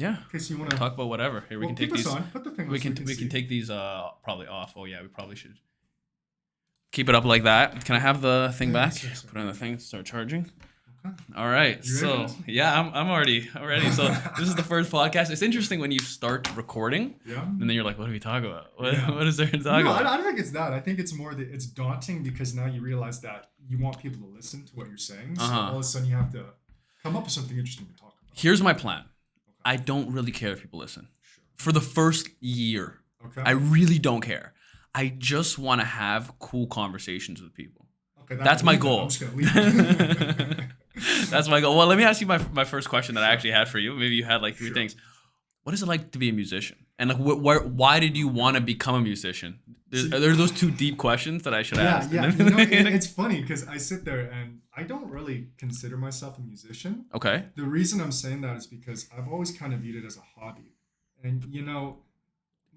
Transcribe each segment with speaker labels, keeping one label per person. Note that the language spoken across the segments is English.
Speaker 1: Yeah.
Speaker 2: In case you want to
Speaker 1: Talk about whatever. Here we can take
Speaker 2: keep us
Speaker 1: these.
Speaker 2: on. Put the thing on
Speaker 1: We
Speaker 2: so
Speaker 1: can
Speaker 2: see.
Speaker 1: take these probably off. Oh yeah, we probably should keep it up like that. Can I have the thing back?
Speaker 2: Sure.
Speaker 1: Put on the thing. Start charging.
Speaker 2: Okay.
Speaker 1: All right.
Speaker 2: You ready for
Speaker 1: So
Speaker 2: this?
Speaker 1: yeah, I'm already ready. So this is the first podcast. It's interesting when you start recording,
Speaker 2: Yeah.
Speaker 1: and then you're like, "What do we talk about? What,
Speaker 2: Yeah.
Speaker 1: what is there to talk
Speaker 2: No,
Speaker 1: about?"
Speaker 2: I don't think it's that. I think it's more that it's daunting because now you realize that you want people to listen to what you're saying. So all of a sudden you have to come up with something interesting to talk about.
Speaker 1: Here's my plan.
Speaker 2: Okay.
Speaker 1: I don't really care if people listen.
Speaker 2: Sure.
Speaker 1: For the first year,
Speaker 2: Okay.
Speaker 1: I really don't care. I just want to have cool conversations with people.
Speaker 2: Okay.
Speaker 1: That's my goal.
Speaker 2: I'm just gonna leave.
Speaker 1: That's my goal. Well, let me ask you my first question that I actually had for you. Maybe you had like three
Speaker 2: Sure.
Speaker 1: things. What is it like to be a musician? And like, why did you want to become a musician? Are there those two deep questions that I should ask?
Speaker 2: Yeah. You know, it's funny because I sit there and I don't really consider myself a musician.
Speaker 1: Okay.
Speaker 2: The reason I'm saying that is because I've always kind of viewed it as a hobby. And, you know,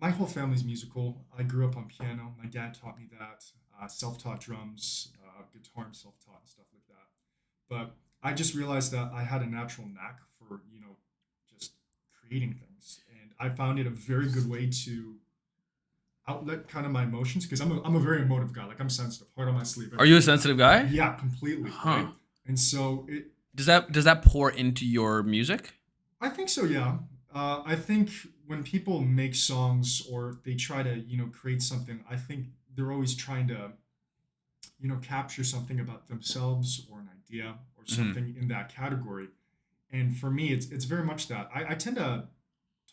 Speaker 2: my whole family's musical. I grew up on piano. My dad taught me that. Self-taught drums, guitar, and self-taught and stuff like that. But I just realized that I had a natural knack for, you know, just creating things. And I found it a very good way to outlet kind of my emotions because I'm a very emotive guy. Like I'm sensitive, heart on my sleeve.
Speaker 1: Are you a sensitive guy?
Speaker 2: Yeah, completely.
Speaker 1: Huh.
Speaker 2: Right? And so
Speaker 1: Does that pour into your music?
Speaker 2: I think so, yeah. I think when people make songs or they try to, you know, create something, I think they're always trying to, you know, capture something about themselves or an idea or something in that category. And for me, it's very much that. I tend to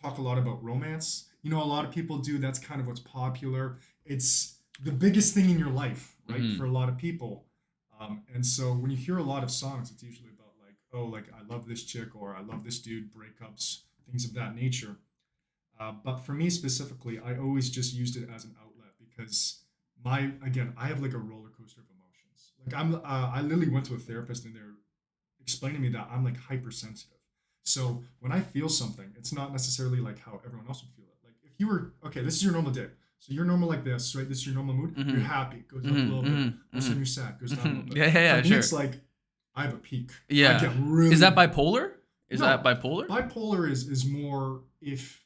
Speaker 2: talk a lot about romance. You know, a lot of people do. That's kind of what's popular. It's the biggest thing in your life, right? For a lot of people. And so when you hear a lot of songs, it's usually about like, oh, like I love this chick or I love this dude, breakups, things of that nature. But for me specifically, I always just used it as an outlet because I have like a roller coaster of emotions. Like I literally went to a therapist and they're explaining to me that I'm like hypersensitive. So when I feel something, it's not necessarily like how everyone else would feel it. Like if you were, okay, this is your normal day. So you're normal like this, right? This is your normal mood. You're happy, it goes up a little bit. All of a sudden you're sad, goes down a little bit.
Speaker 1: Yeah,
Speaker 2: For me,
Speaker 1: sure.
Speaker 2: it's like I have a peak.
Speaker 1: Yeah.
Speaker 2: I get really,
Speaker 1: Is that bipolar? Is
Speaker 2: No.
Speaker 1: that bipolar?
Speaker 2: bipolar is more if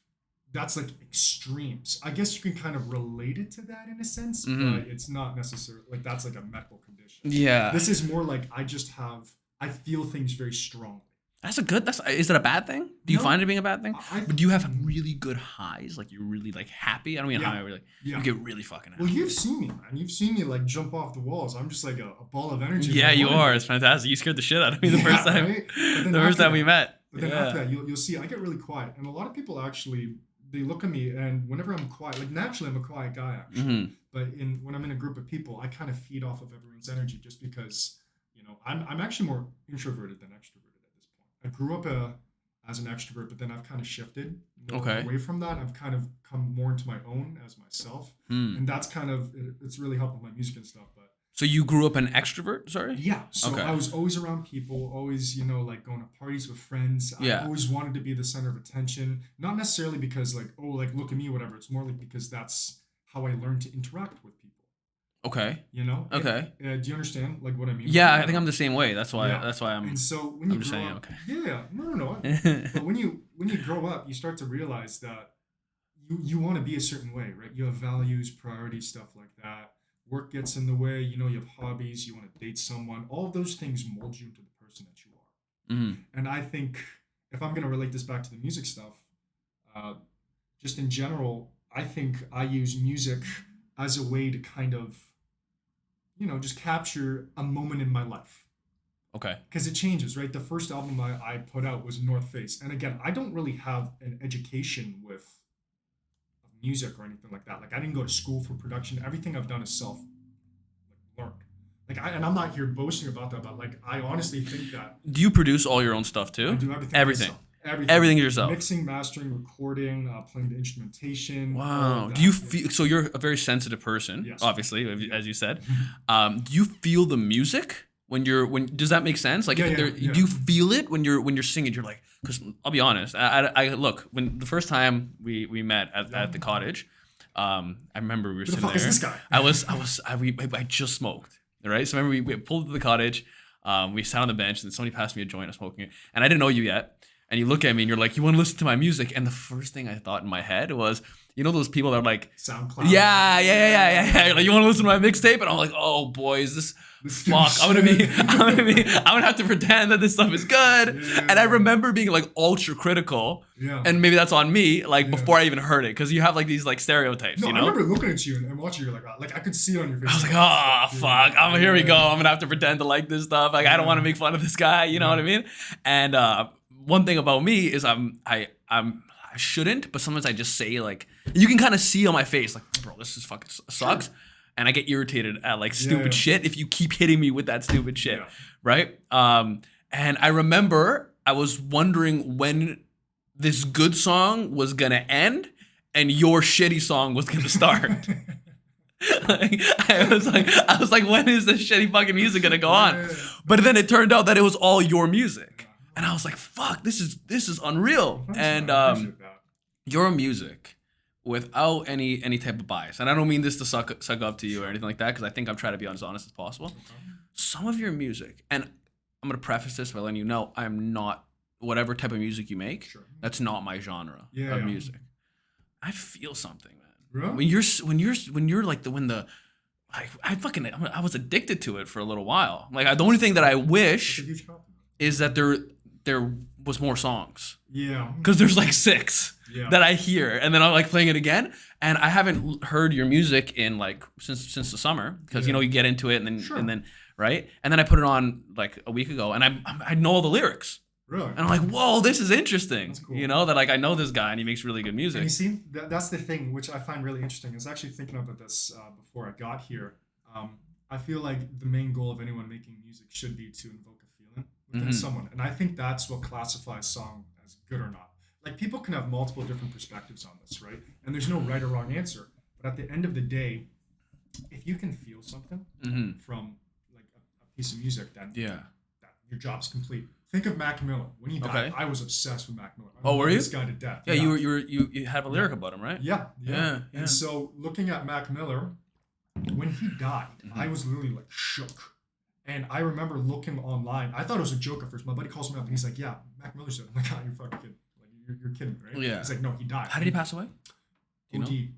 Speaker 2: that's like extremes. I guess you can kind of relate it to that in a sense, but it's not necessarily like that's like a medical condition.
Speaker 1: Yeah.
Speaker 2: This is more like I feel things very strongly.
Speaker 1: Is it a bad thing? Do you
Speaker 2: No.
Speaker 1: find it being a bad thing?
Speaker 2: I-
Speaker 1: But do you have really good highs? Like you're really like happy? I don't mean
Speaker 2: Yeah.
Speaker 1: high, really.
Speaker 2: Yeah.
Speaker 1: You get really fucking happy.
Speaker 2: Well, you've seen me, man. You've seen me like jump off the walls. I'm just like a ball of energy.
Speaker 1: Yeah,
Speaker 2: Like,
Speaker 1: you
Speaker 2: what?
Speaker 1: are. It's fantastic. You scared the shit out of me the
Speaker 2: Yeah,
Speaker 1: first time.
Speaker 2: right? But then
Speaker 1: The first
Speaker 2: after
Speaker 1: time we
Speaker 2: that-
Speaker 1: met.
Speaker 2: But then
Speaker 1: Yeah.
Speaker 2: after that, you'll see I get really quiet, and a lot of people actually they look at me, and whenever I'm quiet, like naturally I'm a quiet guy actually, but when I'm in a group of people, I kind of feed off of everyone's energy just because you know I'm actually more introverted than extroverted at this point. I grew up as an extrovert, but then I've kind of shifted more
Speaker 1: Okay.
Speaker 2: away from that. I've kind of come more into my own as myself, and that's kind of it's really helped with my music and stuff. But
Speaker 1: So you grew up an extrovert? Sorry?
Speaker 2: yeah, so
Speaker 1: Okay.
Speaker 2: I was always around people, always, you know, like going to parties with friends.
Speaker 1: Yeah.
Speaker 2: I always wanted to be the center of attention, not necessarily because like, oh, like look at me, whatever. It's more like because that's how I learned to interact with people.
Speaker 1: Okay.
Speaker 2: You know?
Speaker 1: Okay.
Speaker 2: Do you understand like what I mean?
Speaker 1: Yeah, I think I'm the same way. That's why.
Speaker 2: Yeah.
Speaker 1: That's why I'm.
Speaker 2: And so when you
Speaker 1: I'm just
Speaker 2: grow
Speaker 1: saying,
Speaker 2: up,
Speaker 1: okay.
Speaker 2: yeah, no. But when you grow up, you start to realize that you want to be a certain way, right? You have values, priorities, stuff like that. Work gets in the way. You know, you have hobbies. You want to date someone. All of those things mold you into the person that you are. And I think if I'm gonna relate this back to the music stuff, just in general, I think I use music as a way to kind of, you know, just capture a moment in my life
Speaker 1: Okay.
Speaker 2: because it changes, right? The first album I put out was North Face, and again, I don't really have an education with music or anything like that. Like I didn't go to school for production. Everything I've done is self learned. Like and I'm not here boasting about that, but like I honestly think that
Speaker 1: Do you produce all your own stuff too?
Speaker 2: I do everything.
Speaker 1: Everything.
Speaker 2: Myself. Everything.
Speaker 1: Everything yourself.
Speaker 2: Mixing, mastering, recording, playing the instrumentation. all
Speaker 1: Wow.
Speaker 2: of
Speaker 1: Do you
Speaker 2: that.
Speaker 1: feel so? You're a very sensitive person,
Speaker 2: Yes.
Speaker 1: obviously, as you said. Do you feel the music when does that make sense? Like,
Speaker 2: Yeah,
Speaker 1: if
Speaker 2: yeah,
Speaker 1: there,
Speaker 2: yeah.
Speaker 1: do you feel it when you're singing? You're like, because I'll be honest. I look when the first time we met at the cottage. I remember we were
Speaker 2: Who the
Speaker 1: sitting
Speaker 2: fuck is
Speaker 1: there.
Speaker 2: this guy?
Speaker 1: I just smoked. Right. So remember we pulled to the cottage. We sat on the bench and somebody passed me a joint. I was smoking it, and I didn't know you yet. and you look at me and you're like, you want to listen to my music? And the first thing I thought in my head was, you know, those people that are like,
Speaker 2: SoundCloud.
Speaker 1: yeah. Like, you want to listen to my mixtape? And I'm like, oh boy, is this fuck? I'm gonna have to pretend that this stuff is good.
Speaker 2: Yeah.
Speaker 1: And I remember being like ultra critical.
Speaker 2: Yeah.
Speaker 1: And maybe that's on me, like before I even heard it, because you have like these like stereotypes.
Speaker 2: No,
Speaker 1: you know?
Speaker 2: I remember looking at you and watching you like I could see it on your face.
Speaker 1: I was like, oh fuck, here we go. I'm gonna have to pretend to like this stuff. Like I don't want to make fun of this guy. You know what I mean? And one thing about me is I shouldn't, but sometimes I just say like, you can kind of see on my face like, bro, this is fucking sucks. Sure. And I get irritated at like stupid shit if you keep hitting me with that stupid shit, right? And I remember I was wondering when this good song was gonna end and your shitty song was gonna start. Like, I was like, when is this shitty fucking music gonna go on? But then it turned out that it was all your music, and I was like, fuck, this is unreal. And your music, without any type of bias, and I don't mean this to suck up to you or anything like that, because I think I'm trying to be as honest as possible. Some of your music, and I'm gonna preface this by letting you know, I'm not, whatever type of music you make, that's not my genre of music. I feel something, man. Really? When you're like I was addicted to it for a little while. Like the only thing that I wish is that there was more songs. Yeah. Because there's like 6 that I hear, and then I'm like playing it again, and I haven't heard your music in like since the summer, because you know you get into it and then right, and then I put it on like a week ago, and I know all the lyrics. Really? And I'm like, whoa, this is interesting. That's cool. You know, that like I know this guy and he makes really good music.
Speaker 2: And you see, that's the thing which I find really interesting. I was actually thinking about this before I got here. I feel like the main goal of anyone making music should be to invoke a feeling within someone. And I think that's what classifies song as good or not. Like people can have multiple different perspectives on this, right? And there's no right or wrong answer. But at the end of the day, if you can feel something from like a piece of music, then your job's complete. Think of Mac Miller. When he died, I was obsessed with Mac Miller.
Speaker 1: Oh, were you?
Speaker 2: This guy to death.
Speaker 1: Yeah, you have a lyric about him, right?
Speaker 2: Yeah. And so looking at Mac Miller, when he died, I was literally like shook. And I remember looking online. I thought it was a joke at first. My buddy calls me up and he's like, "Yeah, Mac Miller's dead." I'm like, "Ah, you're fucking kidding. Like you're kidding, right?" Yeah. He's like, "No, he died."
Speaker 1: How did he pass away?
Speaker 2: OD.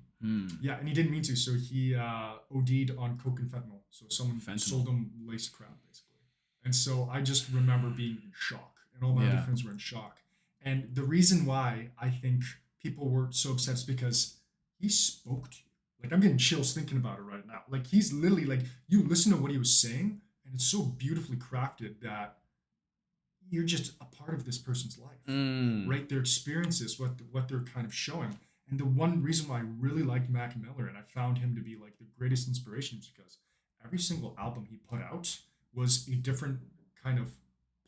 Speaker 2: Yeah, and he didn't mean to. So he OD'd on coke and fentanyl. So someone sold him laced crap, basically. And so I just remember being in shock, and all my other friends were in shock. And the reason why I think people were so upset is because he spoke to you. Like I'm getting chills thinking about it right now. Like he's literally like, you listen to what he was saying, and it's so beautifully crafted that you're just a part of this person's life, right? Their experiences, what they're kind of showing. And the one reason why I really liked Mac Miller and I found him to be like the greatest inspiration is because every single album he put out was a different kind of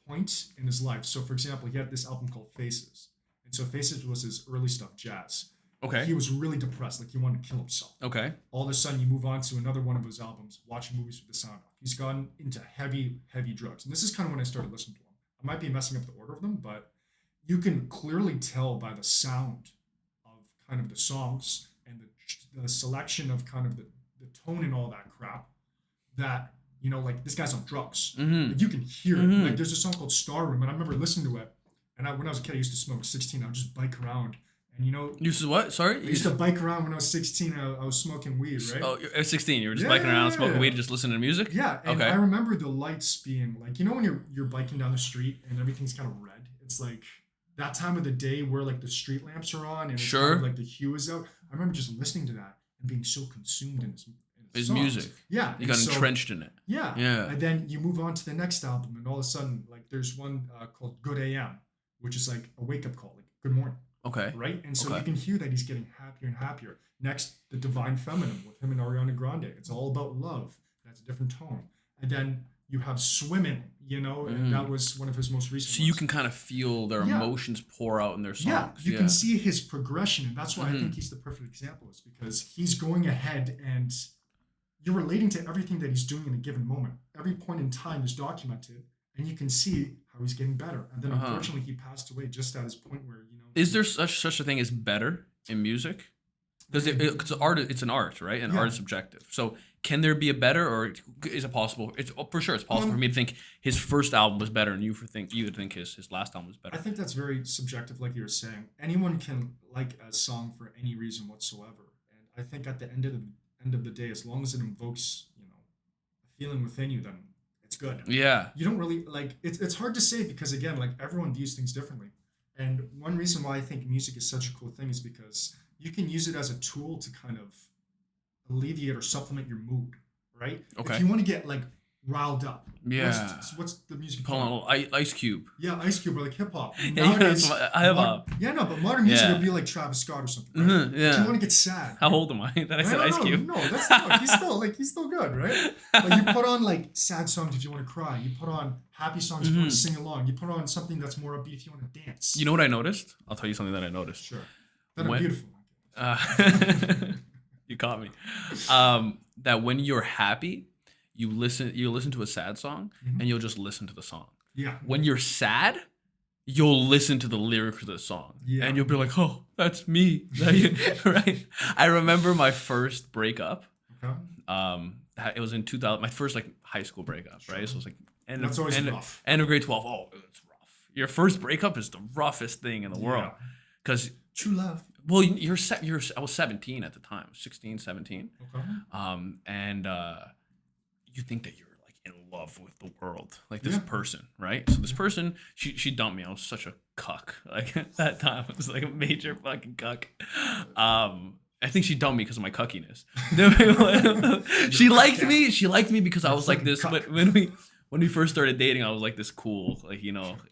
Speaker 2: point in his life. So for example, he had this album called Faces. And so Faces was his early stuff, jazz. Okay. He was really depressed, like he wanted to kill himself. Okay. All of a sudden you move on to another one of his albums, Watching Movies with the Sound Off. He's gone into heavy drugs. And this is kind of when I started listening to him. I might be messing up the order of them, but you can clearly tell by the sound of kind of the songs and the selection of kind of the tone and all that crap that, you know, like this guy's on drugs. Like you can hear it. Like there's a song called Star Room, and I remember listening to it. And when I was a kid, I used to smoke 16. I would just bike around. And you know,
Speaker 1: you used to what? Sorry?
Speaker 2: I used to bike around when I was 16. I was smoking weed, right?
Speaker 1: Oh, at 16, you were just biking around, smoking weed, just listening to music?
Speaker 2: Yeah. And I remember the lights being like, you know, when you're biking down the street and everything's kind of red. It's like that time of the day where like the street lamps are on and it's kind of like the hue is out. I remember just listening to that and being so consumed in his
Speaker 1: music.
Speaker 2: Yeah.
Speaker 1: You got entrenched in it.
Speaker 2: Yeah. Yeah. And then you move on to the next album, and all of a sudden, like there's one called Good AM, which is like a wake up call, like good morning. Okay. Right? And so you can hear that he's getting happier and happier. Next, The Divine Feminine with him and Ariana Grande. It's all about love. That's a different tone. And then you have Swimming, you know, and that was one of his most recent
Speaker 1: ones. You can kind of feel their emotions pour out in their songs.
Speaker 2: Yeah, you can see his progression. And that's why I think he's the perfect example, is because he's going ahead and you're relating to everything that he's doing in a given moment. Every point in time is documented, and you can see how he's getting better. And then unfortunately, he passed away just at his point where, you know.
Speaker 1: Is there such a thing as better in music? Because it's art. It's an art, right? And art
Speaker 2: Yeah.
Speaker 1: is subjective. So can there be a better, or is it possible? It's for sure. It's possible for me to think his first album was better, and you would think his last album was
Speaker 2: I
Speaker 1: better.
Speaker 2: think that's very subjective, like you were saying. Anyone can like a song for any reason whatsoever, and I think at the end of the day, as long as it invokes, a feeling within you, then it's good.
Speaker 1: Yeah.
Speaker 2: You don't really like it's hard to say because again, like everyone views things differently. And one reason why I think music is such a cool thing is because you can use it as a tool to kind of alleviate or supplement your mood, right? If
Speaker 1: Okay.
Speaker 2: you want to get like riled up,
Speaker 1: Yeah.
Speaker 2: what's the music
Speaker 1: Call it a
Speaker 2: called?
Speaker 1: little Ice Cube.
Speaker 2: Yeah, Ice Cube or like hip hop.
Speaker 1: Yeah,
Speaker 2: Nowadays,
Speaker 1: I have a.
Speaker 2: yeah, no, but modern music
Speaker 1: Yeah.
Speaker 2: would be like Travis Scott or something, right? If you
Speaker 1: Yeah.
Speaker 2: want to get sad,
Speaker 1: How old am I that I said
Speaker 2: no,
Speaker 1: Ice
Speaker 2: no,
Speaker 1: Cube?
Speaker 2: no, that's not. He's still good, right? Like you put on like sad songs if you want to cry. You put on happy songs if you want to sing along. You put on something that's more upbeat if you want to dance.
Speaker 1: You know what I noticed? I'll tell you something that I noticed.
Speaker 2: Sure. That are
Speaker 1: When-
Speaker 2: beautiful.
Speaker 1: Uh, you caught me. That when you're happy, you listen to a sad song and you'll just listen to the song.
Speaker 2: Yeah.
Speaker 1: When you're sad, you'll listen to the lyrics of the song.
Speaker 2: Yeah.
Speaker 1: And you'll be like, oh, that's me. Right? I remember my first breakup.
Speaker 2: Okay.
Speaker 1: It was in 2000, my first like high school breakup, right? So it was like
Speaker 2: That's always rough.
Speaker 1: end of grade 12. Oh, it's rough. Your first breakup is the roughest thing in the world. Because
Speaker 2: True love.
Speaker 1: well, I was 17 at the time, 16, 17.
Speaker 2: Okay.
Speaker 1: And you think that you're like in love with the world, like this
Speaker 2: Yeah.
Speaker 1: person, right? So this person, she dumped me. I was such a cuck. Like at that time, I was like a major fucking cuck. I think she dumped me because of my cuckiness. She liked me. She liked me because I was like this.
Speaker 2: Cuck.
Speaker 1: But when we first started dating, I was like this cool, like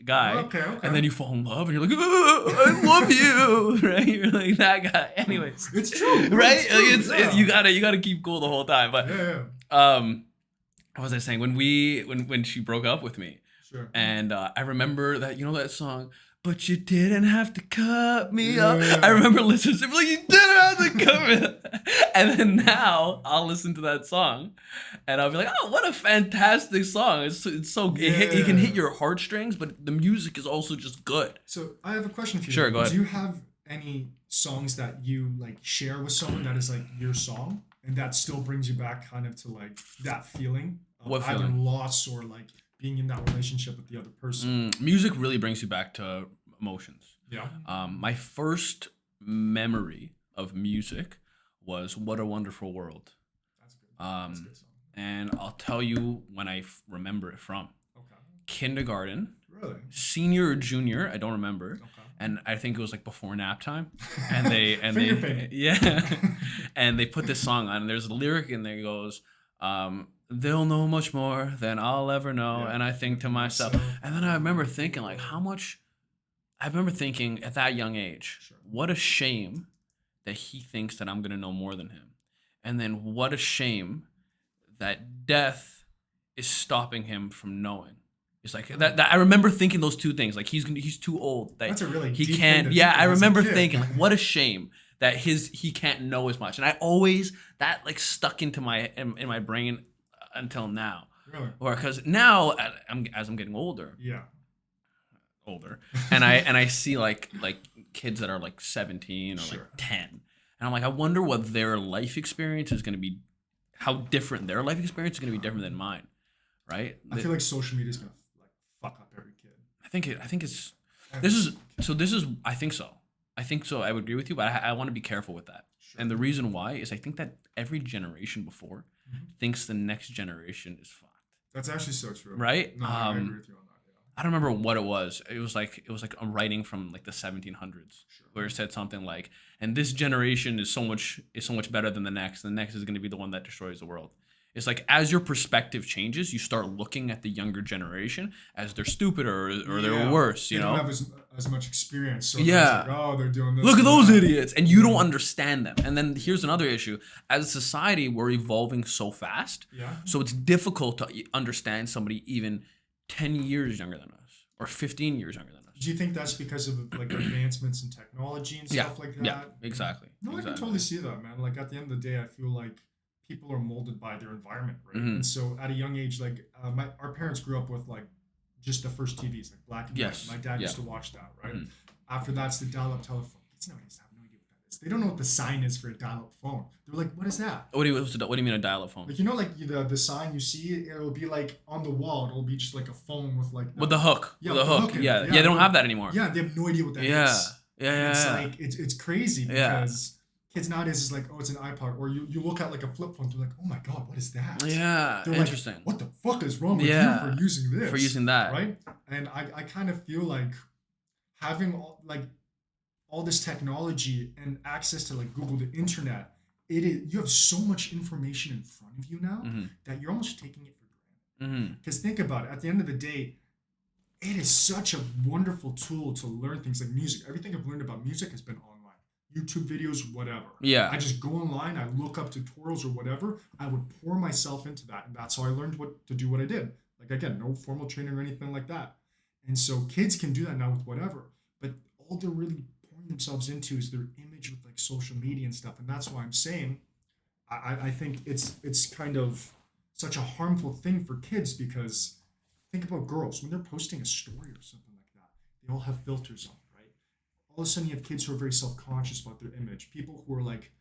Speaker 1: guy.
Speaker 2: Okay.
Speaker 1: And then you fall in love, and you're like, "Oh, I love you," right? You're like that guy. Anyways,
Speaker 2: It's true.
Speaker 1: right?
Speaker 2: It's true, yeah.
Speaker 1: You gotta keep cool the whole time. But
Speaker 2: Yeah.
Speaker 1: what was I saying? When she broke up with me,
Speaker 2: Sure.
Speaker 1: and I remember that that song. But you didn't have to cut me up.
Speaker 2: Yeah.
Speaker 1: I remember listening to it, like, you didn't have to cut me up. And then now I'll listen to that song and I'll be like, oh, what a fantastic song. It's so, it can hit your heartstrings, but the music is also just good.
Speaker 2: So I have a question for you.
Speaker 1: Sure, go ahead.
Speaker 2: Do you have any songs that you like share with someone that is like your song and that still brings you back kind of to like that feeling of
Speaker 1: What
Speaker 2: either
Speaker 1: feeling?
Speaker 2: loss or like being in that relationship with the other person?
Speaker 1: Music really brings you back to emotions.
Speaker 2: Yeah.
Speaker 1: My first memory of music was What a Wonderful World.
Speaker 2: That's good. That's a good song.
Speaker 1: And I'll tell you when I remember it from.
Speaker 2: Okay.
Speaker 1: Kindergarten,
Speaker 2: Really?
Speaker 1: senior or junior, I don't remember.
Speaker 2: Okay.
Speaker 1: And I think it was like before nap time. And they
Speaker 2: Finger painting.
Speaker 1: yeah. And they put this song on and there's a lyric in there that goes, they'll know much more than I'll ever know.
Speaker 2: Yeah.
Speaker 1: And I think to myself, and then I remember thinking like I remember thinking at that young age,
Speaker 2: Sure.
Speaker 1: what a shame that he thinks that I'm going to know more than him. And then what a shame that death is stopping him from knowing. It's like that I remember thinking those two things. Like he's too old. That
Speaker 2: That's a really
Speaker 1: he
Speaker 2: deep
Speaker 1: can't.
Speaker 2: thing to
Speaker 1: Yeah,
Speaker 2: think
Speaker 1: I
Speaker 2: of as a
Speaker 1: remember
Speaker 2: kid.
Speaker 1: thinking like, what a shame that he can't know as much. And I always that like stuck into in my brain until now.
Speaker 2: Really?
Speaker 1: Or because now as I'm getting older,
Speaker 2: Yeah.
Speaker 1: and I see like kids that are like 17 or
Speaker 2: Sure.
Speaker 1: like 10, and I'm like, I wonder what their life experience is going to be, how different their life experience is going to be different than mine, right?
Speaker 2: I feel like social media is gonna like fuck up every kid.
Speaker 1: I think it's
Speaker 2: Every
Speaker 1: this is
Speaker 2: kid.
Speaker 1: I think so. I would agree with you, but I want to be careful with that.
Speaker 2: Sure.
Speaker 1: And the reason why is I think that every generation before thinks the next generation is fucked,
Speaker 2: That's actually so true.
Speaker 1: right?
Speaker 2: No, I agree with you on that.
Speaker 1: I don't remember what it was. It was like a writing from like the 1700s,
Speaker 2: Sure.
Speaker 1: where it said something like, "And this generation is so much better than the next. The next is going to be the one that destroys the world." It's like as your perspective changes, you start looking at the younger generation as they're stupider or they're
Speaker 2: Yeah.
Speaker 1: worse.
Speaker 2: They
Speaker 1: You
Speaker 2: don't
Speaker 1: know,
Speaker 2: have as much experience. So
Speaker 1: Yeah.
Speaker 2: it's like, oh, they're doing this.
Speaker 1: look at
Speaker 2: and
Speaker 1: those
Speaker 2: that.
Speaker 1: idiots, and you don't understand them. And then here's another issue: as a society, we're evolving so fast,
Speaker 2: Yeah.
Speaker 1: so it's difficult to understand somebody even 10 years younger than us or 15 years younger than us.
Speaker 2: Do you think that's because of like advancements in technology and
Speaker 1: Yeah,
Speaker 2: stuff like that?
Speaker 1: yeah, exactly.
Speaker 2: No, I can
Speaker 1: exactly.
Speaker 2: totally see that, man. Like at the end of the day, I feel like people are molded by their environment, right?
Speaker 1: Mhm.
Speaker 2: And so at a young age, like our parents grew up with like just the first TVs, like black and
Speaker 1: Yes,
Speaker 2: white. My dad
Speaker 1: yeah.
Speaker 2: used to watch that, right?
Speaker 1: Mhm.
Speaker 2: After that's the dial-up telephone. Kids nowadays have no idea what that is. They don't know what the sign is for a dial-up phone. They're like, what is that?
Speaker 1: What do you mean a dial-up phone?
Speaker 2: Like like the sign you see, it'll be like on the wall. It'll be just like a phone with like
Speaker 1: With the hook.
Speaker 2: yeah,
Speaker 1: With
Speaker 2: with
Speaker 1: the
Speaker 2: the
Speaker 1: hook.
Speaker 2: hook in it.
Speaker 1: Yeah.
Speaker 2: Yeah,
Speaker 1: Yeah, they don't
Speaker 2: no,
Speaker 1: have that anymore.
Speaker 2: yeah, they have no idea what that
Speaker 1: Yeah.
Speaker 2: is.
Speaker 1: Yeah,
Speaker 2: And it's
Speaker 1: yeah,
Speaker 2: like it's crazy
Speaker 1: yeah.
Speaker 2: because kids nowadays is like, oh, it's an iPod, or you look at like a flip phone, they're like, oh my god, what is that?
Speaker 1: Yeah.
Speaker 2: They're like,
Speaker 1: Interesting.
Speaker 2: what the fuck is wrong with you for
Speaker 1: Yeah.
Speaker 2: using
Speaker 1: For
Speaker 2: this,
Speaker 1: using that.
Speaker 2: right? And I kind of feel like having all this technology and access to like Google, the internet, it is you have so much information in front of you now
Speaker 1: Mm-hmm.
Speaker 2: that you're almost taking it for granted.
Speaker 1: Mm-hmm.
Speaker 2: Because think about it, at the end of the day, it is such a wonderful tool to learn things like music. Everything I've learned about music has been online. YouTube videos, whatever.
Speaker 1: Yeah.
Speaker 2: I just go online, I look up tutorials or whatever. I would pour myself into that. And that's how I learned what to do what I did. Like again, no formal training or anything like that. And so kids can do that now with whatever. But all they're really pouring themselves into is their image with like social media and stuff. And that's why I'm saying I think it's kind of such a harmful thing for kids because think about girls when they're posting a story or something like that. They all have filters on, right? All of a sudden, you have kids who are very self-conscious about their image. People who are like,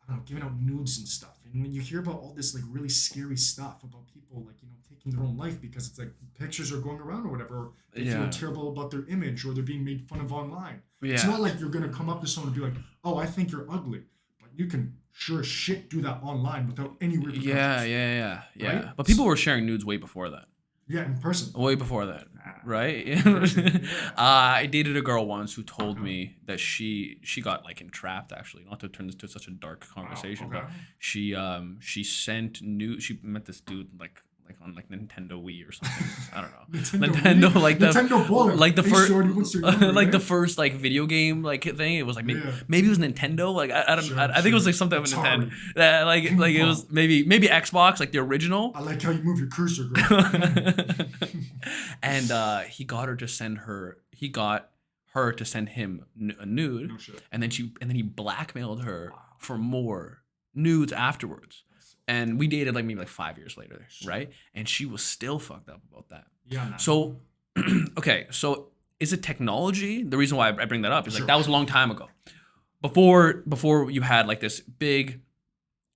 Speaker 2: I don't know, giving out nudes and stuff. And when you hear about all this like really scary stuff about people like taking their own life because it's like pictures are going around or whatever, or they feel
Speaker 1: Yeah.
Speaker 2: terrible about their image or they're being made fun of online. It's
Speaker 1: Yeah.
Speaker 2: not like you're gonna come up to someone and be like, "Oh, I think you're ugly," but you can sure as shit do that online without any repercussions.
Speaker 1: Yeah.
Speaker 2: Right?
Speaker 1: But people were sharing nudes way before that.
Speaker 2: Yeah, in person.
Speaker 1: Way before that,
Speaker 2: Nah,
Speaker 1: right?
Speaker 2: in person. Yeah.
Speaker 1: I dated a girl once who told
Speaker 2: Okay.
Speaker 1: me that she got like entrapped. Actually, not to turn this to such a dark conversation,
Speaker 2: okay.
Speaker 1: but she sent new. She met this dude like on like Nintendo Wii or something. I don't know. Nintendo
Speaker 2: Wii?
Speaker 1: like the
Speaker 2: Nintendo Bowling.
Speaker 1: like the
Speaker 2: Hey,
Speaker 1: first
Speaker 2: shorty, what's your number,
Speaker 1: like the
Speaker 2: man?
Speaker 1: first like video game like thing. It was like
Speaker 2: Yeah.
Speaker 1: maybe it was Nintendo. Like I don't
Speaker 2: Sure,
Speaker 1: I think it was
Speaker 2: sure.
Speaker 1: like something of a Nintendo.
Speaker 2: Atari.
Speaker 1: Like
Speaker 2: Ping
Speaker 1: it
Speaker 2: pong.
Speaker 1: was maybe Xbox like the original.
Speaker 2: I like how you move your cursor, girl.
Speaker 1: And he got her to send him a nude,
Speaker 2: No shit.
Speaker 1: and then he blackmailed her for more nudes afterwards. And we dated like maybe like 5 years later, right? And she was still fucked up about that.
Speaker 2: Yeah, man.
Speaker 1: So, okay, so is it technology? The reason why I bring that up is like
Speaker 2: Sure.
Speaker 1: that was a long time ago, before you had like this big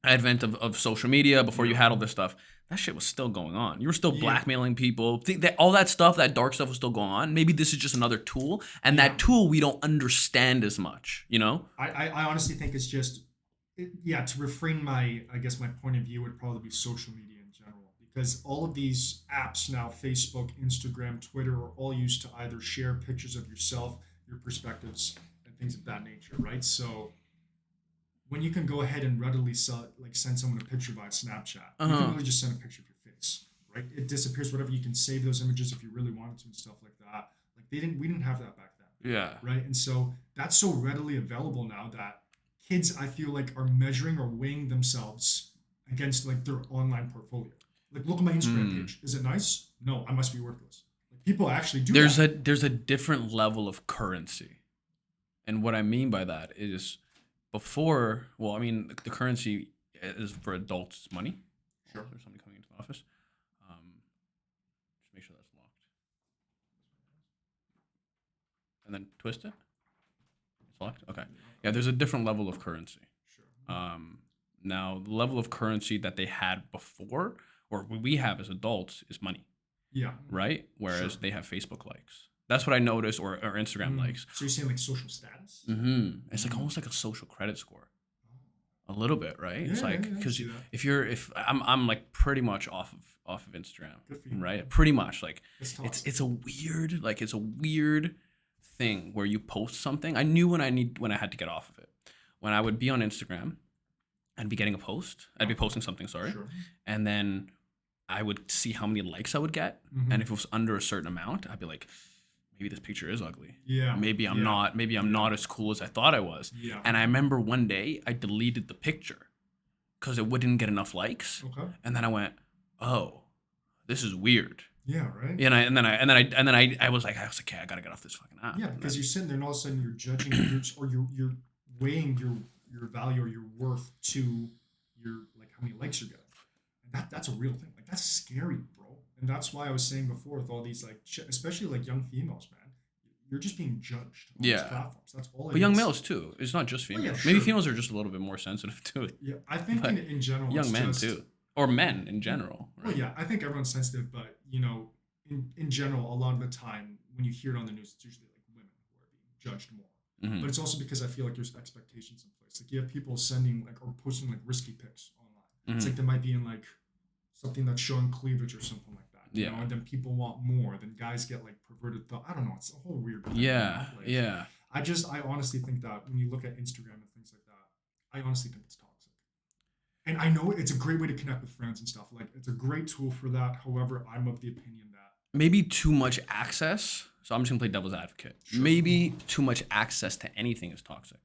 Speaker 1: advent of social media, before you had all this stuff. That shit was still going on. You were still
Speaker 2: Yeah.
Speaker 1: blackmailing people. Think that all that stuff, that dark stuff was still going on. Maybe this is just another tool, and
Speaker 2: Yeah.
Speaker 1: that tool we don't understand as much, you know?
Speaker 2: I honestly think it's just, to refrain I guess my point of view would probably be social media in general. Because all of these apps now, Facebook, Instagram, Twitter, are all used to either share pictures of yourself, your perspectives, and things of that nature, right? So when you can go ahead and readily send someone a picture via Snapchat, you
Speaker 1: Uh-huh.
Speaker 2: can really just send a picture of your face, right? It disappears, whatever. You can save those images if you really wanted to and stuff like that. Like we didn't have that back then,
Speaker 1: Yeah.
Speaker 2: right? And so that's so readily available now that kids, I feel like, are measuring or weighing themselves against like their online portfolio. Like, look at my Instagram page. Is it nice? No, I must be worthless. Like, people actually do that.
Speaker 1: There's a different level of currency, and what I mean by that is before. Well, I mean the currency is for adults money.
Speaker 2: Sure.
Speaker 1: There's somebody coming into the office. Just make sure that's locked, and then twist it. It's locked. Okay. Yeah, there's a different level of currency.
Speaker 2: Sure.
Speaker 1: Now the level of currency that they had before, or what we have as adults, is money,
Speaker 2: Yeah.
Speaker 1: right? Whereas
Speaker 2: Sure.
Speaker 1: they have Facebook likes. That's what I noticed, or Instagram
Speaker 2: Mm.
Speaker 1: likes.
Speaker 2: So you're saying like social status?
Speaker 1: It's like
Speaker 2: Mm.
Speaker 1: almost like a social credit score, a little bit, right?
Speaker 2: Yeah,
Speaker 1: It's like
Speaker 2: yeah, I
Speaker 1: because
Speaker 2: see that.
Speaker 1: if I'm like pretty much off of Instagram,
Speaker 2: Good for you.
Speaker 1: right? Pretty much like
Speaker 2: It's toxic.
Speaker 1: it's a weird thing where you post something. I knew when I had to get off of it. When I would be on Instagram, I'd be getting a post. I'd be posting something, sorry,
Speaker 2: Sure.
Speaker 1: and then I would see how many likes I would get,
Speaker 2: Mhm.
Speaker 1: and if it was under a certain amount, I'd be like, maybe this picture is ugly.
Speaker 2: Yeah.
Speaker 1: Maybe I'm
Speaker 2: yeah,
Speaker 1: not. Maybe I'm not as cool as I thought I was.
Speaker 2: Yeah.
Speaker 1: And I remember one day I deleted the picture because it wouldn't get enough likes,
Speaker 2: Okay.
Speaker 1: and then I went, "Oh, this is weird."
Speaker 2: Yeah. Right.
Speaker 1: I was like, okay, I gotta get off this fucking app.
Speaker 2: Yeah,
Speaker 1: And
Speaker 2: because
Speaker 1: then-
Speaker 2: you're sitting there and all of a sudden you're judging you're weighing your value or your worth to your like how many likes you're getting. And that's a real thing. Like that's scary, bro. And that's why I was saying before with all these like especially like young females, man. you're just being judged on these
Speaker 1: Yeah.
Speaker 2: platforms. That's all it
Speaker 1: But young
Speaker 2: is.
Speaker 1: males too. It's not just
Speaker 2: Oh yeah,
Speaker 1: females. Maybe
Speaker 2: sure.
Speaker 1: females are just a little bit more sensitive to it.
Speaker 2: Yeah, I think
Speaker 1: But
Speaker 2: in general
Speaker 1: young
Speaker 2: it's
Speaker 1: men
Speaker 2: just
Speaker 1: too. Or men in general,
Speaker 2: well,
Speaker 1: right?
Speaker 2: yeah, I think everyone's sensitive, but in general, a lot of the time when you hear it on the news, it's usually like women who are being judged more.
Speaker 1: Hmm.
Speaker 2: But it's also because I feel like there's expectations in place. Like you have people sending like or posting like risky pics online. It's like
Speaker 1: Hmm.
Speaker 2: they might be in like something that's showing cleavage or something like that,
Speaker 1: Yeah.
Speaker 2: and then people want more. Then guys get like perverted thought. I don't know. It's a whole weird thing.
Speaker 1: Yeah.
Speaker 2: Like
Speaker 1: Yeah.
Speaker 2: I honestly think that when you look at Instagram and things like that, I honestly think it's toxic. And I know it's a great way to connect with friends and stuff. Like it's a great tool for that. However, I'm of the opinion that
Speaker 1: Maybe too much access. So I'm just gonna play devil's advocate.
Speaker 2: sure,
Speaker 1: Maybe too much access to anything is toxic.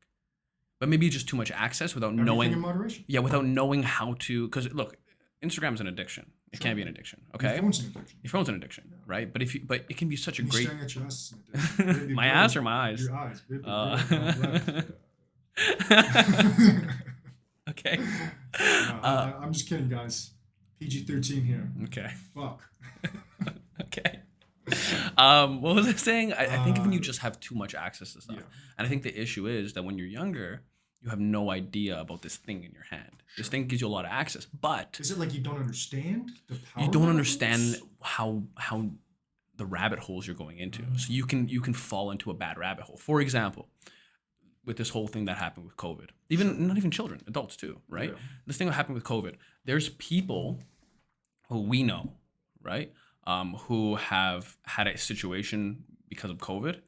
Speaker 1: But maybe just too much access without
Speaker 2: everything in
Speaker 1: knowing,
Speaker 2: moderation.
Speaker 1: yeah, without knowing how to. Because look, Instagram is an addiction. It
Speaker 2: Sure.
Speaker 1: can be an addiction.
Speaker 2: Your
Speaker 1: Okay,
Speaker 2: phone's an addiction.
Speaker 1: your phone's an addiction,
Speaker 2: Yeah.
Speaker 1: right? But it can be such a
Speaker 2: Me
Speaker 1: great.
Speaker 2: staring at your ass is an addiction. Baby
Speaker 1: My
Speaker 2: girl,
Speaker 1: ass or my eyes?
Speaker 2: your eyes, baby
Speaker 1: Uh,
Speaker 2: girl, God bless.
Speaker 1: Okay.
Speaker 2: No, I'm just kidding, guys. PG-13 here.
Speaker 1: Okay.
Speaker 2: Fuck.
Speaker 1: Okay. What was I saying? I think when you
Speaker 2: Uh,
Speaker 1: just have too much access to stuff,
Speaker 2: yeah.
Speaker 1: and I think the issue is that when you're younger, you have no idea about this thing in your hand. This
Speaker 2: Sure.
Speaker 1: thing gives you a lot of access, but
Speaker 2: Is it like you don't understand the power?
Speaker 1: you don't
Speaker 2: that it
Speaker 1: understand
Speaker 2: holds?
Speaker 1: how the rabbit holes you're going into.
Speaker 2: Mm.
Speaker 1: So you can fall into a bad rabbit hole. For example, with this whole thing that happened with COVID, even not even children, adults too, right?
Speaker 2: Yeah.
Speaker 1: This thing that happened with COVID. There's people who we know, right, who have had a situation because of COVID,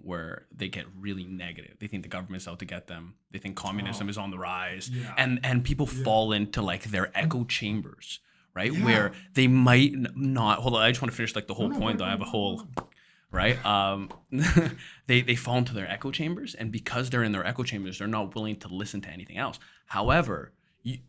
Speaker 1: where they get really negative. They think the government's out to get them. They think communism
Speaker 2: Oh.
Speaker 1: is on the rise,
Speaker 2: Yeah.
Speaker 1: and people
Speaker 2: Yeah.
Speaker 1: fall into like their echo chambers, right,
Speaker 2: Yeah.
Speaker 1: where they might not. Hold on, I just want to finish like the whole
Speaker 2: No,
Speaker 1: point.
Speaker 2: go,
Speaker 1: Though I have
Speaker 2: go,
Speaker 1: a
Speaker 2: go,
Speaker 1: whole
Speaker 2: go.
Speaker 1: right. They fall into their echo chambers, and because they're in their echo chambers, they're not willing to listen to anything else. However,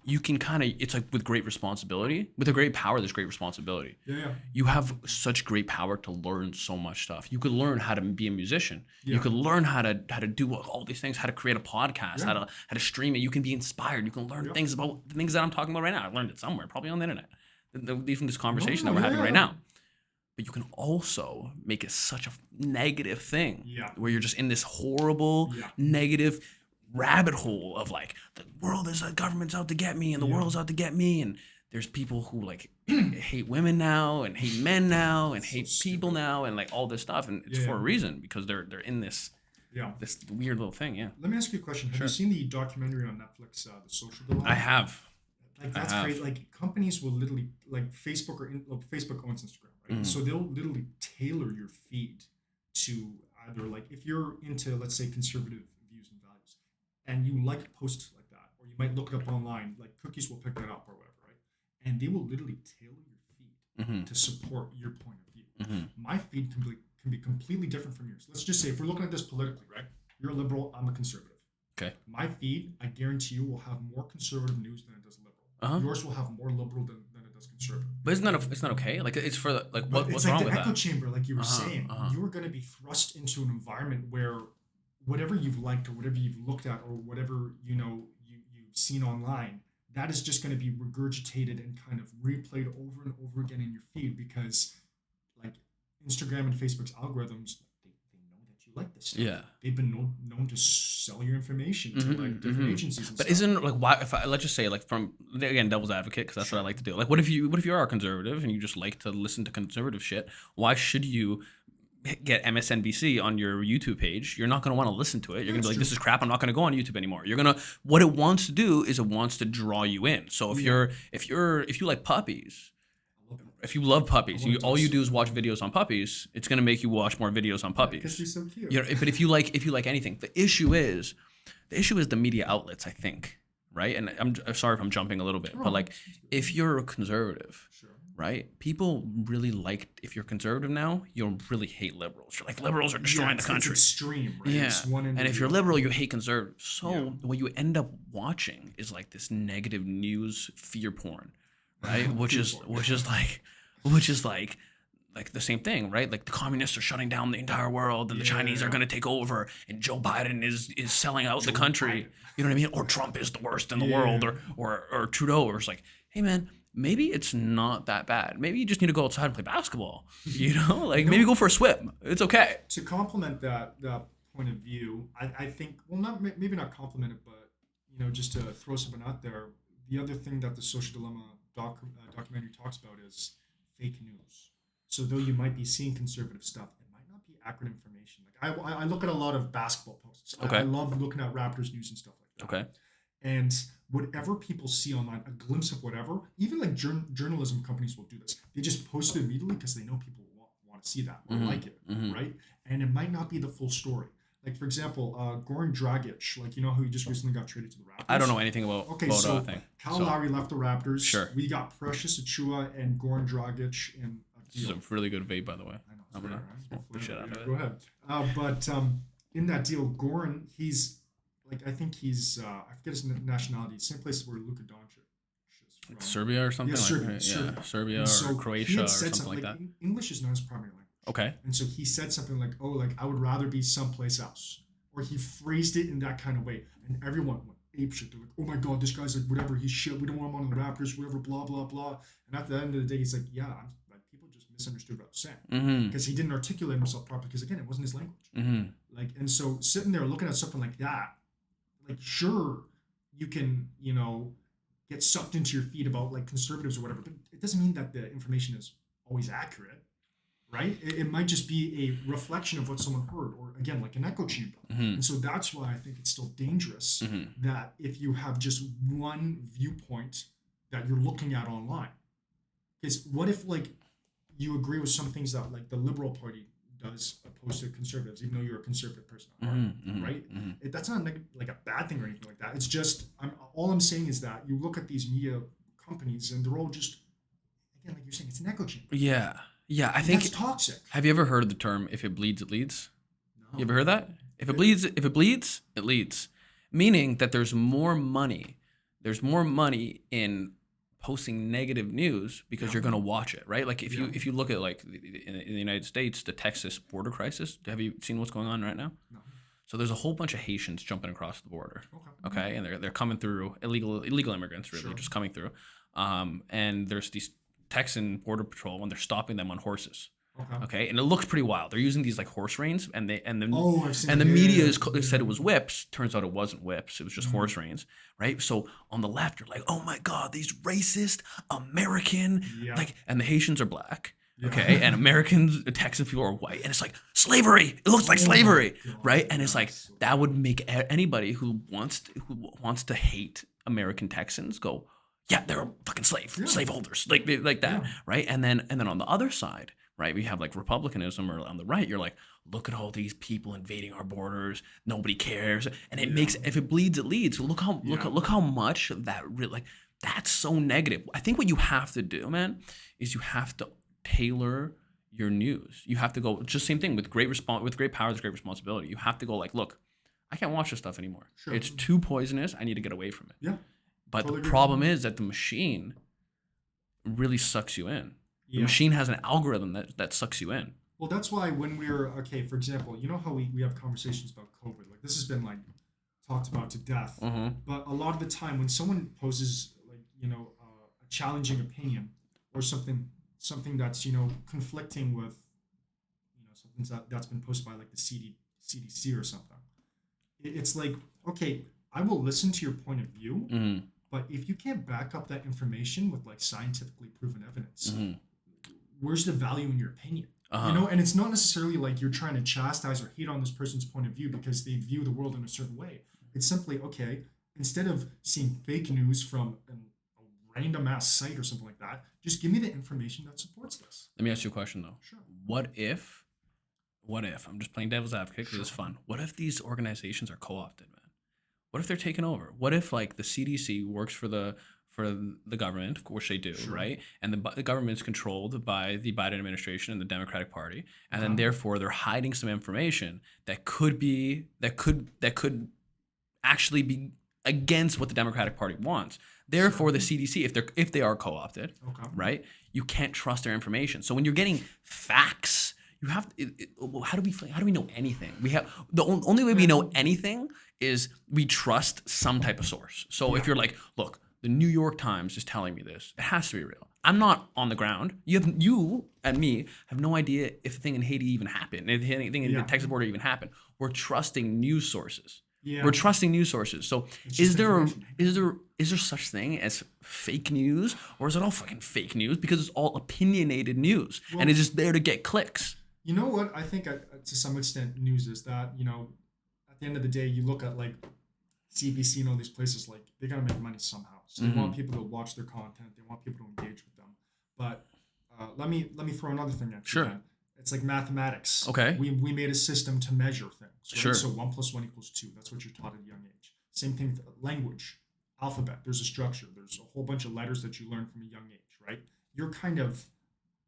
Speaker 1: you can kind of, it's like with great responsibility, with a great power, there's great responsibility.
Speaker 2: Yeah.
Speaker 1: You have such great power to learn so much stuff. You could learn how to be a musician. You
Speaker 2: Yeah.
Speaker 1: could learn how to do all these things, how to create a podcast,
Speaker 2: Yeah.
Speaker 1: how to stream it. You can be inspired. You can learn
Speaker 2: Yeah.
Speaker 1: things about the things that I'm talking about right now. I learned it somewhere, probably on the internet. Even this conversation
Speaker 2: No,
Speaker 1: that we're having
Speaker 2: yeah.
Speaker 1: right now. But you can also make it such a negative thing,
Speaker 2: Yeah.
Speaker 1: where you're just in this horrible
Speaker 2: Yeah.
Speaker 1: negative rabbit hole of like the world is, the government's out to get me, and the
Speaker 2: Yeah.
Speaker 1: world's out to get me, and there's people who like hate women now and hate men now and
Speaker 2: So
Speaker 1: hate
Speaker 2: stupid.
Speaker 1: people now and like all this stuff, and it's
Speaker 2: Yeah.
Speaker 1: for a reason, because they're in this
Speaker 2: Yeah.
Speaker 1: weird little thing. Yeah,
Speaker 2: Let me ask you a question. Have
Speaker 1: Sure.
Speaker 2: you seen the documentary on Netflix, The Social Dilemma?
Speaker 1: I have.
Speaker 2: Like that's
Speaker 1: have.
Speaker 2: crazy. Like companies will literally like Facebook Facebook owns Instagram, right?
Speaker 1: Mhm.
Speaker 2: So they'll literally tailor your feed to either like if you're into let's say conservative views and values, and you like posts like that, or you might look it up online. Like cookies will pick that up or whatever, right? And they will literally tailor your feed
Speaker 1: Hmm.
Speaker 2: to support your point of view.
Speaker 1: Hmm.
Speaker 2: My feed can be completely different from yours. Let's just say if we're looking at this politically, right? You're a liberal, I'm a conservative.
Speaker 1: Okay.
Speaker 2: My feed, I guarantee you, will have more conservative news than it does liberal.
Speaker 1: Uh-huh.
Speaker 2: Yours will have more liberal than it does conservative.
Speaker 1: But it's not okay. Like it's for the, like
Speaker 2: But
Speaker 1: what's
Speaker 2: it's like
Speaker 1: wrong
Speaker 2: the
Speaker 1: with
Speaker 2: echo
Speaker 1: that?
Speaker 2: chamber, like you were
Speaker 1: Uh-huh,
Speaker 2: saying.
Speaker 1: uh-huh.
Speaker 2: You are going to be thrust into an environment where whatever you've liked or whatever you've looked at or whatever you've seen online, that is just going to be regurgitated and kind of replayed over and over again in your feed because, like, Instagram and Facebook's algorithms, they know that you like this stuff.
Speaker 1: Yeah.
Speaker 2: They've been known to sell your information to
Speaker 1: Mhm,
Speaker 2: like different
Speaker 1: mhm.
Speaker 2: agencies. And
Speaker 1: But
Speaker 2: stuff.
Speaker 1: isn't like why if I let's just say like from again devil's advocate, because that's what I like to do. Like what if you are a conservative and you just like to listen to conservative shit? Why should you get MSNBC on your YouTube page? You're not going to want to listen to it. You're going to be
Speaker 2: That's
Speaker 1: like,
Speaker 2: true.
Speaker 1: this is crap. I'm not going to go on YouTube anymore. You're going to, what it wants to do is it wants to draw you in. So if
Speaker 2: Yeah.
Speaker 1: if you like puppies,
Speaker 2: I love that.
Speaker 1: if you love puppies,
Speaker 2: I love
Speaker 1: all you
Speaker 2: dogs.
Speaker 1: do is watch videos on puppies. It's going to make you watch more videos on
Speaker 2: Because
Speaker 1: puppies.
Speaker 2: they're so cute.
Speaker 1: You know, but if you like anything, the issue is the media outlets, I think, right? And I'm sorry if I'm jumping a little bit,
Speaker 2: Oh,
Speaker 1: but like if you're a conservative,
Speaker 2: Sure.
Speaker 1: right? People really like, if you're conservative now, you'll really hate liberals. You're like, liberals are destroying
Speaker 2: Yeah,
Speaker 1: the
Speaker 2: it's
Speaker 1: country.
Speaker 2: extreme, right?
Speaker 1: Yeah.
Speaker 2: It's one end
Speaker 1: And
Speaker 2: or
Speaker 1: if
Speaker 2: the
Speaker 1: you're
Speaker 2: other.
Speaker 1: liberal, you hate conservatives. So
Speaker 2: Yeah.
Speaker 1: what you end up watching is like this negative news fear porn, right? which
Speaker 2: Fear
Speaker 1: is
Speaker 2: porn.
Speaker 1: which is like the same thing, right? Like the communists are shutting down the entire world, and the Chinese are
Speaker 2: Yeah.
Speaker 1: going to take over, and Joe Biden is selling out the
Speaker 2: Joe
Speaker 1: country.
Speaker 2: Biden.
Speaker 1: You know what I mean? Or Trump is the worst in the
Speaker 2: Yeah.
Speaker 1: world, or Trudeau, or it's like, hey man, maybe it's not that bad. Maybe you just need to go outside and play basketball. Like
Speaker 2: No.
Speaker 1: maybe go for a swim. It's okay.
Speaker 2: To complement that point of view, I think, well, not maybe not complement it, but just to throw something out there. The other thing that the Social Dilemma documentary talks about is fake news. So though you might be seeing conservative stuff, it might not be accurate information. Like I look at a lot of basketball posts.
Speaker 1: Okay.
Speaker 2: I love looking at Raptors news and stuff like that.
Speaker 1: Okay.
Speaker 2: And whatever people see online, a glimpse of whatever, even like journalism companies will do this. They just post it immediately because they know people want to see that or like it, right? And it might not be the full story. Like, for example, Goran Dragic, like, who he just recently got traded to the Raptors.
Speaker 1: I don't know anything about
Speaker 2: so
Speaker 1: thing.
Speaker 2: Kyle Lowry left the Raptors.
Speaker 1: Sure.
Speaker 2: We got Precious Achua and Goran Dragic in a
Speaker 1: This is
Speaker 2: deal.
Speaker 1: a really good vape, by the way.
Speaker 2: I know.
Speaker 1: I'm gonna smoke the shit out of it.
Speaker 2: Go ahead. But in that deal, Goran, he's like, I think he's, I forget his nationality, same place where Luka Doncic is from.
Speaker 1: Like Serbia or something?
Speaker 2: Yeah, Serbia.
Speaker 1: Right?
Speaker 2: Serbia.
Speaker 1: Yeah, Serbia
Speaker 2: And so
Speaker 1: or
Speaker 2: he
Speaker 1: Croatia or
Speaker 2: had said
Speaker 1: something like that.
Speaker 2: English is not his primary language.
Speaker 1: Okay.
Speaker 2: And so he said something like, oh, like, I would rather be someplace else. Or he phrased it in that kind of way. And everyone went apeshit. They're like, oh my God, this guy's like, whatever, he's shit. We don't want him on the Raptors, whatever, blah, blah, blah. And at the end of the day, he's like, yeah, people just misunderstood what I was saying. Because he didn't articulate himself properly. Because again, it wasn't his language. Like, and so sitting there looking at something like that, like, sure, you can, get sucked into your feed about like conservatives or whatever, but it doesn't mean that the information is always accurate. Right? It might just be a reflection of what someone heard, or again, like an echo chamber. And so that's why I think it's still dangerous that if you have just one viewpoint that you're looking at online. Because what if like you agree with some things that like the Liberal Party does opposed to conservatives, even though you're a conservative person, right? That's not like a bad thing or anything like that. It's just all I'm saying is that you look at these media companies and they're all just, again, like you're saying, it's an echo chamber.
Speaker 1: Yeah, I think
Speaker 2: that's toxic.
Speaker 1: Have you ever heard the term "if it bleeds, it leads"?
Speaker 2: No.
Speaker 1: You ever heard that? If it bleeds, it leads. Meaning that there's more money. There's more money in posting negative news because you're gonna watch it, right? Like if you look at like in the United States, the Texas border crisis. Have you seen what's going on right now?
Speaker 2: No.
Speaker 1: So there's a whole bunch of Haitians jumping across the border. Okay, and they're coming through illegal immigrants, really, just coming through. And there's these Texan border patrol when they're stopping them on horses. Okay, and it looks pretty wild. They're using these like horse reins, and the media said it was whips. Turns out it wasn't whips. It was just horse reins, right? So on the left, you're like, oh my God, these racist American, like, and the Haitians are black. Okay, and Americans, Texan people are white, and it's like slavery. It looks like slavery, right? And it's like that would make anybody who wants to hate American Texans go, yeah, they're a fucking slaveholders, like that, right? And then on the other side, right, we have like republicanism, or on the right, you're like, look at all these people invading our borders, nobody cares, and it makes, if it bleeds, it leads. So look how much that that's so negative. I think what you have to do, man, is you have to tailor your news. You have to go, just same thing with great power, there's great responsibility. You have to go like, look, I can't watch this stuff anymore. Sure. It's too poisonous. I need to get away from it.
Speaker 2: Yeah.
Speaker 1: But the problem is that the machine really sucks you in. The machine has an algorithm that sucks you in.
Speaker 2: Well, that's why when we're, for example, you know how we have conversations about COVID? Like this has been like talked about to death. But a lot of the time when someone poses like, a challenging opinion or something that's, conflicting with, something that's been posted by like the CDC or something, it's like, okay, I will listen to your point of view, but if you can't back up that information with like scientifically proven evidence, where's the value in your opinion? And it's not necessarily like you're trying to chastise or hate on this person's point of view because they view the world in a certain way. It's simply, okay, instead of seeing fake news from a random ass site or something like that, just give me the information that supports this.
Speaker 1: Let me ask you a question though.
Speaker 2: Sure.
Speaker 1: What if, I'm just playing devil's advocate because it's fun. What if these organizations are co-opted, man? What if they're taken over? What if like the CDC works for the government, of course they do, right? And the government's controlled by the Biden administration and the Democratic Party, and then therefore they're hiding some information that could actually be against what the Democratic Party wants. Therefore, the CDC, if they are co-opted, right, you can't trust their information. So when you're getting facts, you have how do we know anything? We have the only way we know anything is we trust some type of source. So if you're like, look, the New York Times is telling me this. It has to be real. I'm not on the ground. You and me have no idea if the thing in Haiti even happened, if anything in the
Speaker 2: Yeah.
Speaker 1: Texas border even happened. We're trusting news sources.
Speaker 2: Yeah.
Speaker 1: We're trusting news sources. So
Speaker 2: It's
Speaker 1: is
Speaker 2: just
Speaker 1: there
Speaker 2: information.
Speaker 1: is there such thing as fake news, or is it all fucking fake news because it's all opinionated news and
Speaker 2: Well,
Speaker 1: it's just there to get clicks?
Speaker 2: you know what? I think to some extent, news is that, at the end of the day, you look at like CBC and all these places, like they gotta make money somehow. So they want
Speaker 1: Mm-hmm.
Speaker 2: people to watch their content. They want people to engage with them. But let me throw another thing at you.
Speaker 1: Sure.
Speaker 2: Then. It's like mathematics.
Speaker 1: Okay.
Speaker 2: We made a system to measure things. Right?
Speaker 1: Sure.
Speaker 2: So 1 + 1 = 2. That's what you're taught at a young age. Same thing with language, alphabet. There's a structure. There's a whole bunch of letters that you learn from a young age. Right. You're kind of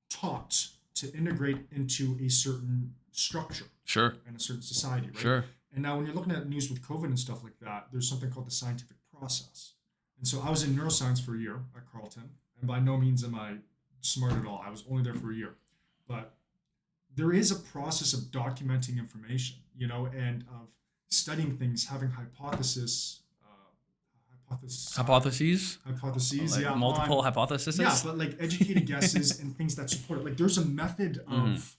Speaker 2: taught to integrate into a certain structure
Speaker 1: Sure.
Speaker 2: in a certain society, right?
Speaker 1: Sure.
Speaker 2: And now when you're looking at news with COVID and stuff like that, there's something called the scientific process. And so I was in neuroscience for a year at Carleton, and by no means am I smart at all. I was only there for a year. But there is a process of documenting information, and of studying things, having
Speaker 1: Hypotheses,
Speaker 2: hypotheses,
Speaker 1: like
Speaker 2: yeah,
Speaker 1: multiple hypotheses.
Speaker 2: yeah, but like educated guesses and things that support it. Like there's a method of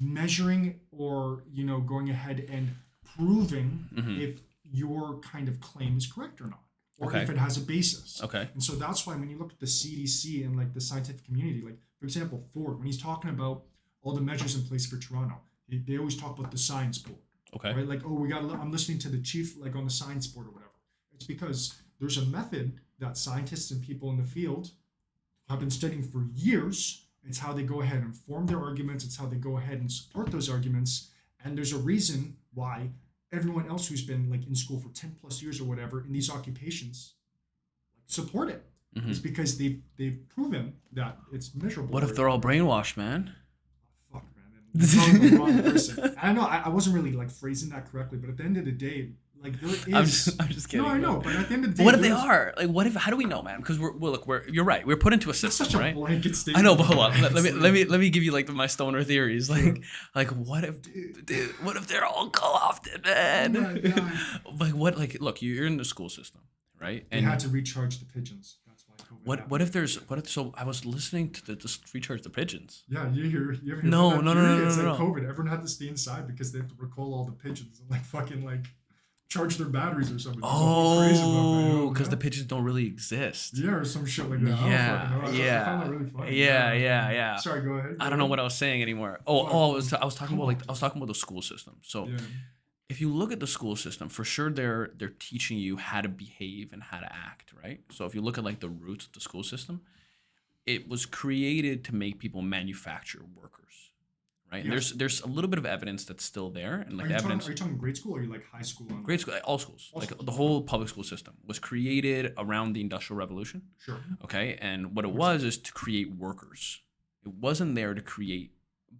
Speaker 2: measuring or, going ahead and proving if your kind of claim is correct or not, or
Speaker 1: Okay.
Speaker 2: if it has a basis.
Speaker 1: Okay.
Speaker 2: And so that's why when you look at the CDC and like the scientific community, like for example, Ford, when he's talking about all the measures in place for Toronto, they always talk about the science board.
Speaker 1: Okay.
Speaker 2: Right? Like, I'm listening to the chief like on the science board or whatever. It's because there's a method that scientists and people in the field have been studying for years. It's how they go ahead and form their arguments. It's how they go ahead and support those arguments. And there's a reason why everyone else who's been like in school for 10 plus years or whatever in these occupations like support it. It's because they've proven that it's measurable.
Speaker 1: What if they're all brainwashed, man?
Speaker 2: Fuck, man. You're probably the wrong person. I know I wasn't really like phrasing that correctly, but at the end of the day, like there is.
Speaker 1: I'm just kidding.
Speaker 2: No, I know, but at the end of the day,
Speaker 1: What if they
Speaker 2: there's-
Speaker 1: are? Like, what if? How do we know, man? Because you're right. We're put into a
Speaker 2: It's
Speaker 1: system,
Speaker 2: such a
Speaker 1: right?
Speaker 2: blanket
Speaker 1: I
Speaker 2: statement.
Speaker 1: know, but hold on. Let me give you like my stoner theories. Like what if, dude? What if they're all co-opted, man?
Speaker 2: Oh my God.
Speaker 1: Like what? Like look, you're in the school system, right?
Speaker 2: They had to recharge the pigeons. That's why COVID.
Speaker 1: what
Speaker 2: happened.
Speaker 1: what if there's what if? So I was listening to the recharge the pigeons.
Speaker 2: Yeah, you ever hear
Speaker 1: No,
Speaker 2: about that
Speaker 1: no,
Speaker 2: theory?
Speaker 1: no,
Speaker 2: It's
Speaker 1: no,
Speaker 2: like
Speaker 1: no.
Speaker 2: COVID. Everyone had to stay inside because they have to recall all the pigeons and like fucking like charge their batteries or something. There's something crazy about that,
Speaker 1: Oh, because
Speaker 2: yeah.
Speaker 1: the pigeons don't really exist.
Speaker 2: Yeah, or some shit like that. I
Speaker 1: Yeah,
Speaker 2: don't fucking know. I found that really funny.
Speaker 1: yeah.
Speaker 2: Sorry, go ahead.
Speaker 1: I don't know what I was saying anymore. I was talking about I was talking about the school system. So
Speaker 2: Yeah.
Speaker 1: if you look at the school system, for sure they're teaching you how to behave and how to act, right? So if you look at like the roots of the school system, it was created to make people manufacture workers, right? And
Speaker 2: Yes.
Speaker 1: there's a little bit of evidence that's still there, and like
Speaker 2: Are
Speaker 1: the
Speaker 2: you,
Speaker 1: evidence.
Speaker 2: are you talking grade school or are you like high school? On
Speaker 1: Grade school, all schools,
Speaker 2: All
Speaker 1: like
Speaker 2: schools.
Speaker 1: the whole public school system was created around the Industrial Revolution.
Speaker 2: Sure.
Speaker 1: Okay, and what it was is to create workers. It wasn't there to create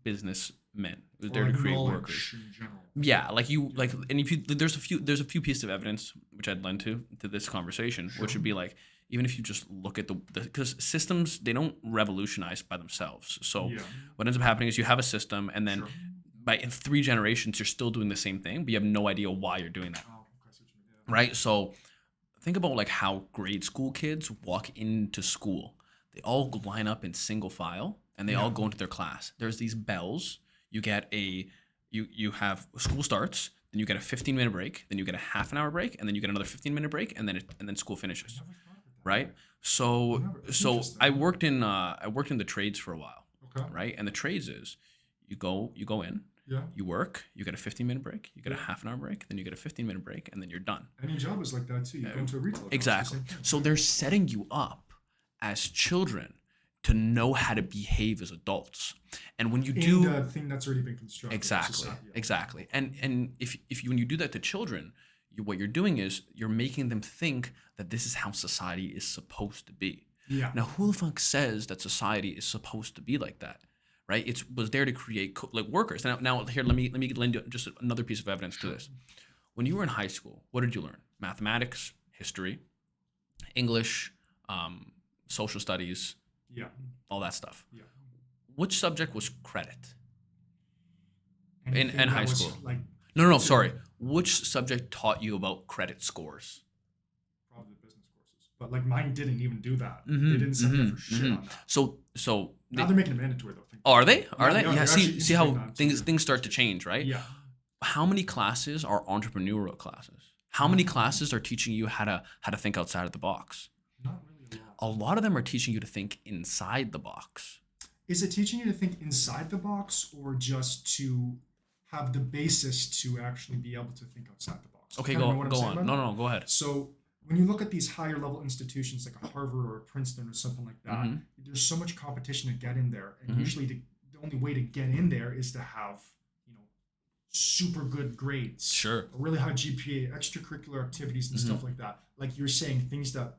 Speaker 1: businessmen. It was
Speaker 2: Or
Speaker 1: there
Speaker 2: like
Speaker 1: to create
Speaker 2: knowledge
Speaker 1: workers.
Speaker 2: in general.
Speaker 1: Yeah, and if you there's a few pieces of evidence which I'd lend to this conversation, which would be like even if you just look at the because systems they don't revolutionize by themselves. So
Speaker 2: Yeah.
Speaker 1: what ends up happening is you have a system, and then
Speaker 2: Sure.
Speaker 1: in 3 generations you're still doing the same thing, but you have no idea why you're doing that.
Speaker 2: Oh, okay, I see what you mean. Yeah.
Speaker 1: Right? So think about like how grade school kids walk into school. They all line up in single file and they all go into their class. There's these bells. You get you have school starts, then you get a 15-minute break, then you get a half an hour break, and then you get another 15-minute break, and then school finishes.
Speaker 2: Never thought of it that
Speaker 1: Right?
Speaker 2: way.
Speaker 1: So
Speaker 2: That's
Speaker 1: so
Speaker 2: interesting.
Speaker 1: I worked in the trades for a while,
Speaker 2: Okay.
Speaker 1: right? And the trades is you go in,
Speaker 2: Yeah.
Speaker 1: you work, you get a 15-minute break, you get a half an hour break, then you get a 15-minute break, and then you're done.
Speaker 2: Any job is like that too. You go into a retail. job, it's the
Speaker 1: Exactly.
Speaker 2: same thing.
Speaker 1: So they're setting you up as children to know how to behave as adults. And when you do
Speaker 2: in the thing that's already been constructed. in
Speaker 1: exactly,
Speaker 2: society, yeah.
Speaker 1: exactly. And if you when you do that to children, what you're doing is you're making them think that this is how society is supposed to be.
Speaker 2: Yeah.
Speaker 1: Now, who the fuck says that society is supposed to be like that? Right? It was there to create like workers. Now here, let me lend you just another piece of evidence to this. When you were in high school, what did you learn? Mathematics, history, English, social studies,
Speaker 2: Yeah.
Speaker 1: all that stuff.
Speaker 2: Yeah.
Speaker 1: Which subject was credit
Speaker 2: Anything
Speaker 1: in
Speaker 2: that
Speaker 1: high
Speaker 2: was,
Speaker 1: school?
Speaker 2: like
Speaker 1: No,
Speaker 2: So-
Speaker 1: sorry. Which subject taught you about credit scores?
Speaker 2: probably the business courses. but like mine didn't even do that. They
Speaker 1: Mm-hmm.
Speaker 2: didn't send me up
Speaker 1: Mm-hmm.
Speaker 2: for shit
Speaker 1: Mm-hmm.
Speaker 2: on that.
Speaker 1: So
Speaker 2: Now they're making it mandatory though. Thank
Speaker 1: oh, are they? Are
Speaker 2: Yeah,
Speaker 1: they?
Speaker 2: no,
Speaker 1: Yeah.
Speaker 2: they're actually
Speaker 1: See
Speaker 2: integrating
Speaker 1: how
Speaker 2: that into
Speaker 1: things
Speaker 2: their
Speaker 1: start to
Speaker 2: education.
Speaker 1: change, right?
Speaker 2: Yeah.
Speaker 1: How many classes are entrepreneurial classes? How many classes are teaching you how to think outside of the box?
Speaker 2: Not really a lot.
Speaker 1: A lot of them are teaching you to think inside the box.
Speaker 2: Is it teaching you to think inside the box or just to have the basis to actually be able to think outside the box?
Speaker 1: Okay,
Speaker 2: Kind of know what I'm
Speaker 1: go
Speaker 2: saying
Speaker 1: on.
Speaker 2: about
Speaker 1: No,
Speaker 2: that?
Speaker 1: no, go ahead.
Speaker 2: So when you look at these higher level institutions like a Harvard or a Princeton or something like that,
Speaker 1: Mm-hmm.
Speaker 2: there's so much competition to get in there, and
Speaker 1: Mm-hmm.
Speaker 2: usually the only way to get in there is to have super good grades,
Speaker 1: Sure.
Speaker 2: a really high GPA, extracurricular activities and
Speaker 1: Mm-hmm.
Speaker 2: stuff like that. Like you're saying, things that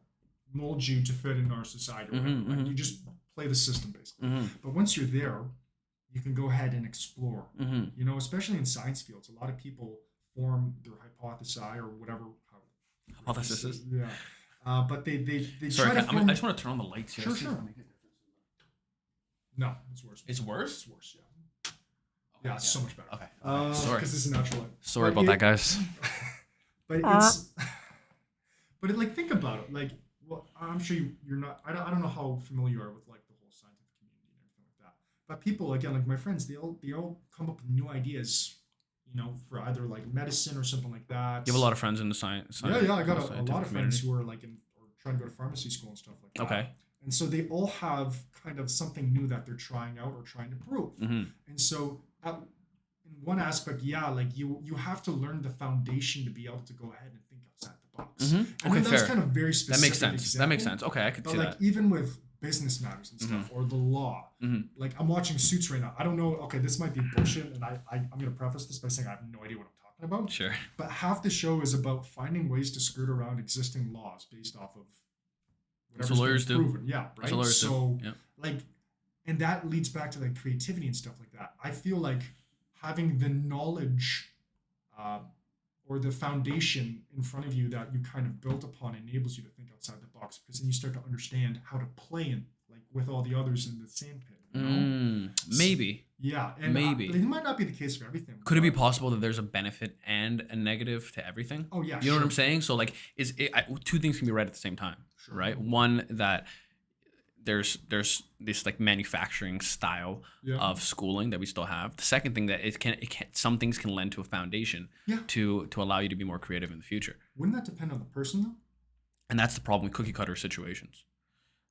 Speaker 2: mold you to fit in our society or whatever.
Speaker 1: Mm-hmm.
Speaker 2: Like
Speaker 1: Mm-hmm.
Speaker 2: you just play the system basically.
Speaker 1: Mm-hmm.
Speaker 2: But once you're there, you can go ahead and explore.
Speaker 1: Mm-hmm.
Speaker 2: Especially in science fields, a lot of people form their hypothesi or whatever.
Speaker 1: Hypothesis.
Speaker 2: Yeah. But they
Speaker 1: Sorry,
Speaker 2: try to form.
Speaker 1: I just want to turn on the lights here.
Speaker 2: Sure,
Speaker 1: See if
Speaker 2: sure.
Speaker 1: I make a difference.
Speaker 2: No, it's worse.
Speaker 1: It's worse?
Speaker 2: It's worse. Yeah. Yeah, it's so much better.
Speaker 1: Okay. Sorry.
Speaker 2: Because this is natural light.
Speaker 1: Sorry
Speaker 2: But
Speaker 1: about that, guys.
Speaker 2: But it's, but like think about it. Like, well, I'm sure you're not. I don't know how familiar you are with like the whole scientific community and everything like that. But people again, like my friends, they all come up with new ideas. For either like medicine or something like that.
Speaker 1: You have a lot of friends in the science.
Speaker 2: Yeah. I got a
Speaker 1: scientific
Speaker 2: lot of friends
Speaker 1: community.
Speaker 2: who are like in or trying to go to pharmacy school and stuff like that.
Speaker 1: Okay.
Speaker 2: And so they all have kind of something new that they're trying out or trying to prove.
Speaker 1: Mm-hmm.
Speaker 2: And so, in one aspect, yeah, like you have to learn the foundation to be able to go ahead and think outside the box.
Speaker 1: Mm-hmm.
Speaker 2: And
Speaker 1: Okay,
Speaker 2: that's
Speaker 1: fair.
Speaker 2: kind of very specific.
Speaker 1: That makes sense.
Speaker 2: Example,
Speaker 1: That makes sense. Okay, I could
Speaker 2: But
Speaker 1: see
Speaker 2: like
Speaker 1: that.
Speaker 2: even with business matters and stuff or the law,
Speaker 1: Mm-hmm.
Speaker 2: like I'm watching Suits right now. I don't know. Okay, this might be bullshit, and I'm gonna preface this by saying I have no idea what I'm talking about.
Speaker 1: Sure.
Speaker 2: But half the show is about finding ways to skirt around existing laws based off of
Speaker 1: That's what lawyers do.
Speaker 2: proven. Yeah, right.
Speaker 1: That's what lawyers
Speaker 2: So
Speaker 1: do. Yeah.
Speaker 2: like, and that leads back to like creativity and stuff like that. I feel like having the knowledge or the foundation in front of you that you kind of built upon enables you to think outside the box because then you start to understand how to play in like with all the others in the sandpit.
Speaker 1: Maybe.
Speaker 2: Yeah, and
Speaker 1: Maybe.
Speaker 2: it might not be the case for everything.
Speaker 1: Could it be
Speaker 2: but-
Speaker 1: possible that there's a benefit and a negative to everything?
Speaker 2: Oh yeah,
Speaker 1: You know what I'm
Speaker 2: sure.
Speaker 1: saying? So like, two things can be right at the same time,
Speaker 2: Sure.
Speaker 1: right? One that there's this like manufacturing style
Speaker 2: Yeah.
Speaker 1: of schooling that we still have. The second thing that it can some things can lend to a foundation
Speaker 2: Yeah.
Speaker 1: to allow you to be more creative in the future.
Speaker 2: Wouldn't that depend on the person though?
Speaker 1: And that's the problem with cookie cutter situations,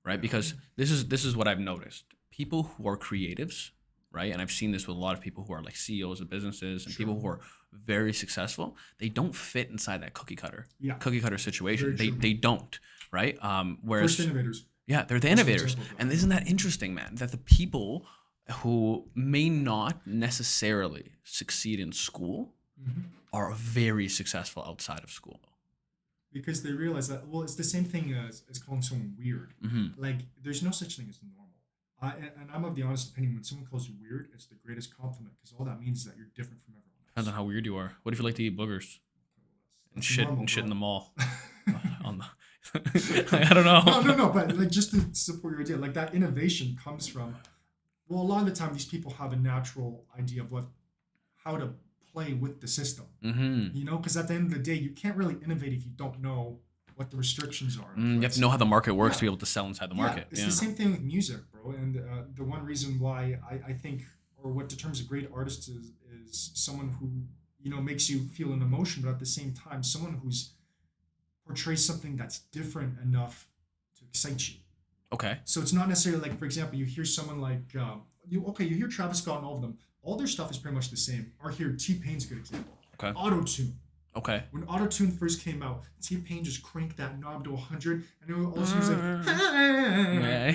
Speaker 1: right? Because this is what I've noticed. People who are creatives, right? And I've seen this with a lot of people who are like CEOs of businesses and
Speaker 2: Sure.
Speaker 1: people who are very successful. They don't fit inside that cookie cutter situation.
Speaker 2: Very true.
Speaker 1: They don't, right? Whereas
Speaker 2: First innovators.
Speaker 1: yeah, they're the
Speaker 2: That's an
Speaker 1: innovators.
Speaker 2: example of that.
Speaker 1: And isn't that interesting, man? That the people who may not necessarily succeed in school
Speaker 2: Mhm.
Speaker 1: are very successful outside of school.
Speaker 2: Because they realize that it's the same thing as calling someone weird.
Speaker 1: Mm-hmm.
Speaker 2: Like there's no such thing as normal. And I'm of the honest opinion when someone calls you weird, it's the greatest compliment because all that means is that you're different from everyone else.
Speaker 1: Depends on how weird you are. What if you like to eat boogers and
Speaker 2: That's
Speaker 1: shit
Speaker 2: normal,
Speaker 1: and shit in
Speaker 2: bro.
Speaker 1: the mall? On the, I don't know.
Speaker 2: No, but like just to support your idea, like that innovation comes from. Well, a lot of the time, these people have a natural idea of how to play with the system.
Speaker 1: Mm-hmm.
Speaker 2: Because at the end of the day, you can't really innovate if you don't know what the restrictions are.
Speaker 1: You have to know how the market works to
Speaker 2: Yeah.
Speaker 1: be able to sell inside the market.
Speaker 2: It's
Speaker 1: Yeah.
Speaker 2: the same thing with music, bro. And the one reason why I think, or what determines a great artist is someone who makes you feel an emotion, but at the same time, someone who's portrays something that's different enough to excite you.
Speaker 1: Okay.
Speaker 2: So it's not necessarily like, for example, you hear someone like you hear Travis Scott and all of them. All their stuff is pretty much the same. Or here, T-Pain's a good example.
Speaker 1: Okay.
Speaker 2: Auto-tune.
Speaker 1: Okay.
Speaker 2: When Auto-Tune first came out, T-Pain just cranked that knob to 100, and it was he was like,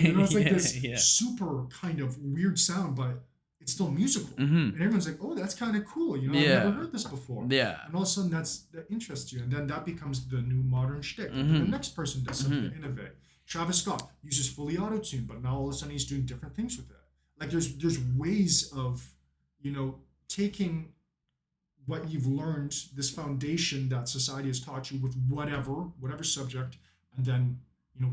Speaker 2: it's like this
Speaker 1: Yeah.
Speaker 2: super kind of weird sound, but it's still musical.
Speaker 1: Mm-hmm.
Speaker 2: And everyone's like, oh, that's kind of cool. I've
Speaker 1: Yeah.
Speaker 2: never heard this before.
Speaker 1: Yeah.
Speaker 2: And all of a sudden, that interests you, and then that becomes the new modern shtick. And
Speaker 1: Mhm.
Speaker 2: then the next person does something to innovate. Travis Scott uses fully auto-tune, but now all of a sudden he's doing different things with it. Like there's ways of taking what you've learned, this foundation that society has taught you with whatever subject, and then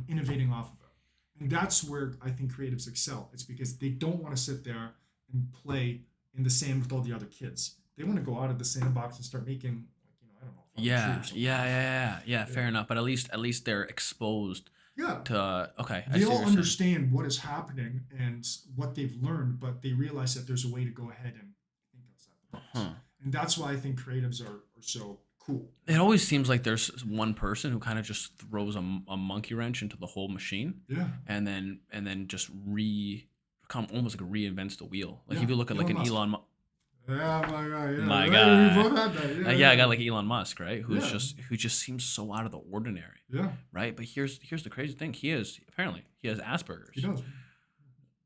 Speaker 2: innovating off of it. And that's where I think creatives excel. It's because they don't want to sit there and play in the sand with all the other kids. They want to go out of the sandbox and start making, I don't know, on a tree or
Speaker 1: Yeah,
Speaker 2: something.
Speaker 1: yeah, yeah, yeah, yeah.
Speaker 2: Yeah.
Speaker 1: Fair enough. But at least they're exposed
Speaker 2: Yeah.
Speaker 1: to. Okay, I
Speaker 2: They
Speaker 1: see what
Speaker 2: all
Speaker 1: you're saying.
Speaker 2: understand what is happening and what they've learned, but they realize that there's a way to go ahead and think outside the box.
Speaker 1: Huh.
Speaker 2: And that's why I think creatives are so cool.
Speaker 1: It always seems like there's one person who kind of just throws a monkey wrench into the whole machine,
Speaker 2: Yeah.
Speaker 1: and then just come almost like reinvents the wheel. Like
Speaker 2: Yeah.
Speaker 1: if you look at like
Speaker 2: Elon
Speaker 1: an
Speaker 2: Musk.
Speaker 1: Elon,
Speaker 2: Yeah, my guy. Yeah,
Speaker 1: my
Speaker 2: right. We
Speaker 1: guy,
Speaker 2: both had that.
Speaker 1: yeah,
Speaker 2: Yeah,
Speaker 1: I got like Elon Musk, right?
Speaker 2: yeah,
Speaker 1: Who just seems so out of the ordinary,
Speaker 2: yeah. Yeah,
Speaker 1: right? But here's the crazy thing. He has
Speaker 2: he
Speaker 1: Asperger's.
Speaker 2: does.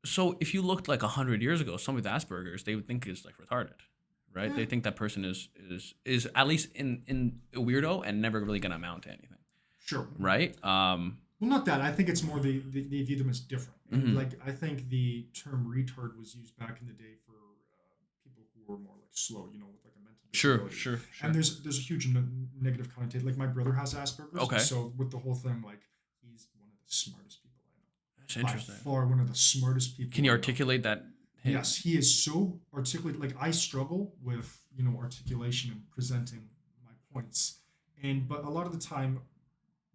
Speaker 1: So if you looked like 100 years ago, somebody with Asperger's, they would think is like retarded, right?
Speaker 2: Yeah,
Speaker 1: They think that person is at least in a weirdo and never really gonna amount to anything,
Speaker 2: sure.
Speaker 1: right?
Speaker 2: Well, not that. I think it's more they view them as different. And
Speaker 1: Mhm.
Speaker 2: like I think the term retard was used back in the day for people who were more like slow, with like a mental
Speaker 1: Sure,
Speaker 2: disability.
Speaker 1: sure,
Speaker 2: And
Speaker 1: sure.
Speaker 2: there's a huge negative connotation. Like my brother has Asperger's, and
Speaker 1: Okay,
Speaker 2: so with the whole thing, like he's one of the smartest people I
Speaker 1: that's
Speaker 2: know. By
Speaker 1: interesting.
Speaker 2: far, one of the smartest people
Speaker 1: Can you
Speaker 2: I know.
Speaker 1: articulate that?
Speaker 2: Yes, he is so articulate. Like I struggle with articulation and presenting my points, and but a lot of the time,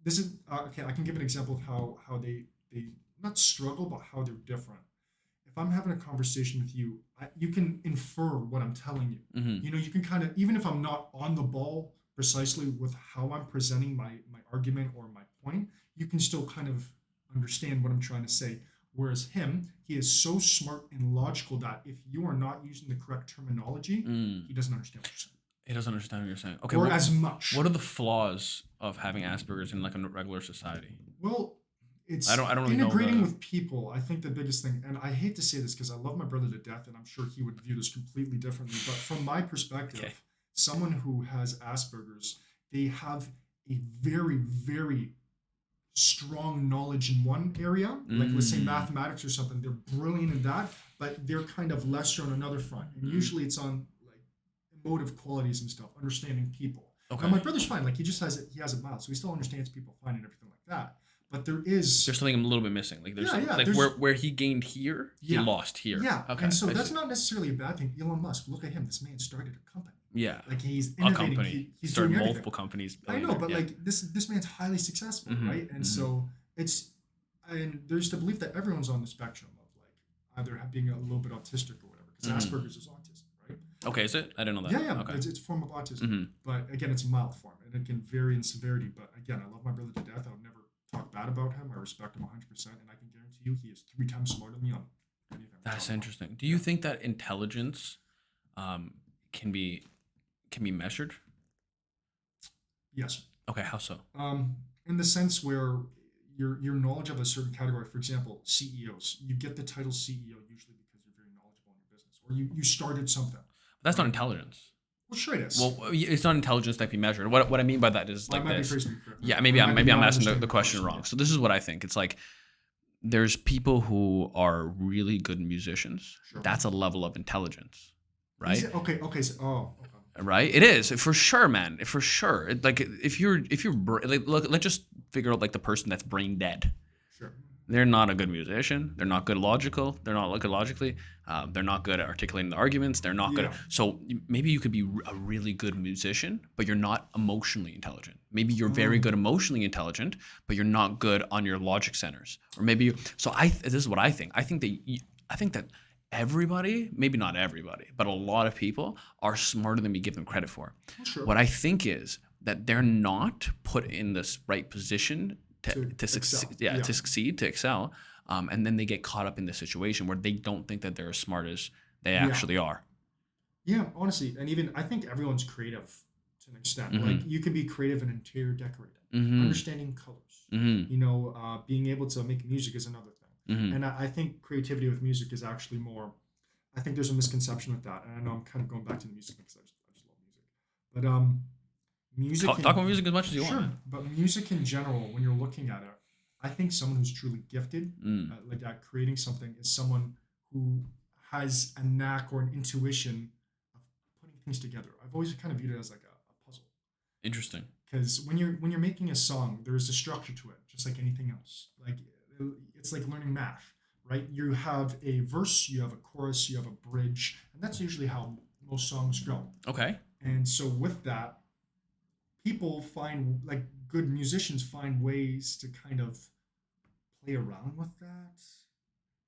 Speaker 2: this is okay. I can give an example of how they not struggle, but how they're different. If I'm having a conversation with you, you can infer what I'm telling you.
Speaker 1: Mm-hmm.
Speaker 2: You can kind of, even if I'm not on the ball precisely with how I'm presenting my argument or my point, you can still kind of understand what I'm trying to say. Whereas him, he is so smart and logical that if you are not using the correct terminology,
Speaker 1: Mm.
Speaker 2: he doesn't understand what you're saying,
Speaker 1: He doesn't understand what you're saying. Okay,
Speaker 2: or as
Speaker 1: what
Speaker 2: much.
Speaker 1: are the flaws of having Asperger's in like a regular society?
Speaker 2: Well,
Speaker 1: I
Speaker 2: it's
Speaker 1: don't I don't really know
Speaker 2: integrating
Speaker 1: the.
Speaker 2: with people. I think the biggest thing, and I hate to say this because I love my brother to death, and I'm sure he would view this completely differently. But from my
Speaker 1: Okay.
Speaker 2: perspective, someone who has Asperger's, they have a very, very strong knowledge in one area, like let's say
Speaker 1: Mm.
Speaker 2: mathematics or something. They're brilliant in that, but they're kind of lesser on another front. And
Speaker 1: Mm.
Speaker 2: usually it's on like emotive qualities and stuff, understanding people. Now
Speaker 1: Okay.
Speaker 2: my brother's fine, like he has it mild, so he still understands people fine and everything like that. But there is
Speaker 1: There's something a little bit missing. Like there's
Speaker 2: yeah, yeah,
Speaker 1: like
Speaker 2: there's
Speaker 1: where he gained here, he
Speaker 2: yeah.
Speaker 1: lost here.
Speaker 2: Yeah,
Speaker 1: Okay,
Speaker 2: and so
Speaker 1: I
Speaker 2: that's
Speaker 1: see.
Speaker 2: not necessarily a bad thing. Elon Musk, look at him. This man started a company.
Speaker 1: Yeah,
Speaker 2: Like he's
Speaker 1: a
Speaker 2: innovating.
Speaker 1: company
Speaker 2: He's
Speaker 1: started
Speaker 2: doing everything.
Speaker 1: multiple companies.
Speaker 2: I know,
Speaker 1: Billionaire.
Speaker 2: but
Speaker 1: Yeah.
Speaker 2: like this man's highly successful,
Speaker 1: Mm-hmm.
Speaker 2: right? And
Speaker 1: Mm-hmm.
Speaker 2: so it's and there's the belief that everyone's on the spectrum of like either being a little bit autistic or whatever, because
Speaker 1: Mm-hmm.
Speaker 2: Asperger's is autism, right?
Speaker 1: Okay, is it? I didn't know
Speaker 2: Yeah,
Speaker 1: that.
Speaker 2: yeah,
Speaker 1: Okay.
Speaker 2: it's a form of autism,
Speaker 1: Mm-hmm.
Speaker 2: but again, it's a mild form, and it can vary in severity. But again, I love my brother to death. I would never talk bad about him. I respect him 100%, and I can guarantee you, he is 3 times smarter than me on anything we
Speaker 1: That's
Speaker 2: talk about.
Speaker 1: interesting. Do you think that intelligence um, can be measured?
Speaker 2: Yes.
Speaker 1: Okay, how so?
Speaker 2: In the sense where your knowledge of a certain category, for example, CEOs, you get the title CEO usually because you're very knowledgeable in your business, or you started something,
Speaker 1: That's not
Speaker 2: right?
Speaker 1: intelligence.
Speaker 2: Well, sure it is.
Speaker 1: Well, it's not intelligence that can be measured. What I mean by that is
Speaker 2: Well, I
Speaker 1: like
Speaker 2: might be
Speaker 1: this.
Speaker 2: phrasing it correctly.
Speaker 1: Yeah,
Speaker 2: I might be
Speaker 1: maybe I'm
Speaker 2: not
Speaker 1: asking
Speaker 2: understanding
Speaker 1: the
Speaker 2: the
Speaker 1: question
Speaker 2: question.
Speaker 1: wrong.
Speaker 2: Yeah.
Speaker 1: So this is what I think. It's like there's people who are really good musicians.
Speaker 2: Sure.
Speaker 1: That's a level of intelligence, right?
Speaker 2: Okay. Okay. So, okay.
Speaker 1: Right? It is for sure, man. For sure. Like if you're like, look, let's just figure out like the person that's brain dead.
Speaker 2: Sure.
Speaker 1: They're not a good musician. They're not good logical. They're not good logically. They're not good at articulating the arguments. They're not good.
Speaker 2: Yeah.
Speaker 1: So maybe you could be a really good musician, but you're not emotionally intelligent. Maybe you're very
Speaker 2: Oh.
Speaker 1: good emotionally intelligent, but you're not good on your logic centers. Or maybe so. This is what I think. I think that everybody, maybe not everybody, but a lot of people are smarter than we give them credit for.
Speaker 2: Sure.
Speaker 1: What I think is that they're not put in this right position
Speaker 2: To
Speaker 1: to succeed,
Speaker 2: excel. Yeah.
Speaker 1: to succeed, to excel, and then they get caught up in this situation where they don't think that they're as smart as they
Speaker 2: Yeah.
Speaker 1: actually are.
Speaker 2: Yeah. Honestly, and even I think everyone's creative to an extent.
Speaker 1: Mm-hmm.
Speaker 2: Like you can be creative in interior decorating,
Speaker 1: Mm-hmm.
Speaker 2: understanding colors.
Speaker 1: Mm-hmm.
Speaker 2: Being able to make music is another thing.
Speaker 1: Mm-hmm.
Speaker 2: And I think creativity with music is actually more. I think there's a misconception with that, and I know I'm kind of going back to the music because I just love music. But music.
Speaker 1: Talk about music as much as you
Speaker 2: Sure,
Speaker 1: want.
Speaker 2: but music in general, when you're looking at it, I think someone who's truly gifted,
Speaker 1: Mm.
Speaker 2: like at creating something, is someone who has a knack or an intuition of putting things together. I've always kind of viewed it as like a puzzle,
Speaker 1: Interesting.
Speaker 2: because when you're making a song, there is a structure to it, just like anything else. Like it's like learning math, right? You have a verse, you have a chorus, you have a bridge, and that's usually how most songs go.
Speaker 1: Okay.
Speaker 2: And so with that, people find like good musicians find ways to kind of play around with that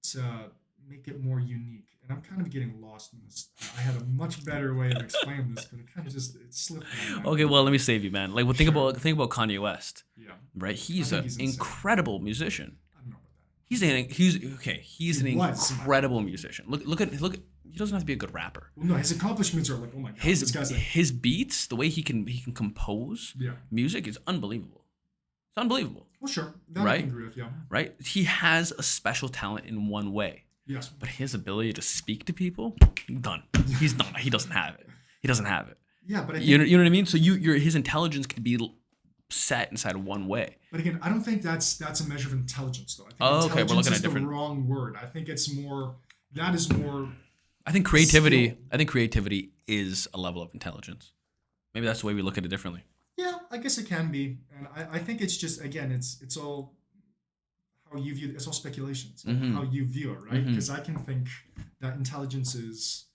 Speaker 2: to make it more unique. And I'm kind of getting lost in this. I had a much better way of explaining this, but it kind of just it slipped my mind.
Speaker 1: Okay, well, let me save you, man. Like, well,
Speaker 2: Sure.
Speaker 1: think about Kanye West,
Speaker 2: Yeah,
Speaker 1: right?
Speaker 2: I
Speaker 1: He's
Speaker 2: think
Speaker 1: an
Speaker 2: he's insane.
Speaker 1: incredible musician.
Speaker 2: I don't know about that.
Speaker 1: He's an
Speaker 2: He was.
Speaker 1: incredible musician. Look. He doesn't have to be a good rapper.
Speaker 2: Well, no, his accomplishments are like, oh my god, this guy's like,
Speaker 1: His beats, the way he can compose
Speaker 2: yeah.
Speaker 1: music is unbelievable. It's unbelievable,
Speaker 2: Well, sure, that I
Speaker 1: right?
Speaker 2: can agree with. Yeah.
Speaker 1: Right? He has a special talent in one way,
Speaker 2: Yes.
Speaker 1: but his ability to speak to people, done. He's not. He doesn't have it. He doesn't have it.
Speaker 2: Yeah, but I think,
Speaker 1: You know what I mean? So his intelligence can be set inside of one way.
Speaker 2: but again, I don't think that's a measure of intelligence, though. I think
Speaker 1: Oh, okay, we're
Speaker 2: intelligence
Speaker 1: looking
Speaker 2: is
Speaker 1: at different.
Speaker 2: the wrong word. I think it's more. That is more.
Speaker 1: I think creativity.
Speaker 2: Skill.
Speaker 1: I think creativity is a level of intelligence. Maybe that's the way we look at it differently.
Speaker 2: Yeah, I guess it can be, and I think it's just again, it's all how you view. It's all speculation. It's all
Speaker 1: Mhm.
Speaker 2: how you view it, right?
Speaker 1: Mhm.
Speaker 2: Because I can think that intelligence is,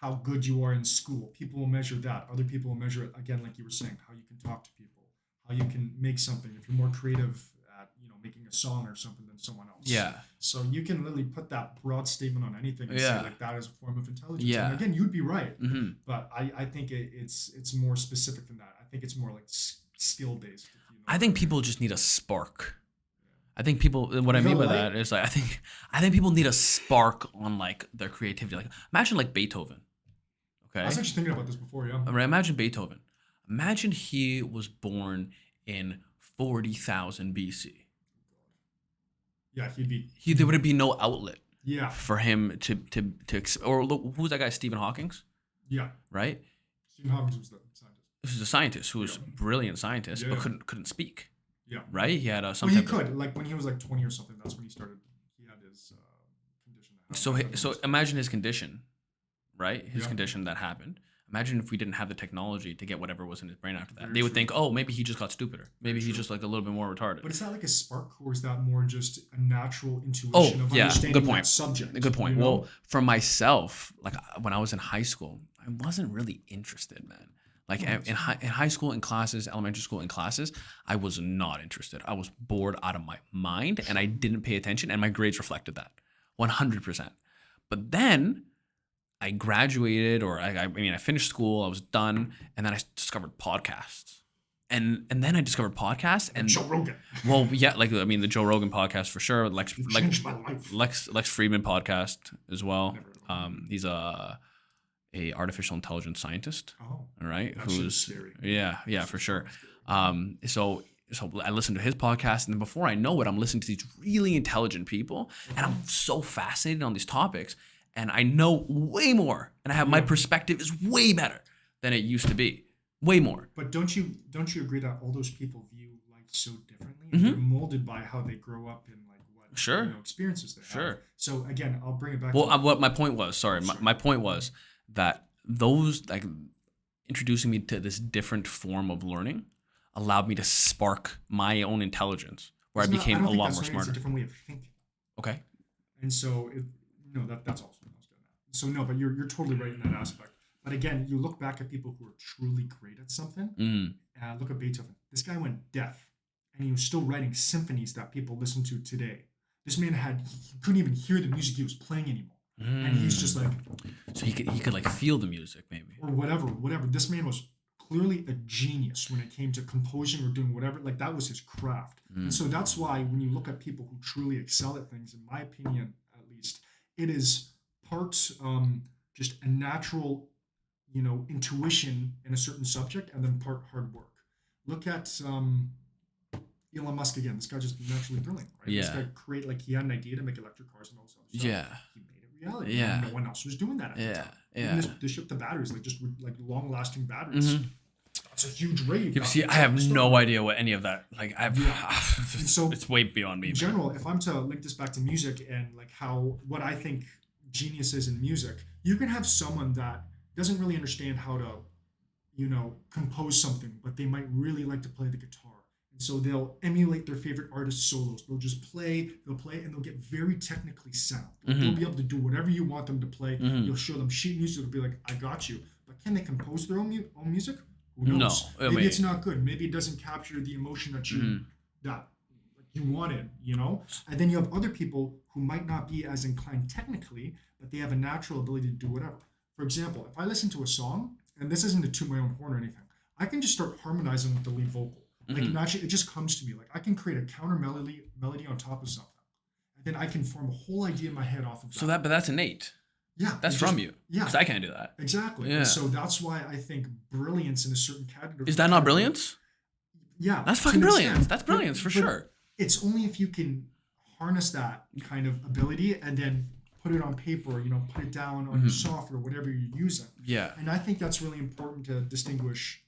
Speaker 2: how good you are in school. People will measure that. Other people will measure it again, like you were saying, how you can talk to people, how you can make something. If you're more creative at making a song or something than someone else.
Speaker 1: Yeah.
Speaker 2: So you can literally put that broad statement on anything and
Speaker 1: Yeah.
Speaker 2: say like that is a form of intelligence.
Speaker 1: Yeah.
Speaker 2: And again, you'd be right.
Speaker 1: Hmm.
Speaker 2: But I think it's more specific than that. I think it's more like skill based.
Speaker 1: I think people just need a spark. I think people. What I
Speaker 2: You
Speaker 1: mean by
Speaker 2: got
Speaker 1: that is like I think people need a spark on like their creativity. Like imagine like Beethoven.
Speaker 2: I
Speaker 1: Okay.
Speaker 2: was actually thinking about this before, yeah.
Speaker 1: Right, imagine Beethoven. Imagine he was born in 40,000 BC.
Speaker 2: Yeah, he'd be.
Speaker 1: There would be no outlet
Speaker 2: Yeah,
Speaker 1: for him or look, who's that guy? Stephen Hawking's,
Speaker 2: yeah.
Speaker 1: right?
Speaker 2: Stephen Hawking was the scientist.
Speaker 1: This is a scientist who was
Speaker 2: Yeah.
Speaker 1: a brilliant scientist,
Speaker 2: Yeah,
Speaker 1: but
Speaker 2: yeah.
Speaker 1: couldn't speak.
Speaker 2: Yeah.
Speaker 1: Right? He had some
Speaker 2: Well, he
Speaker 1: type of.
Speaker 2: could like when he was like 20 or something. That's when he started. He had his condition.
Speaker 1: So imagine his condition, right? His
Speaker 2: Yeah.
Speaker 1: condition that happened. Imagine if we didn't have the technology to get whatever was in his brain after that.
Speaker 2: Very
Speaker 1: They would
Speaker 2: true.
Speaker 1: think, oh, maybe he just got stupider. Maybe
Speaker 2: Very
Speaker 1: he's
Speaker 2: true.
Speaker 1: just like a little bit more retarded.
Speaker 2: But is that like a spark, or is that more just a natural intuition
Speaker 1: Oh,
Speaker 2: of
Speaker 1: yeah,
Speaker 2: understanding
Speaker 1: good point.
Speaker 2: that subject?
Speaker 1: Good point.
Speaker 2: you know?
Speaker 1: Well, for myself, like when I was in high school, I wasn't really interested, man. Like in high school, in classes, elementary school, in classes, I was not interested. I was bored out of my mind, and I didn't pay attention, and my grades reflected that, 100%. But then I graduated, or I mean, I finished school, I was done, and then I discovered podcasts, and then I discovered podcasts, and
Speaker 2: Joe Rogan.
Speaker 1: well, yeah, like I mean, the Joe Rogan podcast for sure,
Speaker 2: You changed my life.
Speaker 1: Lex Friedman podcast as well.
Speaker 2: Never heard of him.
Speaker 1: He's a artificial intelligence scientist,
Speaker 2: Oh,
Speaker 1: all right?
Speaker 2: that shit's scary.
Speaker 1: Yeah, for sure. So I listened to his podcast, and then before I know it, I'm listening to these really intelligent people, and I'm so fascinated on these topics, and I know way more, and I have my perspective is way better than it used to be, way more.
Speaker 2: But don't you agree that all those people view life so differently?
Speaker 1: Mhm.
Speaker 2: They're molded by how they grow up and like what
Speaker 1: Sure.
Speaker 2: experiences they have.
Speaker 1: Sure.
Speaker 2: So again, I'll bring it back.
Speaker 1: Well,
Speaker 2: to
Speaker 1: what my point was, sorry,
Speaker 2: Sure.
Speaker 1: my point was that those like introducing me to this different form of learning allowed me to spark my own intelligence, where I
Speaker 2: It's not-
Speaker 1: became
Speaker 2: don't
Speaker 1: a
Speaker 2: think
Speaker 1: lot
Speaker 2: that's
Speaker 1: more
Speaker 2: learning, It's
Speaker 1: smarter.
Speaker 2: a different way of thinking,
Speaker 1: Okay.
Speaker 2: and so that's also what I was getting at. So no, but you're totally right in that aspect. But again, you look back at people who are truly great at something.
Speaker 1: Mm.
Speaker 2: Look at Beethoven. This guy went deaf, and he was still writing symphonies that people listen to today. This man he couldn't even hear the music he was playing anymore, and he's just like,
Speaker 1: So he could like feel the music maybe.
Speaker 2: or whatever. This man was clearly a genius when it came to composing or doing whatever. Like that was his craft, and so that's why when you look at people who truly excel at things, in my opinion, at least, it is part just a natural, intuition in a certain subject, and then part hard work. Look at Elon Musk again. This guy just naturally brilliant, right? This
Speaker 1: Yeah.
Speaker 2: guy he had an idea to make electric cars and all this other stuff.
Speaker 1: Yeah.
Speaker 2: He made it reality.
Speaker 1: Yeah.
Speaker 2: No one else was doing that at the
Speaker 1: Yeah.
Speaker 2: time.
Speaker 1: Yeah.
Speaker 2: Even they shipped the batteries, like just like long-lasting batteries.
Speaker 1: Mhm.
Speaker 2: That's a huge rave.
Speaker 1: You see, I have no idea what any of that. Like
Speaker 2: So-
Speaker 1: it's way beyond me.
Speaker 2: In
Speaker 1: man.
Speaker 2: general, if I'm to link this back to music and like what I think genius is in music, you can have someone that doesn't really understand how to, compose something, but they might really like to play the guitar. And so they'll emulate their favorite artist's solos. They'll play, and they'll get very technically sound. They'll be able to do whatever you want them to play.
Speaker 1: Mhm.
Speaker 2: You'll show them sheet music, they'll be like, I got you. But can they compose their own music? Who
Speaker 1: No,
Speaker 2: knows?
Speaker 1: I
Speaker 2: Maybe
Speaker 1: mean,
Speaker 2: it's not good. Maybe it doesn't capture the emotion
Speaker 1: mhm.
Speaker 2: that you wanted, you know? And then you have other people who might not be as inclined technically, but they have a natural ability to do whatever. For example, if I listen to a song, and this isn't to toot my own horn or anything, I can just start harmonizing with the lead vocal. Like
Speaker 1: Mhm.
Speaker 2: naturally, it just comes to me. Like I can create a counter melody on top of something, and then I can form a whole idea in my head off of
Speaker 1: So
Speaker 2: that.
Speaker 1: but that's innate.
Speaker 2: Yeah,
Speaker 1: That's
Speaker 2: it just
Speaker 1: from you,
Speaker 2: yeah,
Speaker 1: because I can't do that.
Speaker 2: exactly. And
Speaker 1: Yeah.
Speaker 2: so that's why I think brilliance in a certain
Speaker 1: Is that not
Speaker 2: category,
Speaker 1: brilliance?
Speaker 2: yeah,
Speaker 1: That's
Speaker 2: to
Speaker 1: fucking
Speaker 2: an
Speaker 1: brilliance.
Speaker 2: extent.
Speaker 1: That's brilliance for
Speaker 2: But
Speaker 1: sure.
Speaker 2: it's only if you can harness that kind of ability and then put it on paper, put it down on your
Speaker 1: Mhm.
Speaker 2: software, whatever you're using.
Speaker 1: Yeah.
Speaker 2: And I think that's really important to distinguish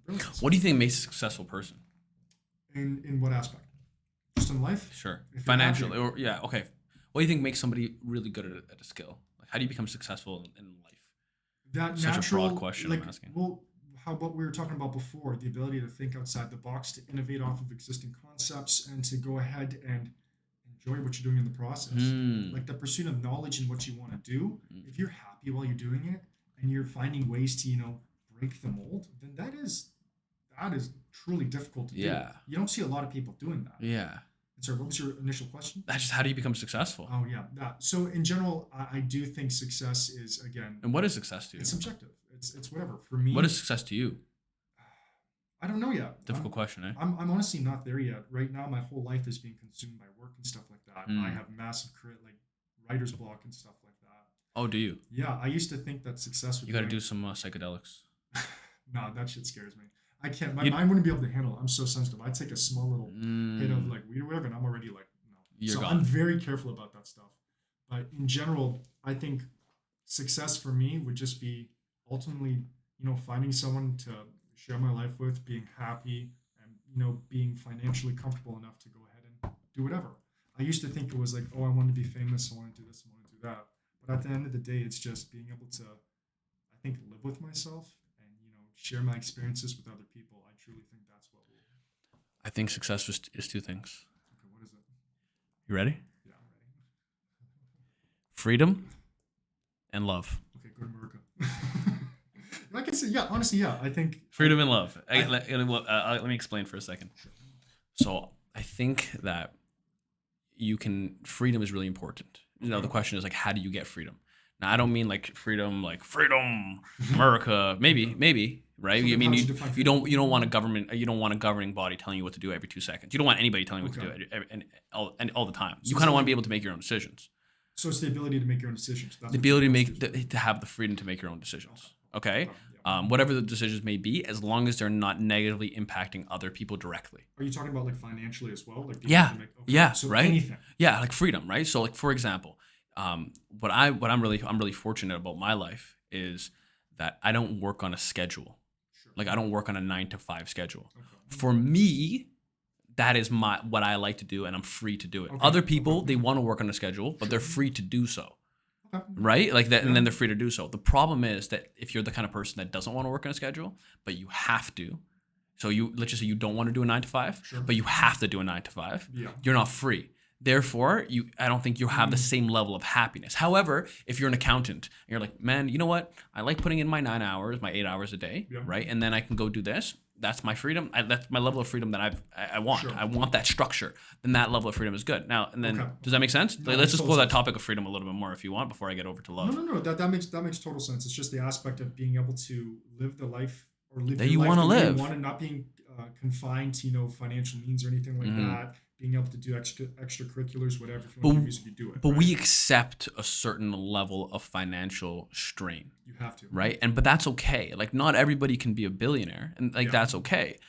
Speaker 2: brilliance.
Speaker 1: What do you think makes a successful person?
Speaker 2: In what aspect? Just in life?
Speaker 1: Sure.
Speaker 2: If you're happy.
Speaker 1: Financially, or yeah, okay. What do you think makes somebody really good at a skill? Like, how do you become successful in life?
Speaker 2: That
Speaker 1: Such a broad
Speaker 2: natural,
Speaker 1: question
Speaker 2: like,
Speaker 1: I'm asking.
Speaker 2: well, how what we were talking about before, the ability to think outside the box, to innovate off of existing concepts, and to go ahead and enjoy what you're doing in the process.
Speaker 1: Hmm.
Speaker 2: Like the pursuit of knowledge and what you want to do.
Speaker 1: Mm.
Speaker 2: If you're happy while you're doing it and you're finding ways to, break the mold, then that is truly difficult to do.
Speaker 1: Yeah.
Speaker 2: You don't see a lot of people doing that.
Speaker 1: Yeah.
Speaker 2: And so, what was your initial question?
Speaker 1: That's just how do you become successful?
Speaker 2: Oh yeah, that. So in general, I do think success is again,
Speaker 1: And what is success to you?
Speaker 2: it's subjective. It's whatever. For me,
Speaker 1: What is success to you?
Speaker 2: I don't know yet.
Speaker 1: Difficult question, eh?
Speaker 2: I'm honestly not there yet. Right now, my whole life is being consumed by work and stuff like that. I
Speaker 1: Mm.
Speaker 2: have massive like writer's block and stuff like that.
Speaker 1: Oh, do you?
Speaker 2: Yeah, I used to think that success would
Speaker 1: You
Speaker 2: be
Speaker 1: got to do
Speaker 2: like,
Speaker 1: some psychedelics.
Speaker 2: nah, that shit scares me. I can't. My
Speaker 1: You,
Speaker 2: mind wouldn't be able to handle it. I'm so sensitive. I take a small little hit of
Speaker 1: mm,
Speaker 2: like weed or whatever, and I'm already like no.
Speaker 1: you're
Speaker 2: So I'm
Speaker 1: gone.
Speaker 2: very careful about that stuff. But in general, I think success for me would just be ultimately, finding someone to share my life with, being happy, and being financially comfortable enough to go ahead and do whatever. I used to think it was like, oh, I want to be famous, I want to do this, I want to do that. But at the end of the day, it's just being able to, I think, live with myself and share my experiences with other people. I truly think that's what will.
Speaker 1: I think success is two things.
Speaker 2: Okay, what is it?
Speaker 1: You ready?
Speaker 2: Yeah, I'm ready.
Speaker 1: Freedom and love.
Speaker 2: Okay, go to America. Like I said, yeah, honestly, yeah, I think
Speaker 1: Freedom and love.
Speaker 2: I-
Speaker 1: Let me explain for a second. So I think that freedom is really important. The question is like, how do you get freedom? Now, I don't mean like freedom, America. Maybe, right?
Speaker 2: So
Speaker 1: I
Speaker 2: then
Speaker 1: mean,
Speaker 2: how would
Speaker 1: you,
Speaker 2: you define
Speaker 1: you
Speaker 2: freedom?
Speaker 1: don't you don't want a government, you don't want a governing body telling you what to do every 2 seconds. You don't want anybody telling you what to
Speaker 2: Okay.
Speaker 1: do all the time.
Speaker 2: So
Speaker 1: You
Speaker 2: it's
Speaker 1: kind of want
Speaker 2: like-
Speaker 1: to be able to make your own decisions.
Speaker 2: So it's the ability to make your own decisions. That's
Speaker 1: The
Speaker 2: what you
Speaker 1: ability to
Speaker 2: want
Speaker 1: make
Speaker 2: do.
Speaker 1: to have the freedom to make your own decisions. Okay.
Speaker 2: Okay, yeah.
Speaker 1: Whatever the decisions may be, as long as they're not negatively impacting other people directly.
Speaker 2: Are you talking about like financially as well? Like being
Speaker 1: Yeah.
Speaker 2: able to make, okay.
Speaker 1: Yeah.
Speaker 2: So
Speaker 1: Right.
Speaker 2: anything.
Speaker 1: Yeah, like freedom, right? So, like for example, what I'm really fortunate about my life is that I don't work on a schedule.
Speaker 2: Sure.
Speaker 1: Like I don't work on a 9 to 5 schedule.
Speaker 2: Okay.
Speaker 1: For me, that is what I like to do, and I'm free to do it.
Speaker 2: Okay.
Speaker 1: Other people,
Speaker 2: Okay.
Speaker 1: they want to work on a schedule, but they're
Speaker 2: Sure.
Speaker 1: free to do so.
Speaker 2: Okay.
Speaker 1: Right? Like that, and
Speaker 2: Yeah.
Speaker 1: then they're free to do so. The problem is that if you're the kind of person that doesn't want to work on a schedule, but you have to, so let's just say you don't want to do a 9 to 5,
Speaker 2: Sure.
Speaker 1: but you have to do a 9 to 5,
Speaker 2: Yeah.
Speaker 1: you're not free. Therefore, I don't think you have the same level of happiness. However, if you're an accountant and you're like, man, you know what? I like putting in my 9 hours, my 8 hours a day,
Speaker 2: Yeah.
Speaker 1: right? And then I can go do this. That's my freedom. That's my level of freedom that I want.
Speaker 2: Sure.
Speaker 1: I want that structure. Then that level of freedom is good. Now, and then,
Speaker 2: Okay.
Speaker 1: does that make sense?
Speaker 2: No,
Speaker 1: Like,
Speaker 2: it
Speaker 1: let's
Speaker 2: makes
Speaker 1: explore
Speaker 2: total
Speaker 1: that
Speaker 2: sense.
Speaker 1: topic of freedom a little bit more if you want before I get over to love.
Speaker 2: No. That makes total sense. It's just the aspect of being able to live the life or live
Speaker 1: That
Speaker 2: your
Speaker 1: you
Speaker 2: life
Speaker 1: wanna
Speaker 2: the way
Speaker 1: live.
Speaker 2: you want, and not being confined to financial means or anything like
Speaker 1: Mhm.
Speaker 2: that. Being able to do extracurriculars, whatever. If you
Speaker 1: But-
Speaker 2: want to do music, you do it.
Speaker 1: But
Speaker 2: right?
Speaker 1: we accept a certain level of financial strain,
Speaker 2: You have to.
Speaker 1: right? But that's okay. Like not everybody can be a billionaire, and like
Speaker 2: Yeah.
Speaker 1: that's okay.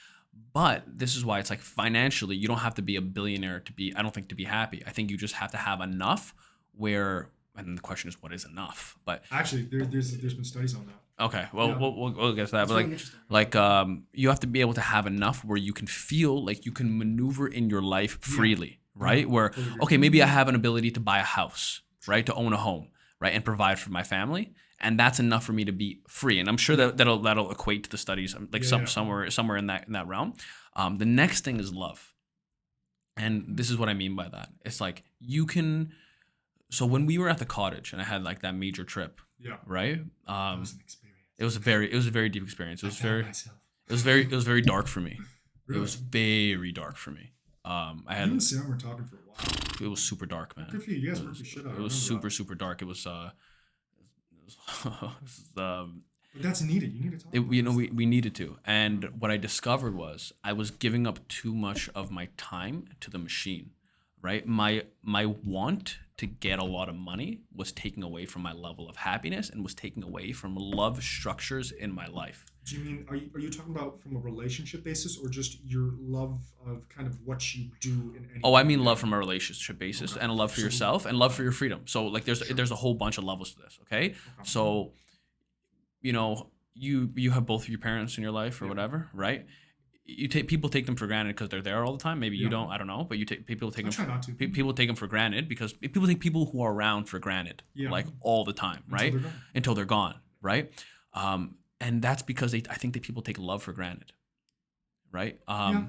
Speaker 1: But this is why it's like financially, you don't have to be a billionaire I don't think, to be happy. I think you just have to have enough where, and the question is, what is enough? But
Speaker 2: Actually, there's been studies on that.
Speaker 1: okay, well,
Speaker 2: Yeah.
Speaker 1: we'll get to that.
Speaker 2: It's
Speaker 1: But
Speaker 2: really interesting.
Speaker 1: you have to be able to have enough where you can feel like you can maneuver in your life freely, right?
Speaker 2: Yeah,
Speaker 1: Where,
Speaker 2: totally agree.
Speaker 1: okay, maybe I have an ability to buy a house, right? To own a home, right? And provide for my family. And that's enough for me to be free. And I'm sure that'll equate to the studies, like
Speaker 2: Yeah.
Speaker 1: somewhere in that realm. The next thing is love. And this is what I mean by that. It's like so when we were at the cottage and I had like that major trip,
Speaker 2: Yeah.
Speaker 1: right?
Speaker 2: That was an experience.
Speaker 1: it was a very deep experience. It
Speaker 2: I
Speaker 1: was
Speaker 2: found
Speaker 1: very
Speaker 2: myself.
Speaker 1: it was very dark for me. It
Speaker 2: Really?
Speaker 1: was very dark for me. I
Speaker 2: You
Speaker 1: had
Speaker 2: and Sam were talking for a while.
Speaker 1: it was super dark, man.
Speaker 2: Good for you. You guys worked your shit out. I
Speaker 1: It was
Speaker 2: remember
Speaker 1: super
Speaker 2: that.
Speaker 1: super dark. It was it was,
Speaker 2: But that's needed. You need to talk about
Speaker 1: you know
Speaker 2: this stuff.
Speaker 1: we needed to, and what I discovered was I was giving up too much of my time to the machine, right? My want to get a lot of money was taking away from my level of happiness and was taking away from love structures in my life.
Speaker 2: Do you mean are you talking about from a relationship basis or just your love of kind of what you do in any
Speaker 1: Oh, I mean
Speaker 2: given
Speaker 1: love
Speaker 2: day?
Speaker 1: from a relationship basis,
Speaker 2: Okay.
Speaker 1: and a love for
Speaker 2: So
Speaker 1: yourself and love for
Speaker 2: okay.
Speaker 1: your freedom. So like there's a whole bunch of levels to this, okay?
Speaker 2: Okay.
Speaker 1: So, you know, you have both of your parents in your life or
Speaker 2: Yeah.
Speaker 1: whatever, right? You take people take them for granted because they're there all the time. Maybe you
Speaker 2: Yeah.
Speaker 1: don't, I don't know, but you take people take
Speaker 2: I
Speaker 1: them
Speaker 2: try
Speaker 1: for,
Speaker 2: not to.
Speaker 1: people take them for granted because people take people who are around for granted,
Speaker 2: Yeah.
Speaker 1: like all the time,
Speaker 2: Until
Speaker 1: right?
Speaker 2: they're gone.
Speaker 1: Until they're gone, right? And that's because I think that people take love for granted, right?
Speaker 2: Yeah.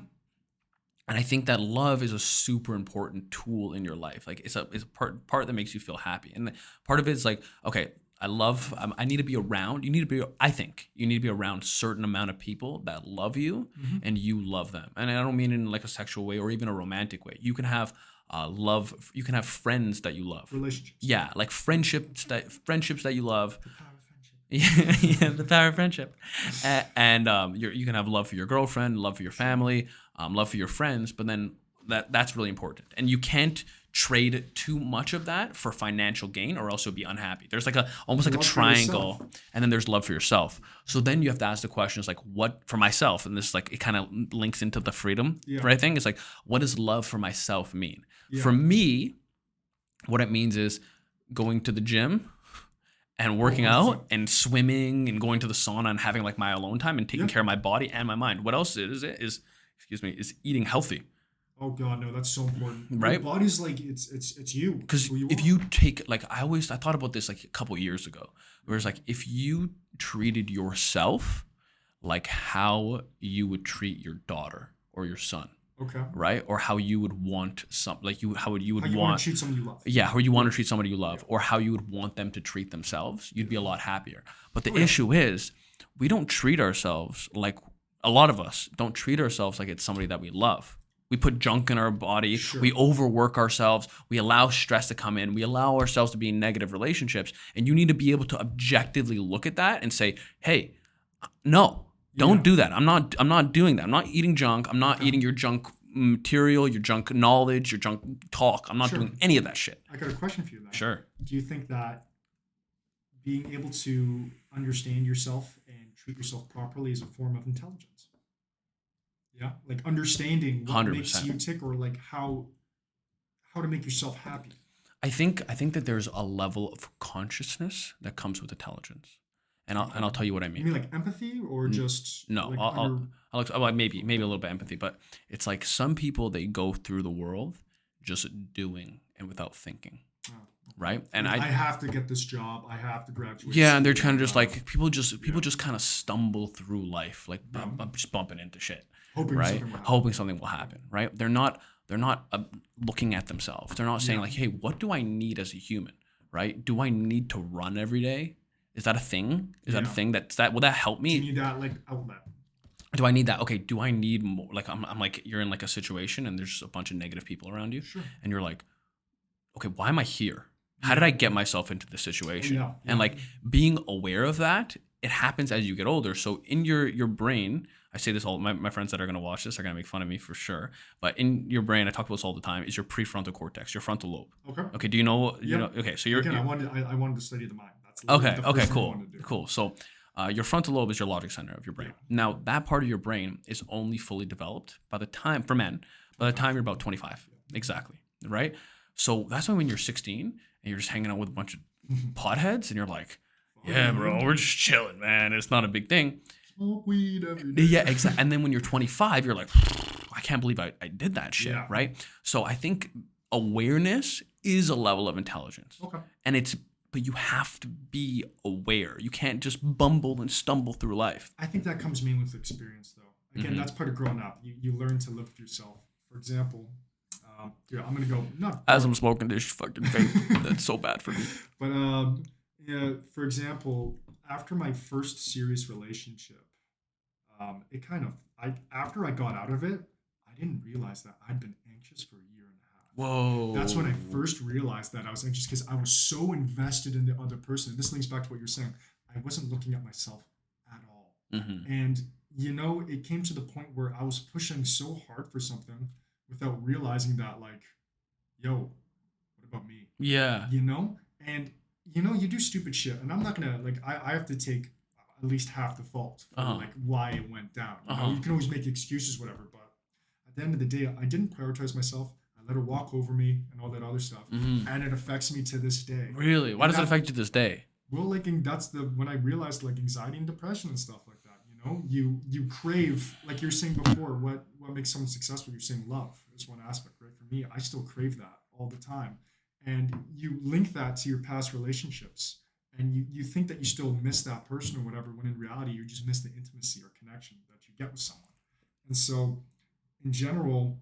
Speaker 1: And I think that love is a super important tool in your life. Like it's a part that makes you feel happy. And part of it is like, okay, I need to be around. You need to be. I think you need to be around a certain amount of people that love you,
Speaker 2: Hmm.
Speaker 1: and you love them. And I don't mean in like a sexual way or even a romantic way. You can have love. You can have friends that you love.
Speaker 2: Relationships.
Speaker 1: Yeah, like friendships that you love.
Speaker 2: The power of friendship.
Speaker 1: Yeah, the power of friendship. And you can have love for your girlfriend, love for your family, love for your friends, but then that's really important. And you can't trade too much of that for financial gain or else you'll be unhappy. There's like almost like a
Speaker 2: Love for yourself.
Speaker 1: triangle, and then there's love for yourself. So then you have to ask the questions like what for myself, and this like it kind of links into the freedom
Speaker 2: Yeah.
Speaker 1: right thing. It's like what does love for myself mean?
Speaker 2: Yeah.
Speaker 1: For me, what it means is going to the gym and working
Speaker 2: 100%.
Speaker 1: out and swimming and going to the sauna and having like my alone time and taking
Speaker 2: Yeah.
Speaker 1: care of my body and my mind. What else is eating healthy,
Speaker 2: Oh God, no, that's so important.
Speaker 1: right?
Speaker 2: Your body's like it's you.
Speaker 1: Because
Speaker 2: Who you
Speaker 1: if
Speaker 2: are.
Speaker 1: you take like I thought about this like a couple years ago, where it's like if you treated yourself like how you would treat your daughter or your son,
Speaker 2: Okay.
Speaker 1: right? Or how you would want how you would
Speaker 2: How you
Speaker 1: want
Speaker 2: want to treat someone you love.
Speaker 1: yeah, how you want to treat somebody you love, or how you would want them to treat themselves, you'd be a lot happier. But the
Speaker 2: Oh, yeah.
Speaker 1: issue is, we don't treat ourselves like a lot of us don't treat ourselves like it's somebody that we love. We put junk in our body.
Speaker 2: Sure.
Speaker 1: We overwork ourselves. We allow stress to come in. We allow ourselves to be in negative relationships. And you need to be able to objectively look at that and say, "Hey, no, don't
Speaker 2: Yeah.
Speaker 1: do that. I'm not doing that. I'm not eating junk. I'm not
Speaker 2: Okay.
Speaker 1: eating your junk material, your junk knowledge, your junk talk. I'm not
Speaker 2: Sure.
Speaker 1: doing any of that shit."
Speaker 2: I got a question for you then.
Speaker 1: Sure.
Speaker 2: Do you think that being able to understand yourself and treat yourself properly is a form of intelligence? Yeah, like understanding what
Speaker 1: 100%.
Speaker 2: makes you tick, or like how to make yourself happy.
Speaker 1: I think that there's a level of consciousness that comes with intelligence, and I'll tell you what I
Speaker 2: You
Speaker 1: mean.
Speaker 2: mean like empathy, or just
Speaker 1: No,
Speaker 2: like
Speaker 1: maybe a little bit empathy, but it's like some people they go through the world just doing and without thinking,
Speaker 2: Oh,
Speaker 1: right? And
Speaker 2: I have to get this job. I have to graduate.
Speaker 1: yeah, and they're
Speaker 2: school,
Speaker 1: kind of just like people
Speaker 2: yeah.
Speaker 1: just kind of stumble through life like just bumping into shit,
Speaker 2: hoping
Speaker 1: right?
Speaker 2: something will happen.
Speaker 1: Hoping something will happen, right? They're not looking at themselves. They're not saying
Speaker 2: Yeah.
Speaker 1: like, "Hey, what do I need as a human?" Right? Do I need to run every day? Is that a thing? Is that a
Speaker 2: Yeah.
Speaker 1: thing will that help
Speaker 2: Do you
Speaker 1: me?
Speaker 2: need that like outlet?
Speaker 1: Do I need that? Okay, do I need more? Like I'm like you're in like a situation and there's a bunch of negative people around you,
Speaker 2: Sure.
Speaker 1: and you're like, okay, why am I here? How did I get myself into this situation?
Speaker 2: Yeah,
Speaker 1: And
Speaker 2: yeah.
Speaker 1: like being aware of that, it happens as you get older. So in your brain, I say this all my friends that are gonna watch this are gonna make fun of me for sure. But in your brain, I talk about this all the time, is your prefrontal cortex, your frontal lobe.
Speaker 2: Okay.
Speaker 1: Okay, do you know
Speaker 2: Yeah.
Speaker 1: okay, so
Speaker 2: Again, I wanted to study the mind. That's literally
Speaker 1: okay,
Speaker 2: the
Speaker 1: okay,
Speaker 2: first thing I
Speaker 1: cool.
Speaker 2: wanted to do.
Speaker 1: Cool. So your frontal lobe is your logic center of your brain. Now that part of your brain is only fully developed by the time for men, by the time you're about 25. Exactly. Right? So that's why when you're 16 and you're just hanging out with a bunch of potheads and you're like, yeah, bro, we're just chilling, man. It's not a big thing.
Speaker 2: Smoke weed every day.
Speaker 1: Yeah, exactly. And then when you're 25, you're like, I can't believe I did that shit,
Speaker 2: Yeah.
Speaker 1: right? So I think awareness is a level of intelligence.
Speaker 2: Okay.
Speaker 1: And but you have to be aware. You can't just bumble and stumble through life.
Speaker 2: I think that comes mainly with experience, though. Again, that's part of growing up. You learn to live with yourself. For example, I'm gonna go not
Speaker 1: As I'm smoking this fucking vape, that's so bad for me.
Speaker 2: but yeah, for example, after my first serious relationship, it kind of I after I got out of it, I didn't realize that I'd been anxious for a year and a half. That's when I
Speaker 1: Whoa.
Speaker 2: first realized that I was anxious because I was so invested in the other person. And this links back to what you're saying. I wasn't looking at myself at all.
Speaker 1: Hmm.
Speaker 2: And it came to the point where I was pushing so hard for something without realizing that, like, yo, what about me?
Speaker 1: Yeah.
Speaker 2: you know and you do stupid shit, and I'm not gonna, like, I have to take at least half the fault
Speaker 1: Uh
Speaker 2: for
Speaker 1: huh.
Speaker 2: like why it went down.
Speaker 1: Uh huh.
Speaker 2: You can always make excuses, whatever, but at the end of the day, I didn't prioritize myself. I let her walk over me and all that other stuff,
Speaker 1: Hmm.
Speaker 2: and it affects me to this day.
Speaker 1: Really? Why
Speaker 2: And
Speaker 1: does it
Speaker 2: that,
Speaker 1: affect you this day?
Speaker 2: well, like, and that's the when I realized, like, anxiety and depression and stuff like that. You crave, like you're saying before, what makes someone successful. You're saying love is one aspect, right? For me, I still crave that all the time, and you link that to your past relationships, and you think that you still miss that person or whatever, when in reality you just miss the intimacy or connection that you get with someone. And so, in general,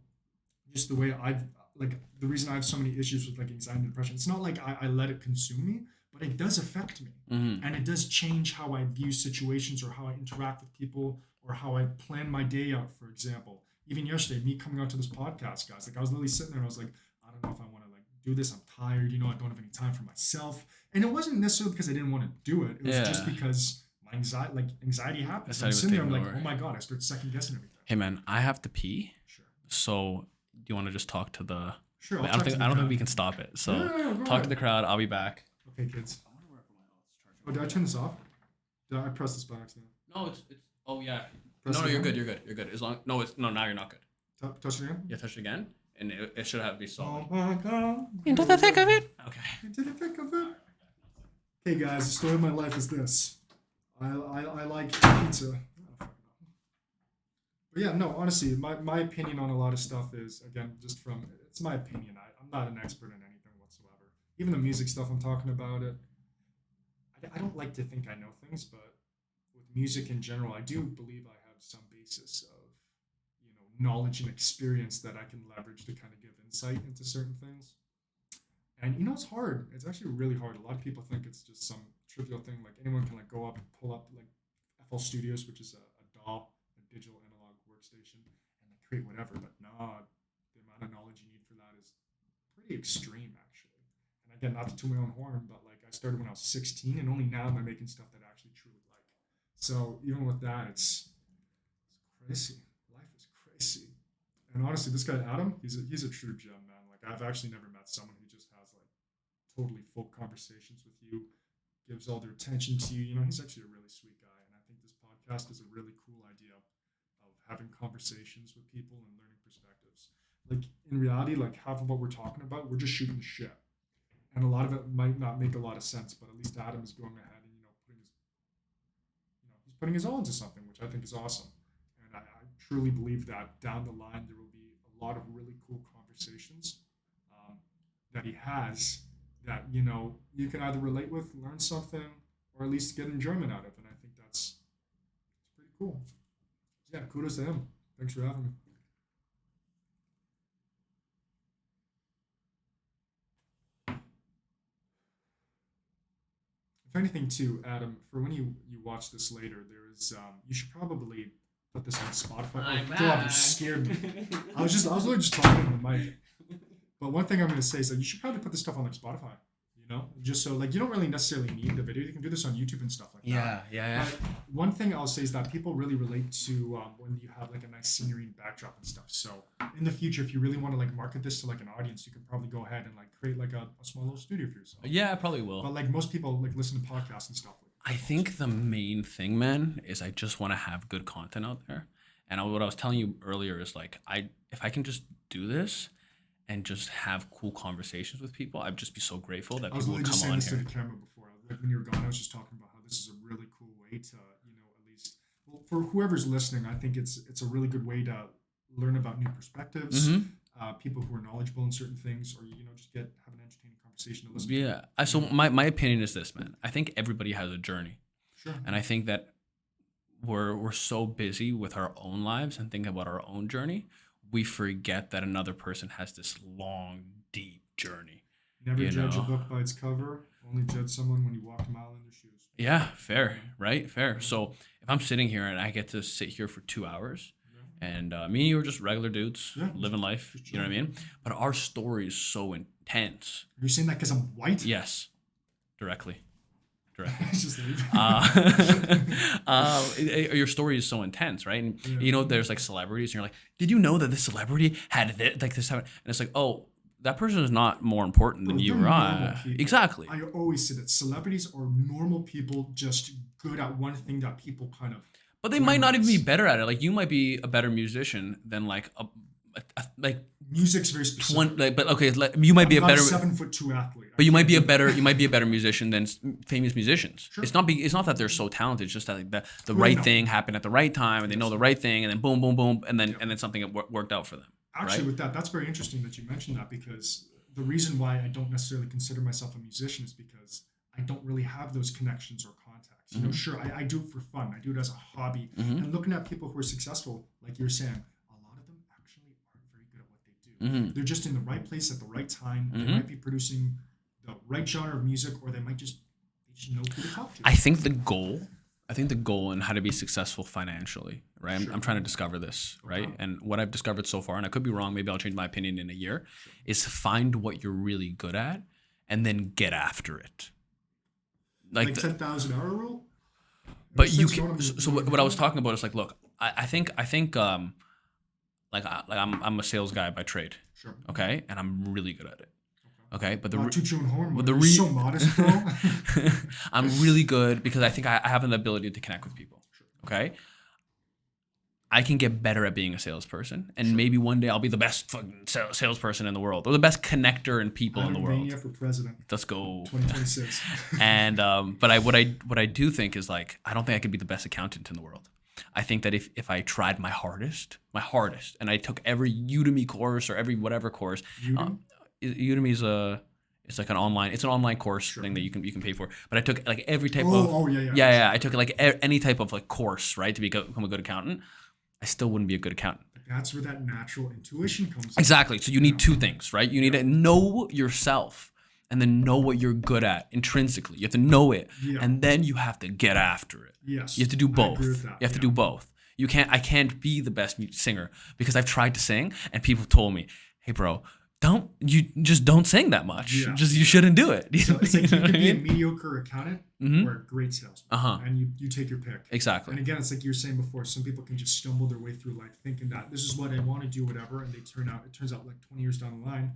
Speaker 2: just the way I've, like, the reason I have so many issues with, like, anxiety and depression, it's not like I let it consume me, but it does affect me.
Speaker 1: Hmm.
Speaker 2: And it does change how I view situations, or how I interact with people, or how I plan my day out, for example. Even yesterday, me coming out to this podcast, guys, like, I was literally sitting there and I was like, I don't know if I want to, like, do this. I'm tired, I don't have any time for myself. And it wasn't necessarily because I didn't want to do it. It was just
Speaker 1: Yeah.
Speaker 2: because my anxiety happens. And I'm
Speaker 1: Decided was
Speaker 2: sitting there, I'm
Speaker 1: taking
Speaker 2: like,
Speaker 1: over.
Speaker 2: oh my God, I start second guessing everything.
Speaker 1: Hey man, I have to pee.
Speaker 2: Sure.
Speaker 1: So do you want to just talk to the?
Speaker 2: Sure, I'll
Speaker 1: Wait,
Speaker 2: talk to the
Speaker 1: I don't think
Speaker 2: crowd.
Speaker 1: we can stop it. So
Speaker 2: Yeah, go
Speaker 1: talk to
Speaker 2: ahead.
Speaker 1: the crowd. I'll be back.
Speaker 2: Okay, kids.
Speaker 1: I wonder where I put my notes.
Speaker 2: Oh, did I turn this off? Did I press this by accident?
Speaker 1: No, it's. Oh yeah.
Speaker 2: Press
Speaker 1: No,
Speaker 2: it
Speaker 1: no, you're
Speaker 2: again?
Speaker 1: good. You're good. You're good. As long. No, it's no. Now you're not good.
Speaker 2: Touch it again?
Speaker 1: You touch it again, and it should have be solid.
Speaker 2: Oh my God.
Speaker 1: Into the thick of it. Okay.
Speaker 2: Into the thick of it. Hey guys, the story of my life is this. I like pizza. But yeah, no, honestly, my opinion on a lot of stuff is, again, just from, it's my opinion. I'm not an expert in anything whatsoever. Even the music stuff I'm talking about, I don't like to think I know things, but with music in general, I do believe I have some basis of, knowledge and experience that I can leverage to kind of give insight into certain things. And it's hard. It's actually really hard. A lot of people think it's just some trivial thing. Like, anyone can, like, go up and pull up, like, FL Studios, which is a DAW, a digital analog workstation, and, like, create whatever. But no, the amount of knowledge you need for that is pretty extreme, actually. And again, not to toot my own horn, but, like, I started when I was 16, and only now am I making stuff that I actually truly like. So even with that, it's crazy. Life is crazy. And honestly, this guy Adam, he's a true gem, man. Like, I've actually never met someone who just has, like, totally full conversations with you, gives all their attention to you. He's actually a really sweet guy, and I think this podcast is a really cool idea of having conversations with people and learning perspectives. Like, in reality, like, half of what we're talking about, we're just shooting the shit, and a lot of it might not make a lot of sense, but at least Adam is going ahead and, he's putting his all into something, which I think is awesome. And I truly believe that down the line there will be a lot of really cool conversations, that he has, that you can either relate with, learn something, or at least get enjoyment out of. And I think it's pretty cool. So yeah, kudos to him. Thanks for having me. If anything, too, Adam, for when you watch this later, there is you should probably put this on Spotify.
Speaker 1: I'm
Speaker 2: Oh God, you
Speaker 1: back.
Speaker 2: scared me. I was literally just talking to the mic. But one thing I'm gonna say is that you should probably put this stuff on, like, Spotify. Just so, like, you don't really necessarily need the video. You can do this on YouTube and stuff like that.
Speaker 1: Yeah.
Speaker 2: But one thing I'll say is that people really relate to, when you have, like, a nice scenery and backdrop and stuff. So in the future, if you really want to, like, market this to, like, an audience, you can probably go ahead and, like, create, like, a small little studio for yourself.
Speaker 1: Yeah, I probably will.
Speaker 2: But, like, most people, like, listen to podcasts and stuff.
Speaker 1: I think the main thing, man, is I just want to have good content out there. And what I was telling you earlier is, like, if I can just do this and just have cool conversations with people, I'd just be so grateful that
Speaker 2: I was
Speaker 1: people would
Speaker 2: literally just
Speaker 1: come
Speaker 2: saying
Speaker 1: on
Speaker 2: this to
Speaker 1: here.
Speaker 2: the camera before. Like, when you were gone, I was just talking about how this is a really cool way to, at least, well, for whoever's listening, I think it's a really good way to learn about new perspectives,
Speaker 1: Hmm.
Speaker 2: people who are knowledgeable in certain things, or just have an entertaining conversation to listen to.
Speaker 1: Yeah. So my opinion is this, man. I think everybody has a journey,
Speaker 2: Sure.
Speaker 1: and I think that we're so busy with our own lives and thinking about our own journey, we forget that another person has this long, deep journey.
Speaker 2: Never
Speaker 1: You
Speaker 2: judge a
Speaker 1: know.
Speaker 2: book by its cover. Only judge someone when you walk a mile in their shoes.
Speaker 1: Yeah, fair, right? Fair. So if I'm sitting here and I get to sit here for 2 hours,
Speaker 2: Yeah,
Speaker 1: and me and you are just regular dudes
Speaker 2: yeah,
Speaker 1: living life,
Speaker 2: just
Speaker 1: you know what I
Speaker 2: chilling.
Speaker 1: mean? But our story is so intense.
Speaker 2: You're saying that because I'm white?
Speaker 1: Yes, directly, directly.
Speaker 2: It's just leave.
Speaker 1: Your story is so intense, right? And
Speaker 2: Yeah.
Speaker 1: there's like celebrities, and you're like, did you know that this celebrity had this, like this? And it's like, oh, that person is not more important than
Speaker 2: Bro,
Speaker 1: you
Speaker 2: they're
Speaker 1: or
Speaker 2: normal
Speaker 1: I.
Speaker 2: people.
Speaker 1: Exactly.
Speaker 2: I always say that celebrities are normal people, just good at one thing that people kind of
Speaker 1: But they might not even be
Speaker 2: glamorize.
Speaker 1: better at it. Like you might be a better musician than like like
Speaker 2: Music's very
Speaker 1: 20.
Speaker 2: specific.
Speaker 1: Like, but okay, like, you might be
Speaker 2: I'm
Speaker 1: a
Speaker 2: not a
Speaker 1: better.
Speaker 2: 7'2" athlete. I
Speaker 1: But you might
Speaker 2: can't
Speaker 1: be a
Speaker 2: do that.
Speaker 1: better musician than famous musicians.
Speaker 2: Sure.
Speaker 1: It's not that they're so talented. It's just that like, the
Speaker 2: Well,
Speaker 1: right
Speaker 2: no.
Speaker 1: thing happened at the right time, and they know
Speaker 2: Yes.
Speaker 1: the right thing, and then boom, boom, boom, and
Speaker 2: Yeah.
Speaker 1: then something worked out for them,
Speaker 2: Actually,
Speaker 1: right?
Speaker 2: with that, that's very interesting that you mentioned that because the reason why I don't necessarily consider myself a musician is because I don't really have those connections or contacts. You know,
Speaker 1: Hmm.
Speaker 2: sure, I do it for fun. I do it as a hobby.
Speaker 1: Hmm.
Speaker 2: And looking at people who are successful, like you're saying, a lot of them actually aren't very good at what they do.
Speaker 1: Hmm.
Speaker 2: They're just in the right place at the right time. They
Speaker 1: Hmm.
Speaker 2: might be producing the right genre of music, or they just know who to talk to.
Speaker 1: I think the goal. I think the goal in how to be successful financially, right?
Speaker 2: Sure.
Speaker 1: I'm trying to discover this, right?
Speaker 2: Okay.
Speaker 1: And what I've discovered so far, and I could be wrong, maybe I'll change my opinion in a year,
Speaker 2: Sure.
Speaker 1: is find what you're really good at and then get after it. Like
Speaker 2: Like 10,000 hour rule? In a
Speaker 1: but you
Speaker 2: sense, know
Speaker 1: can.
Speaker 2: what
Speaker 1: So what I was talking about is like, look, I think I'm a sales guy by trade,
Speaker 2: Sure.
Speaker 1: okay, and I'm really good at it, okay. But the
Speaker 2: Not to June Horn,
Speaker 1: but
Speaker 2: you're
Speaker 1: the
Speaker 2: so modest, bro.
Speaker 1: I'm really good because I think I have an ability to connect with people,
Speaker 2: Sure.
Speaker 1: okay. I can get better at being a salesperson, and
Speaker 2: Sure.
Speaker 1: maybe one day I'll be the best fucking salesperson in the world, or the best connector and people in the world.
Speaker 2: Pennsylvania for president,
Speaker 1: Let's go.
Speaker 2: 2026.
Speaker 1: And but what I do think is like I don't think I could be the best accountant in the world. I think that if I tried my hardest, and I took every Udemy course or every whatever course,
Speaker 2: Udemy?
Speaker 1: Udemy is it's like an online course
Speaker 2: Sure.
Speaker 1: thing that you can pay for. But I took like every type
Speaker 2: Oh, yeah.
Speaker 1: yeah, I took like any type of like course, right, to become a good accountant. I still wouldn't be a good accountant.
Speaker 2: That's where that natural intuition comes in.
Speaker 1: Exactly. So you need two things, right? You need to know yourself and then know what you're good at intrinsically. You have to know it,
Speaker 2: Yeah.
Speaker 1: and then you have to get after it.
Speaker 2: Yes.
Speaker 1: You have to do
Speaker 2: I
Speaker 1: both.
Speaker 2: agree with that.
Speaker 1: You have to
Speaker 2: Yeah.
Speaker 1: do both. I can't be the best singer because I've tried to sing and people told me, "Hey bro, don't sing that much.
Speaker 2: Yeah.
Speaker 1: You shouldn't do it."
Speaker 2: So it's like you
Speaker 1: know what
Speaker 2: could
Speaker 1: I
Speaker 2: be a
Speaker 1: mean?
Speaker 2: mediocre accountant
Speaker 1: Mhm.
Speaker 2: or a great salesman.
Speaker 1: Uh-huh.
Speaker 2: And you take your pick.
Speaker 1: Exactly.
Speaker 2: And again, it's like you were saying before, some people can just stumble their way through life thinking that this is what I want to do, whatever, and it turns out like 20 years down the line,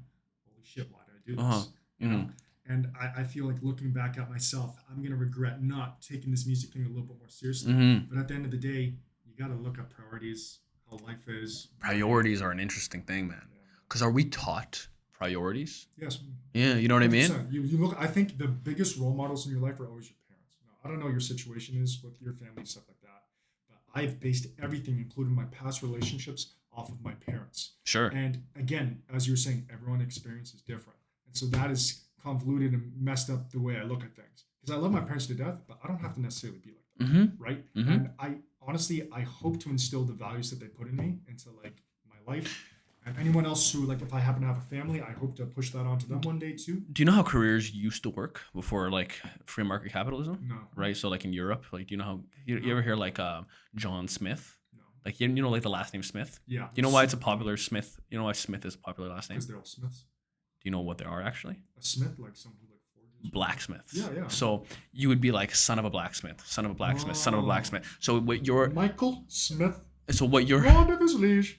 Speaker 2: holy shit, why did I do this?
Speaker 1: Uh-huh.
Speaker 2: You know? And I feel like looking back at myself, I'm gonna regret not taking this music thing a little bit more seriously.
Speaker 1: Mhm.
Speaker 2: But at the end of the day, you gotta look at priorities, how life is.
Speaker 1: Priorities are an interesting thing, man. Because are we taught priorities?
Speaker 2: Yes.
Speaker 1: Yeah, you know what I mean?
Speaker 2: 100%. You look. I think the biggest role models in your life are always your parents. Now, I don't know what your situation is with your family and stuff like that, but I've based everything, including my past relationships, off of my parents.
Speaker 1: Sure.
Speaker 2: And again, as you were saying, everyone experience is different, and so that is convoluted and messed up the way I look at things. Because I love my parents to death, but I don't have to necessarily be like that,
Speaker 1: Mm-hmm.
Speaker 2: right?
Speaker 1: Mhm.
Speaker 2: And I honestly, I hope to instill the values that they put in me into like my life. And anyone else who, like, if I happen to have a family, I hope to push that onto them one day too.
Speaker 1: Do you know how careers used to work before like free market capitalism?
Speaker 2: No.
Speaker 1: Right. So like in Europe, like do you know how you ever hear like John Smith?
Speaker 2: No.
Speaker 1: Like you know like the last name Smith?
Speaker 2: Yeah.
Speaker 1: You know why it's a popular Smith? You know why Smith is a popular last name?
Speaker 2: Because
Speaker 1: Do
Speaker 2: they're all Smiths.
Speaker 1: you know what they are actually?
Speaker 2: A Smith, like someone who like forges.
Speaker 1: Blacksmiths.
Speaker 2: Yeah.
Speaker 1: So you would be like son of a blacksmith, son of a blacksmith, son of a
Speaker 2: Oh.
Speaker 1: blacksmith. So what your
Speaker 2: Michael Smith,
Speaker 1: so what your
Speaker 2: Lord of his liege.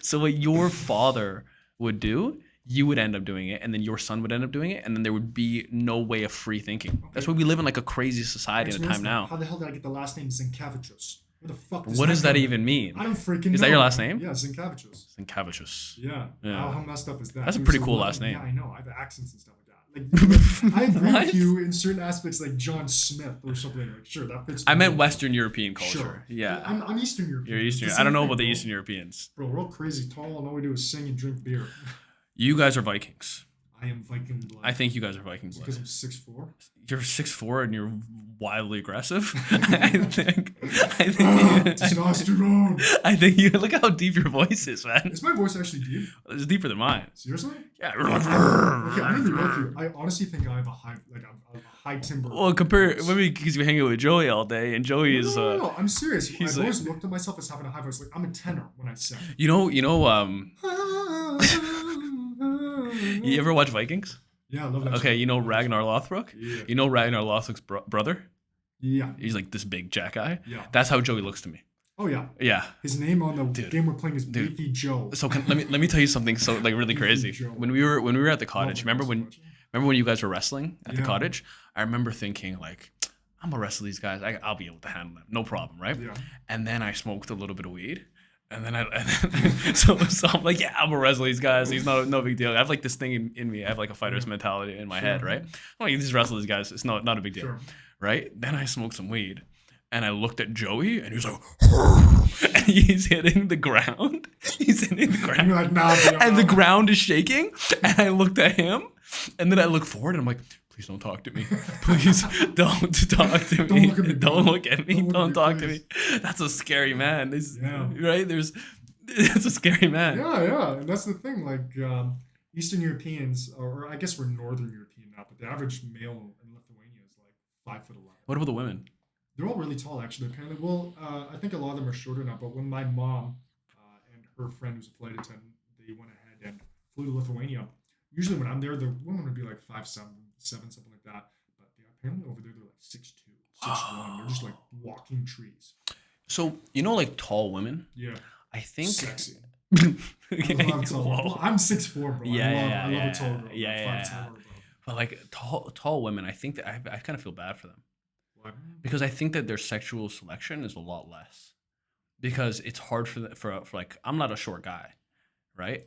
Speaker 1: so what your father would do, you would end up doing it, and then your son would end up doing it, and then there would be no way of free thinking. That's why we live in like a crazy society in a time now.
Speaker 2: How the hell did I get the last name Zinkavicius? Where the fuck does
Speaker 1: What does that
Speaker 2: come
Speaker 1: even mean?
Speaker 2: from? I don't freaking know.
Speaker 1: Is that your last
Speaker 2: man.
Speaker 1: name?
Speaker 2: Yeah, Zinkavicius.
Speaker 1: Sinkavicius.
Speaker 2: Yeah.
Speaker 1: Yeah.
Speaker 2: How messed up is that?
Speaker 1: That's a
Speaker 2: He was
Speaker 1: pretty cool
Speaker 2: 11.
Speaker 1: last name.
Speaker 2: Yeah, I know. I have accents and stuff like that. Like, I agree
Speaker 1: What?
Speaker 2: with you in certain aspects, like John Smith or something. Like, sure, that fits.
Speaker 1: I
Speaker 2: the
Speaker 1: meant
Speaker 2: mold.
Speaker 1: Western European culture.
Speaker 2: Sure.
Speaker 1: Yeah.
Speaker 2: I'm Eastern European.
Speaker 1: You're
Speaker 2: It's
Speaker 1: Eastern.
Speaker 2: the
Speaker 1: I don't
Speaker 2: same
Speaker 1: know
Speaker 2: thing,
Speaker 1: about the
Speaker 2: bro.
Speaker 1: Eastern Europeans.
Speaker 2: Bro, we're all crazy tall, and all we do is sing and drink beer.
Speaker 1: You guys are Vikings.
Speaker 2: I am Viking blood.
Speaker 1: I think you guys are Viking
Speaker 2: It's
Speaker 1: blood.
Speaker 2: because I'm 6'4".
Speaker 1: You're 6'4" and you're wildly aggressive. I think
Speaker 2: Testosterone.
Speaker 1: I think you look how deep your voice is, man.
Speaker 2: Is my voice actually deep?
Speaker 1: It's deeper than mine.
Speaker 2: Seriously?
Speaker 1: Yeah.
Speaker 2: Okay, I'm gonna be real with you. I honestly think I have a high timber.
Speaker 1: Well, compare maybe because you're hanging with Joey all day, and Joey is.
Speaker 2: No, I'm serious.
Speaker 1: he's
Speaker 2: I've always looked at myself as having a high voice. Like I'm a tenor when I sing.
Speaker 1: You know. You ever watch Vikings?
Speaker 2: Yeah, I love that.
Speaker 1: Okay,
Speaker 2: show.
Speaker 1: you know Ragnar Lothbrok?
Speaker 2: Yeah.
Speaker 1: You know Ragnar Lothbrok's brother?
Speaker 2: Yeah.
Speaker 1: He's like this big jack guy.
Speaker 2: Yeah.
Speaker 1: That's how Joey looks to me.
Speaker 2: Oh yeah.
Speaker 1: Yeah.
Speaker 2: His name on the game we're playing is
Speaker 1: Dude.
Speaker 2: Beefy Joe.
Speaker 1: So let me tell you something so like really crazy.
Speaker 2: Joe.
Speaker 1: When we were at the cottage,
Speaker 2: Love
Speaker 1: remember
Speaker 2: him so
Speaker 1: when
Speaker 2: much.
Speaker 1: you guys were wrestling at the
Speaker 2: Yeah.
Speaker 1: cottage? I remember thinking like, I'm gonna wrestle these guys. I'll be able to handle them, no problem, right?
Speaker 2: Yeah.
Speaker 1: And then I smoked a little bit of weed. And then so I'm like, yeah, I'm gonna wrestle these guys. He's no big deal. I have like this thing in me. I have like a fighter's mentality in my head, right? I'm like, just wrestle these guys. It's not a big deal,
Speaker 2: Sure.
Speaker 1: right? Then I smoked some weed, and I looked at Joey, and he was like, and he's hitting the ground. He's hitting the
Speaker 2: And
Speaker 1: ground,
Speaker 2: you're like, nah, bro,
Speaker 1: and the ground is shaking. And I looked at him, and then I look forward, and I'm like, please don't talk to me. Please don't talk to me.
Speaker 2: Don't look at me,
Speaker 1: Don't
Speaker 2: bro.
Speaker 1: look at me.
Speaker 2: Don't look
Speaker 1: Don't
Speaker 2: at
Speaker 1: talk
Speaker 2: me,
Speaker 1: to me. That's a scary man.
Speaker 2: Yeah.
Speaker 1: Right? That's a scary man.
Speaker 2: Yeah, and that's the thing. Like Eastern Europeans, or I guess we're Northern European now, but the average male in Lithuania is like 5'11".
Speaker 1: What about the women?
Speaker 2: They're all really tall, actually. Apparently, well, I think a lot of them are shorter now. But when my mom and her friend, who's a flight attendant, they went ahead and flew to Lithuania. Usually, when I'm there, the women would be like 5'7", something like that. But apparently, over there, they're like 6'2", 6'1". They're just like walking trees.
Speaker 1: So like tall women.
Speaker 2: Yeah,
Speaker 1: I think.
Speaker 2: sexy.
Speaker 1: Okay,
Speaker 2: I love tall.
Speaker 1: whoa.
Speaker 2: Well, I'm 6'4", bro. I love a tall girl.
Speaker 1: Yeah.
Speaker 2: 5'10" or above.
Speaker 1: But like tall women, I think that I kind of feel bad for them
Speaker 2: What?
Speaker 1: because I think that their sexual selection is a lot less because it's hard for like I'm not a short guy, right?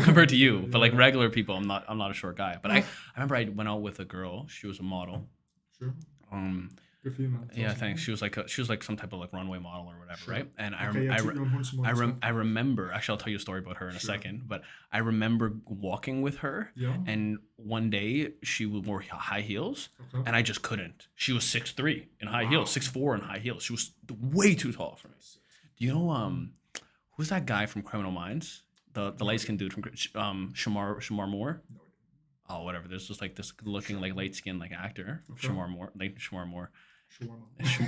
Speaker 1: Compared to you, but like regular people, I'm not a short guy. But I remember I went out with a girl. She was a model.
Speaker 2: Sure. Good for you, man. That's
Speaker 1: Yeah,
Speaker 2: awesome.
Speaker 1: thanks. She was like some type of like runway model or whatever,
Speaker 2: Sure.
Speaker 1: right? And
Speaker 2: Okay, yeah, toot your own horn some more, that's fine.
Speaker 1: I remember. Actually, I'll tell you a story about her in a
Speaker 2: Sure.
Speaker 1: second. But I remember walking with her,
Speaker 2: Yeah.
Speaker 1: and one day she wore high heels,
Speaker 2: Okay.
Speaker 1: and I just couldn't. She was 6'3" in high
Speaker 2: Wow.
Speaker 1: heels, 6'4" in high heels. She was way too tall for me. Do you know who's that guy from Criminal Minds? The light skinned dude from Shamar Moore.
Speaker 2: No idea.
Speaker 1: Oh, whatever. There's just like this good looking like light skinned like actor,
Speaker 2: Okay.
Speaker 1: Shamar Moore.
Speaker 2: Shawarma.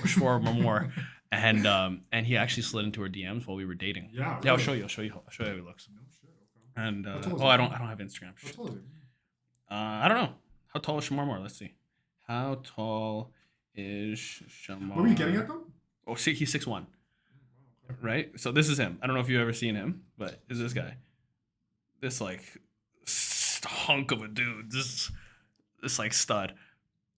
Speaker 1: Schwarber more, and he actually slid into her DMs while we were dating.
Speaker 2: Yeah.
Speaker 1: Yeah, I'll
Speaker 2: really?
Speaker 1: show you how he looks.
Speaker 2: No shit. Okay.
Speaker 1: And
Speaker 2: How tall is
Speaker 1: I
Speaker 2: he?
Speaker 1: don't have Instagram.
Speaker 2: How tall is he?
Speaker 1: I don't know. How tall is Shamar Moore? Let's see. How tall is Shamar?
Speaker 2: What were you getting at though?
Speaker 1: Oh, see, he's 6'1", right? So this is him. I don't know if you've ever seen him, but is this guy? This like hunk of a dude. This like stud.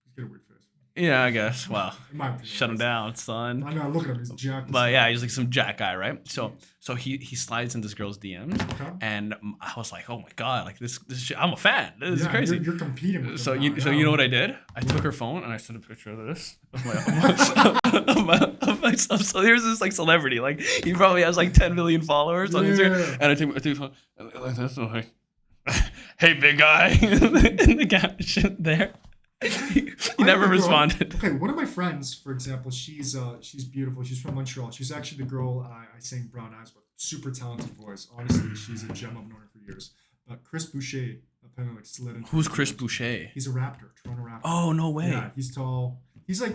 Speaker 2: He's got a weird face.
Speaker 1: Yeah, I guess. Well,
Speaker 2: In my opinion,
Speaker 1: shut him down, son.
Speaker 2: I know. Look at him. He's jacked.
Speaker 1: But yeah, he's like some jack guy, right? So he slides in this girl's DMs,
Speaker 2: Okay.
Speaker 1: and I was like, oh my god, like this shit, I'm a fan. This is
Speaker 2: Yeah,
Speaker 1: crazy.
Speaker 2: You're competing with
Speaker 1: So
Speaker 2: him
Speaker 1: you
Speaker 2: now,
Speaker 1: so
Speaker 2: yeah.
Speaker 1: you know what I did? I took her phone and I sent a picture of this of myself. So here's this like celebrity, like he probably has like 10 million followers on Instagram,
Speaker 2: Yeah.
Speaker 1: and I take his phone like this, I'm like, hey big guy, in the caption there. He never responded.
Speaker 2: Okay, one of my friends, for example, she's beautiful. She's from Montreal. She's actually the girl I sang Brown Eyes with. Super talented voice. Honestly, she's a gem. I've known her for years. But Chris Boucher apparently like slid into.
Speaker 1: Who's
Speaker 2: her
Speaker 1: Chris
Speaker 2: DMs.
Speaker 1: Boucher?
Speaker 2: He's a rapper, Toronto rapper.
Speaker 1: Oh no way.
Speaker 2: Yeah, he's tall. He's I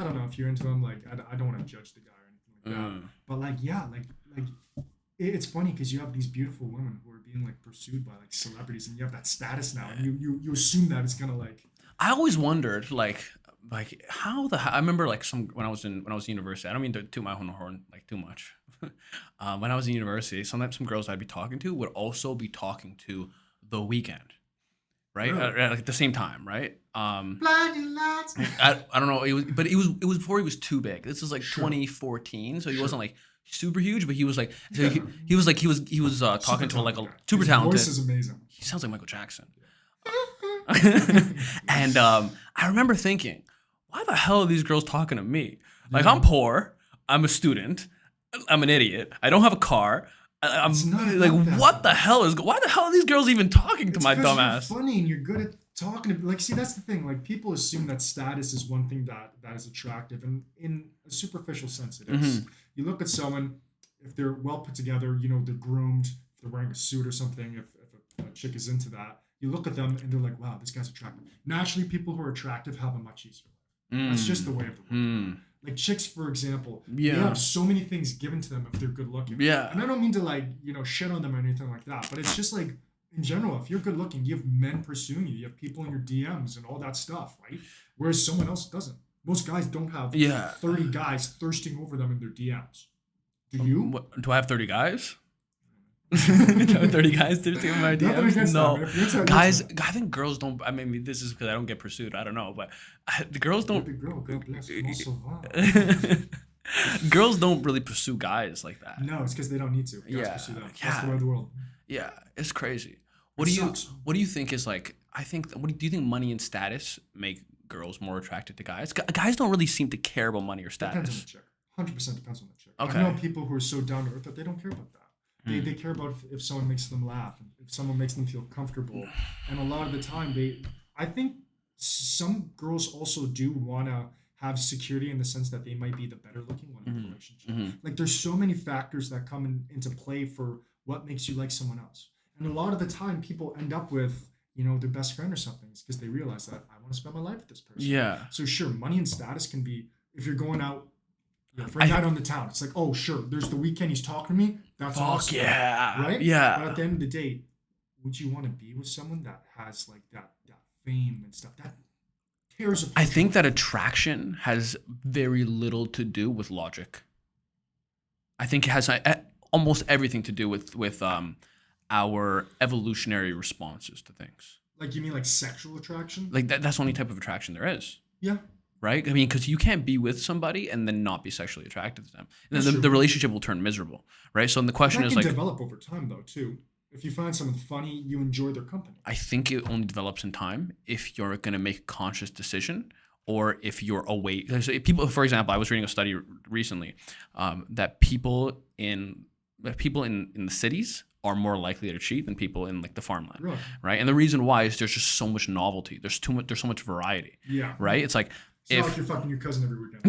Speaker 2: don't know if you're into him. Like I don't want to judge the guy or anything like that. But like yeah, it's funny because you have these beautiful women who are being like pursued by like celebrities, and you have that status now, and you assume that it's gonna like.
Speaker 1: I always wondered, like how I remember like when I was in university. I don't mean to toot my own horn like too much. When I was in university, sometimes some girls I'd be talking to would also be talking to The Weeknd, right?
Speaker 2: Really?
Speaker 1: At the same time, right?
Speaker 2: Blinding lights.
Speaker 1: I don't know. It was before he was too big. This was like
Speaker 2: Sure.
Speaker 1: 2014, so he
Speaker 2: Sure.
Speaker 1: wasn't like super huge, but he was like so
Speaker 2: Yeah.
Speaker 1: he was talking to like a super
Speaker 2: His
Speaker 1: talented.
Speaker 2: voice is amazing.
Speaker 1: He sounds like Michael Jackson. And I remember thinking, why the hell are these girls talking to me? Like,
Speaker 2: Yeah.
Speaker 1: I'm poor, I'm a student, I'm an idiot, I don't have a car, I'm
Speaker 2: It's not
Speaker 1: like,
Speaker 2: about that,
Speaker 1: what
Speaker 2: though.
Speaker 1: the hell is? Why the hell are these girls even talking to
Speaker 2: It's
Speaker 1: my
Speaker 2: because
Speaker 1: dumb
Speaker 2: you're
Speaker 1: ass?
Speaker 2: funny and you're good at talking. Like, see, that's the thing. Like, people assume that status is one thing that is attractive, and in a superficial sense, it is.
Speaker 1: Mm-hmm.
Speaker 2: You look at someone, if they're well put together, they're groomed, if they're wearing a suit or something. If a chick is into that, you look at them and they're like, wow, this guy's attractive. Naturally, people who are attractive have a much easier life. That's just the way of the world.
Speaker 1: Mm.
Speaker 2: Like chicks, for example, they
Speaker 1: Yeah.
Speaker 2: have so many things given to them if they're good looking.
Speaker 1: Yeah.
Speaker 2: And I don't mean to like, shit on them or anything like that, but it's just like in general, if you're good looking, you have men pursuing you, you have people in your DMs and all that stuff, right? Whereas someone else doesn't. Most guys don't have
Speaker 1: Yeah.
Speaker 2: 30 guys thirsting over them in their DMs. Do you?
Speaker 1: What, do I have 30 guys? Do I have 30 guys thirsting in my
Speaker 2: Nothing
Speaker 1: DMs?
Speaker 2: against that,
Speaker 1: No.
Speaker 2: man. If you're into that,
Speaker 1: Guys,
Speaker 2: you're into
Speaker 1: I think girls don't. I mean, this is because I don't get pursued. I don't know, but the girls
Speaker 2: that.
Speaker 1: don't.
Speaker 2: Baby girl, God bless. Bon sauvage.
Speaker 1: Girls don't really pursue guys like that.
Speaker 2: No, it's because they don't need to. Guys
Speaker 1: Yeah.
Speaker 2: pursue them. That's
Speaker 1: Yeah.
Speaker 2: the way of the world.
Speaker 1: Yeah, it's crazy.
Speaker 2: It sucks.
Speaker 1: What do you think is like? I think. Do you think money and status make girls more attracted to guys? Guys don't really seem to care about money or
Speaker 2: Depends on the
Speaker 1: status.
Speaker 2: chick. 100% depends on the chick.
Speaker 1: Okay.
Speaker 2: I know people who are so down to earth that they don't care about that. They care about if someone makes them laugh, if someone makes them feel comfortable. And a lot of the time, I think some girls also do want to have security in the sense that they might be the better looking one in the relationship. Like there's so many factors that come into play for what makes you like someone else. And a lot of the time, people end up with, their best friend or something because they realize that I want to spend my life with this person.
Speaker 1: Yeah.
Speaker 2: So sure, money and status can be, if you're going out for a night on the town, it's like, oh sure, there's the weekend he's talking to me. That's
Speaker 1: Fuck
Speaker 2: awesome.
Speaker 1: yeah.
Speaker 2: Right?
Speaker 1: Yeah.
Speaker 2: But at the end of the day, would you want to be with someone that has like that fame and stuff? That tears apart.
Speaker 1: I think that attraction has very little to do with logic. I think it has almost everything to do with our evolutionary responses to things.
Speaker 2: Like you mean like sexual attraction?
Speaker 1: Like that's the only type of attraction there is.
Speaker 2: Yeah.
Speaker 1: Right? I mean, because you can't be with somebody and then not be sexually attracted to them. And
Speaker 2: That's
Speaker 1: then
Speaker 2: true.
Speaker 1: the relationship will turn miserable. Right? So then the question
Speaker 2: That
Speaker 1: is
Speaker 2: can
Speaker 1: like,
Speaker 2: develop over time though too. If you find someone funny, you enjoy their company.
Speaker 1: I think it only develops in time if you're going to make a conscious decision or if you're awake. So people, for example, I was reading a study recently that people in the cities are more likely to cheat than people in like the farmland,
Speaker 2: Really?
Speaker 1: right? And the reason why is there's just so much novelty. There's so much variety,
Speaker 2: Yeah.
Speaker 1: right? It's like
Speaker 2: It's not like you're fucking your cousin every weekend.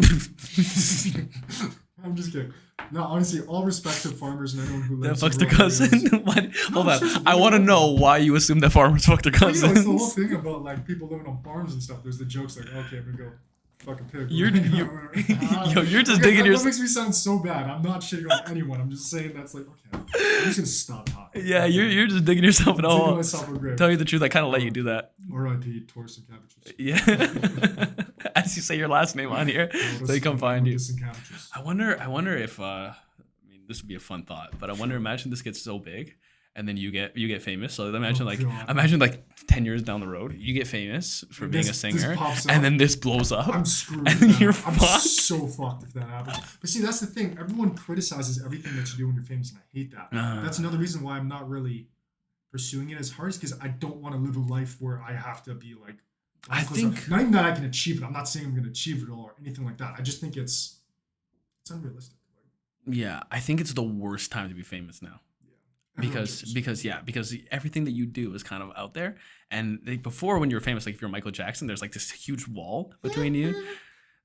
Speaker 2: I'm just kidding. No, honestly, all respect to farmers and anyone who
Speaker 1: that
Speaker 2: lives in
Speaker 1: fucks their
Speaker 2: rural areas.
Speaker 1: cousin. What? Hold on,
Speaker 2: seriously,
Speaker 1: I want to know why you assume that farmers fuck their
Speaker 2: Well,
Speaker 1: cousins.
Speaker 2: it's the whole thing about like people living on farms and stuff. There's the jokes like, okay, I'm gonna go fuck a pig.
Speaker 1: You're you're just digging
Speaker 2: That
Speaker 1: yourself.
Speaker 2: makes me sound so bad. I'm not shitting on anyone. I'm just saying that's like, okay, I'm just gonna stop talking.
Speaker 1: Yeah, you're just digging yourself in a
Speaker 2: I'm digging
Speaker 1: hole.
Speaker 2: myself a grave.
Speaker 1: Tell you the truth, I kind of let you do that.
Speaker 2: R.I.P. Tauras and cabbages.
Speaker 1: Yeah. As you say your last name on here, so they come find you.
Speaker 2: Tauras and cabbages.
Speaker 1: I wonder if I mean this would be a fun thought, but I wonder. Imagine this gets so big, and then you get famous. So imagine
Speaker 2: God.
Speaker 1: imagine like 10 years down the road, you get famous for being a
Speaker 2: This
Speaker 1: singer,
Speaker 2: pops up.
Speaker 1: and then this blows up.
Speaker 2: I'm screwed.
Speaker 1: And
Speaker 2: with that.
Speaker 1: you're
Speaker 2: I'm
Speaker 1: fucked.
Speaker 2: so fucked if that happens. But see, that's the thing. Everyone criticizes everything that you do when you're famous, and I hate that. That's another reason why I'm not really pursuing it as hard, is because I don't want to live a life where I have to be like.
Speaker 1: I think-
Speaker 2: not even that I can achieve it. I'm not saying I'm going to achieve it all or anything like that. I just think it's unrealistic.
Speaker 1: Yeah, I think it's the worst time to be famous now. Because everything that you do is kind of out there, and before when you were famous, like if you're Michael Jackson, there's like this huge wall between you.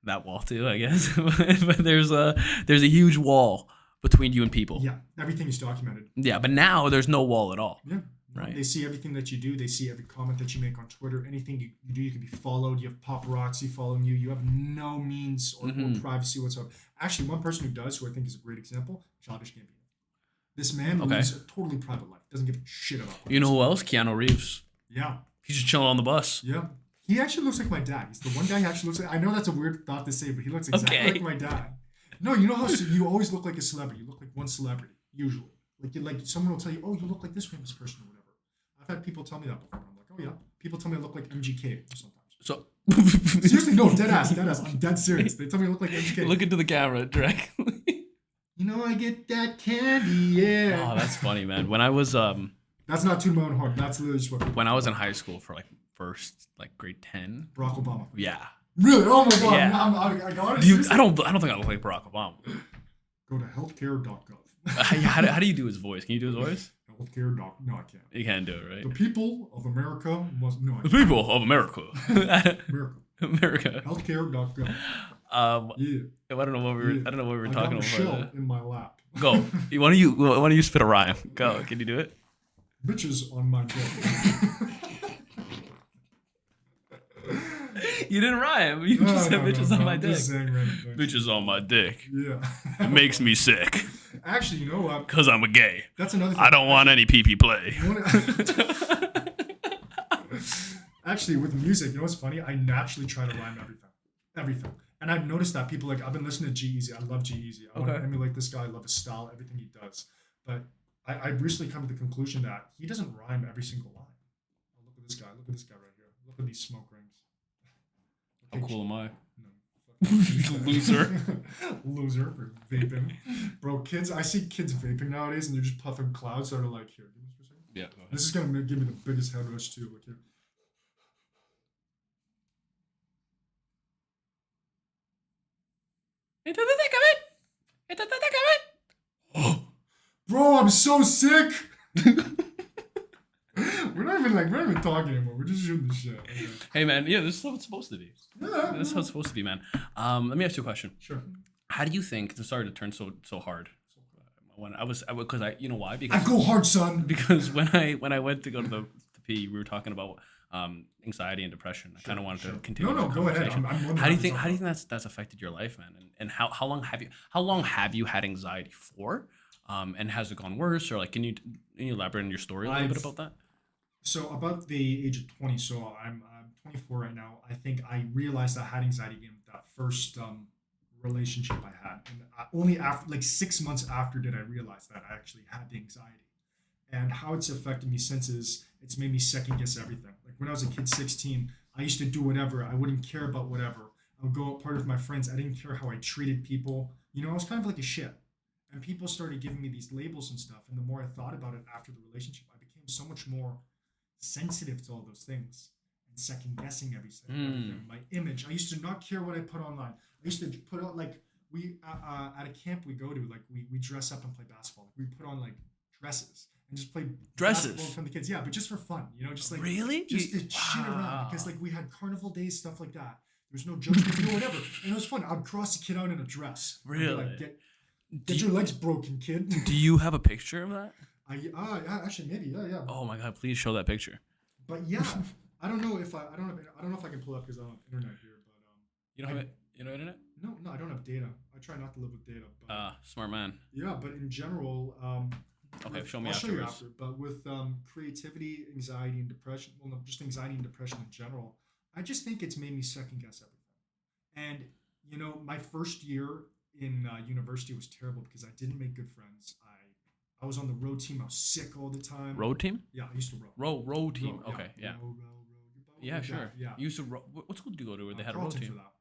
Speaker 1: That wall too, I guess. But there's a huge wall between you and people.
Speaker 2: Yeah, everything is documented.
Speaker 1: Yeah, but now there's no wall at all.
Speaker 2: Yeah.
Speaker 1: Right.
Speaker 2: They see everything that you do. They see every comment that you make on Twitter. Anything you do, you can be followed. You have paparazzi following you. You have no means or privacy whatsoever. Actually, one person who does, who I think is a great example, Childish Gambino. This man lives a totally private life. Doesn't give a shit about
Speaker 1: You know who else? Keanu Reeves.
Speaker 2: Yeah.
Speaker 1: He's just chilling on the bus.
Speaker 2: Yeah. He actually looks like my dad. He's the one guy who actually looks like... I know that's a weird thought to say, but he looks exactly like my dad. No, you know how you always look like a celebrity. You look like one celebrity, usually. Like someone will tell you, oh, you look like this famous person or whatever. I've had people tell me that before. I'm like, oh yeah. People tell me I look like MGK sometimes.
Speaker 1: So
Speaker 2: Seriously, no, dead ass. I'm dead serious. They tell me I look like MGK.
Speaker 1: look into the camera directly.
Speaker 2: You know, I get that candy, yeah.
Speaker 1: Oh, that's funny, man. When I was
Speaker 2: That's not tooting my own horn. That's literally just what.
Speaker 1: when I was in high school for like first like grade 10.
Speaker 2: Barack Obama.
Speaker 1: Yeah.
Speaker 2: Really? Oh my god!
Speaker 1: Yeah.
Speaker 2: I got it.
Speaker 1: Dude,
Speaker 2: Seriously?
Speaker 1: I don't think I look like Barack Obama.
Speaker 2: Go to healthcare.gov.
Speaker 1: How do you do his voice? Can you do his voice?
Speaker 2: Healthcare. Doc. No, I can't.
Speaker 1: You can't do it, right?
Speaker 2: The people of America must. No, I
Speaker 1: The
Speaker 2: can't.
Speaker 1: people of America.
Speaker 2: America.
Speaker 1: America.
Speaker 2: Healthcare.gov.
Speaker 1: Um,
Speaker 2: Yeah.
Speaker 1: I don't know what we were.
Speaker 2: Yeah.
Speaker 1: I don't know what we were
Speaker 2: I got
Speaker 1: talking about.
Speaker 2: Michelle in my lap.
Speaker 1: Go. Why don't you spit a rhyme? Go. Can you do it?
Speaker 2: Bitches on my dick.
Speaker 1: You didn't rhyme. You just said bitches on my
Speaker 2: I'm
Speaker 1: dick.
Speaker 2: just saying random things.
Speaker 1: Bitches on my dick.
Speaker 2: Yeah.
Speaker 1: It makes me sick.
Speaker 2: Actually, you know what?
Speaker 1: Cause I'm a gay.
Speaker 2: That's another thing.
Speaker 1: I don't want any pee play.
Speaker 2: Actually, with music, you know what's funny? I naturally try to rhyme everything. Everything. And I've noticed that people like, I've been listening to G-Eazy. I love G-Eazy. I want to
Speaker 1: Okay.
Speaker 2: emulate this guy. I love his style, everything he does. But I've recently come to the conclusion that he doesn't rhyme every single line. Oh, look at this guy. Look at this guy right here. Look at these smoke rings.
Speaker 1: How cool am I?
Speaker 2: No.
Speaker 1: Loser.
Speaker 2: Loser for vaping. Bro, kids, I see kids vaping nowadays and they're just puffing clouds that are like, here, give me this for a second.
Speaker 1: Yeah. Go ahead.
Speaker 2: This is going to give me the biggest head rush too. Like here.
Speaker 1: Into the thick of it. Into the thick of it.
Speaker 2: Bro, I'm so sick. we're not even talking anymore. We're just shooting the shit. Okay.
Speaker 1: Hey man, yeah, this is how it's supposed to be.
Speaker 2: Yeah.
Speaker 1: This is how it's supposed to be, man. Let me ask you a question.
Speaker 2: Sure.
Speaker 1: How do you think? Sorry to turn so hard. When because you know why?
Speaker 2: I
Speaker 1: Because
Speaker 2: go hard, son.
Speaker 1: because when I went to go to the pee, we were talking about anxiety and depression. I kind of wanted to continue.
Speaker 2: No,
Speaker 1: the
Speaker 2: go ahead.
Speaker 1: conversation.
Speaker 2: I'm more than
Speaker 1: How do you
Speaker 2: happy
Speaker 1: think?
Speaker 2: to
Speaker 1: How do you
Speaker 2: talk
Speaker 1: think that's affected your life, man? And how long have you had anxiety for? And has it gone worse, or like can you elaborate on your story a little bit
Speaker 2: I've-
Speaker 1: about that?
Speaker 2: So about the age of 20, so I'm 24 right now. I think I realized I had anxiety in that first relationship I had, and only after like 6 months after did I realize that I actually had the anxiety. And how it's affected me since is it's made me second guess everything. Like when I was a kid, 16, I used to do whatever. I wouldn't care about whatever. I would go out party with my friends. I didn't care how I treated people. You know, I was kind of like a shit. And people started giving me these labels and stuff. And the more I thought about it after the relationship, I became so much more sensitive to all those things and second guessing everything. My image. I used to not care what I put online. I used to put out like we at a camp we go to, like we dress up and play basketball. Like, we put on like dresses and just play basketball
Speaker 1: Dresses.
Speaker 2: from the kids. Yeah, but just for fun, you know, just like
Speaker 1: Really?
Speaker 2: just to shit around because like we had carnival days, stuff like that. There's no judgment, no whatever, and it was fun. I'd cross a kid out in a dress. I'd be
Speaker 1: Really?
Speaker 2: like, get
Speaker 1: Do
Speaker 2: your
Speaker 1: you,
Speaker 2: legs broken, kid.
Speaker 1: do you have a picture of that?
Speaker 2: Yeah, actually maybe yeah.
Speaker 1: Oh my god, please show that picture.
Speaker 2: But yeah, I don't know if I don't know if I can pull up because I don't have internet here. But
Speaker 1: You don't have it? You know internet?
Speaker 2: no, I don't have data. I try not to live with data. But
Speaker 1: Smart man.
Speaker 2: yeah, but in general,
Speaker 1: Okay, show me
Speaker 2: I'll show you
Speaker 1: afterwards.
Speaker 2: after. But with creativity, anxiety, and depression, well, no, just anxiety and depression in general, I just think it's made me second guess everything. And you know, my first year in university was terrible because I didn't make good friends. I was on the road team. I was sick all the time.
Speaker 1: Road team?
Speaker 2: Yeah, I used to row.
Speaker 1: Row team.
Speaker 2: Row,
Speaker 1: Okay, yeah.
Speaker 2: Row your boat.
Speaker 1: Yeah,
Speaker 2: Like
Speaker 1: sure.
Speaker 2: that, yeah.
Speaker 1: You used to row. What school did you go to where they had a row
Speaker 2: Carleton
Speaker 1: team?
Speaker 2: for that.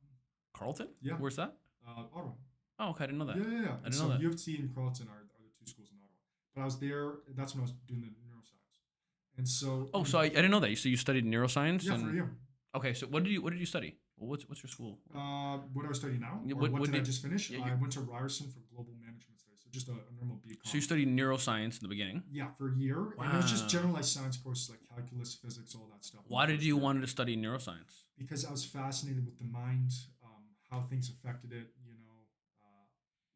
Speaker 1: Carleton?
Speaker 2: Yeah.
Speaker 1: Where's that?
Speaker 2: Ottawa.
Speaker 1: Oh, okay, I didn't know that.
Speaker 2: Yeah.
Speaker 1: I
Speaker 2: And
Speaker 1: didn't
Speaker 2: so
Speaker 1: know that.
Speaker 2: U of T and Carleton are the two schools in Ottawa. But I was there. That's when I was doing the neuroscience. And so.
Speaker 1: Oh, so I didn't know that. So you studied neuroscience?
Speaker 2: Yeah,
Speaker 1: and,
Speaker 2: for a year.
Speaker 1: Okay, so what did you study? Well, what's your school?
Speaker 2: What do I study now?
Speaker 1: Yeah,
Speaker 2: Or
Speaker 1: what-
Speaker 2: what
Speaker 1: what
Speaker 2: did I
Speaker 1: did-
Speaker 2: just finish?
Speaker 1: yeah,
Speaker 2: I went to Ryerson for global management studies. So just a normal BCom.
Speaker 1: So you studied neuroscience in the beginning.
Speaker 2: Yeah, for a year. And it was just
Speaker 1: Wow.
Speaker 2: generalized science courses like calculus, physics, all that stuff.
Speaker 1: Why did you want to study neuroscience?
Speaker 2: Because I was fascinated with the mind, how things affected it, you know,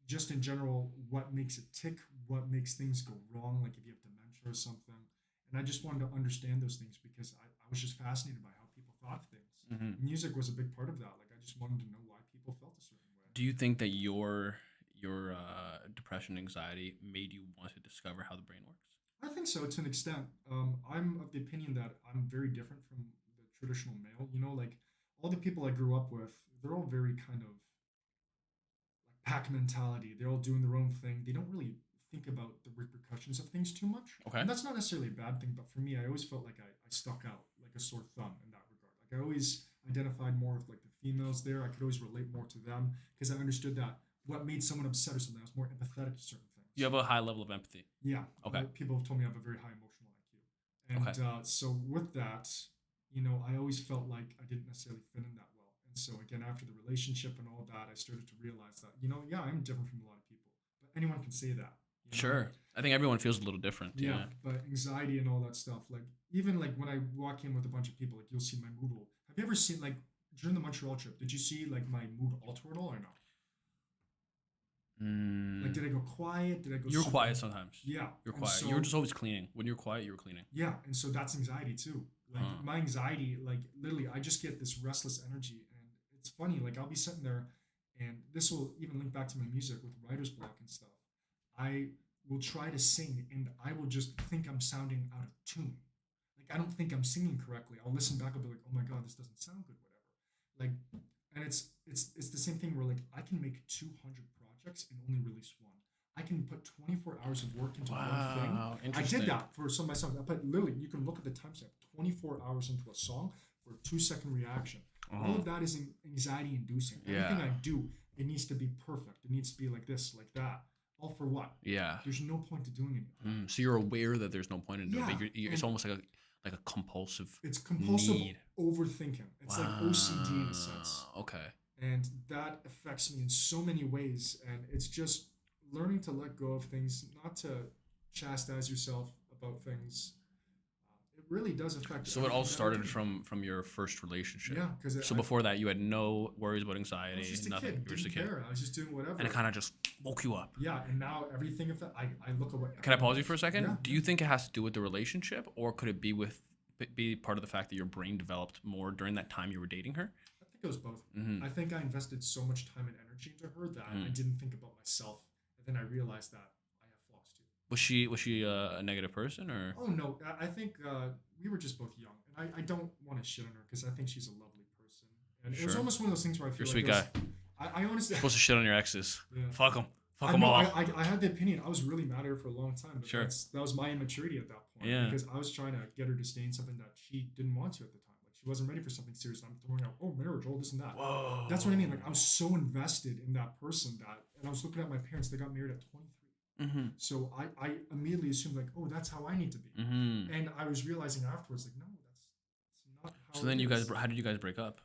Speaker 2: just in general, what makes it tick, what makes things go wrong, like if you have dementia or something. And I just wanted to understand those things because I was just fascinated by how people thought of things.
Speaker 1: Mhm.
Speaker 2: Music was a big part of that. Like I just wanted to know why people felt a certain way.
Speaker 1: Do you think that your depression, anxiety made you want to discover how the brain works?
Speaker 2: I think so to an extent. I'm of the opinion that I'm very different from the traditional male. You know, like all the people I grew up with, they're all very kind of like pack mentality. They're all doing their own thing. They don't really think about the repercussions of things too much.
Speaker 1: Okay.
Speaker 2: And that's not necessarily a bad thing, but for me, I always felt like I stuck out like a sore thumb in that regard. Like I always identified more with like the females there. I could always relate more to them because I understood that what made someone upset or something, I was more empathetic to certain things.
Speaker 1: You have a high level of empathy.
Speaker 2: Yeah.
Speaker 1: Okay.
Speaker 2: People have told me I have a very high emotional IQ. And
Speaker 1: Okay.
Speaker 2: so with that, you know, I always felt like I didn't necessarily fit in that well. And so again, after the relationship and all that, I started to realize that, you know, yeah, I'm different from a lot of people. anyone can say that, you know.
Speaker 1: Sure. I think everyone feels a little different.
Speaker 2: Yeah,
Speaker 1: Yeah.
Speaker 2: but anxiety and all that stuff, like even like when I walk in with a bunch of people, like you'll see my mood will. Have you ever seen like during the Montreal trip? Did you see like my mood alter at all or no? Like,
Speaker 1: Mm,
Speaker 2: did I go quiet? Did I go
Speaker 1: you're
Speaker 2: super?
Speaker 1: quiet sometimes.
Speaker 2: Yeah,
Speaker 1: You're
Speaker 2: and
Speaker 1: quiet. You were
Speaker 2: so
Speaker 1: just always cleaning. When you're quiet, you were cleaning.
Speaker 2: yeah, and so that's anxiety too. Like
Speaker 1: Huh.
Speaker 2: my anxiety, like literally, I just get this restless energy, and it's funny. Like I'll be sitting there, and this will even link back to my music with writer's block and stuff. I will try to sing, and I will just think I'm sounding out of tune. Like I don't think I'm singing correctly. I'll listen back. I'll be like, oh my god, this doesn't sound good. Whatever. Like, and it's the same thing where like I can make 200 projects and only release one. I can put 24 hours of work into one thing.
Speaker 1: Wow.
Speaker 2: I did
Speaker 1: Interesting.
Speaker 2: that for some of my songs. I put literally, you can look at the timestamp, 24 hours into a song for a 2 second reaction. All
Speaker 1: Uh-huh.
Speaker 2: of that is anxiety inducing. Everything
Speaker 1: Yeah.
Speaker 2: I do, it needs to be perfect. It needs to be like this, like that. All for what?
Speaker 1: Yeah.
Speaker 2: There's no point to doing any of that.
Speaker 1: So you're aware that there's no point in doing it,
Speaker 2: Yeah,
Speaker 1: but it's
Speaker 2: and
Speaker 1: almost like a compulsive
Speaker 2: it's compulsive
Speaker 1: need.
Speaker 2: overthinking. It's like OCD in a sense.
Speaker 1: Wow. Okay.
Speaker 2: And that affects me in so many ways. And it's just learning to let go of things, not to chastise yourself about things. It really does affect
Speaker 1: So it all
Speaker 2: everything that I
Speaker 1: started
Speaker 2: do.
Speaker 1: from your first relationship.
Speaker 2: Yeah, because
Speaker 1: So
Speaker 2: I
Speaker 1: before that, you had no worries about
Speaker 2: I was
Speaker 1: anxiety,
Speaker 2: just a
Speaker 1: nothing.
Speaker 2: kid,
Speaker 1: You were just a
Speaker 2: didn't
Speaker 1: kid,
Speaker 2: care. I was just doing whatever.
Speaker 1: and it kind of just woke you up.
Speaker 2: Yeah, and now everything of that, I look at what
Speaker 1: Can I
Speaker 2: everyone
Speaker 1: pause you for a
Speaker 2: does.
Speaker 1: second?
Speaker 2: Yeah,
Speaker 1: Do you think it has to do with the relationship, or could it be part of the fact that your brain developed more during that time you were dating her?
Speaker 2: I think it was both.
Speaker 1: Mm-hmm.
Speaker 2: I think I invested so much time and energy into her that I
Speaker 1: Mm.
Speaker 2: didn't think about myself, and then I realized that I have flaws too.
Speaker 1: Was she a negative person or?
Speaker 2: Oh no, I think we were just both young, and I don't want to shit on her because I think she's a lovely person, and it was
Speaker 1: Sure.
Speaker 2: almost one of those things where I
Speaker 1: You're
Speaker 2: feel
Speaker 1: a
Speaker 2: like
Speaker 1: sweet
Speaker 2: it was,
Speaker 1: guy.
Speaker 2: I honestly,
Speaker 1: You're supposed to shit on your exes.
Speaker 2: yeah.
Speaker 1: Fuck them. Fuck
Speaker 2: I
Speaker 1: them
Speaker 2: know
Speaker 1: all.
Speaker 2: I had the opinion. I was really mad at her for a long time, but
Speaker 1: Sure.
Speaker 2: that was my immaturity at that point
Speaker 1: Yeah.
Speaker 2: because I was trying to get her to stay in something that she didn't want to at the time. Like she wasn't ready for something serious. I'm throwing out, oh, marriage, all this and that.
Speaker 1: Whoa.
Speaker 2: That's what I mean. Like I was so invested in that person that, and I was looking at my parents. They got married at 23.
Speaker 1: Mm-hmm.
Speaker 2: So I immediately assumed like, oh, that's how I need to be.
Speaker 1: Mm-hmm.
Speaker 2: And I was realizing afterwards, like, no, that's not how.
Speaker 1: So then
Speaker 2: it
Speaker 1: you guys,
Speaker 2: is.
Speaker 1: how did you guys break up?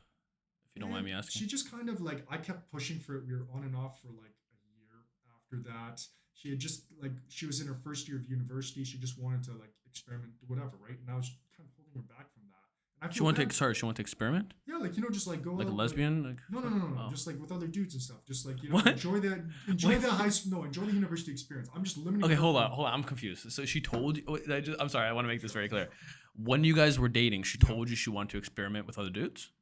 Speaker 1: If you don't mind me asking.
Speaker 2: She just kind of like I kept pushing for it. We were on and off for like a year after that. She had just like she was in her first year of university. She just wanted to like experiment, do whatever, right? And I was kind of holding her back from that. And I
Speaker 1: She
Speaker 2: feel
Speaker 1: wanted
Speaker 2: bad.
Speaker 1: to. Sorry, she wanted to experiment,
Speaker 2: Yeah, like just like go
Speaker 1: like a
Speaker 2: out,
Speaker 1: lesbian. Like
Speaker 2: no.
Speaker 1: Oh.
Speaker 2: Just like with other dudes and stuff. Just like
Speaker 1: What?
Speaker 2: enjoy
Speaker 1: What?
Speaker 2: the high school. No, enjoy the university experience. I'm just limiting.
Speaker 1: Okay,
Speaker 2: her
Speaker 1: hold
Speaker 2: from-
Speaker 1: on, hold on. I'm confused. So she told you. I'm sorry. I want to make this very clear. When you guys were dating, she told you she wanted to experiment with other dudes.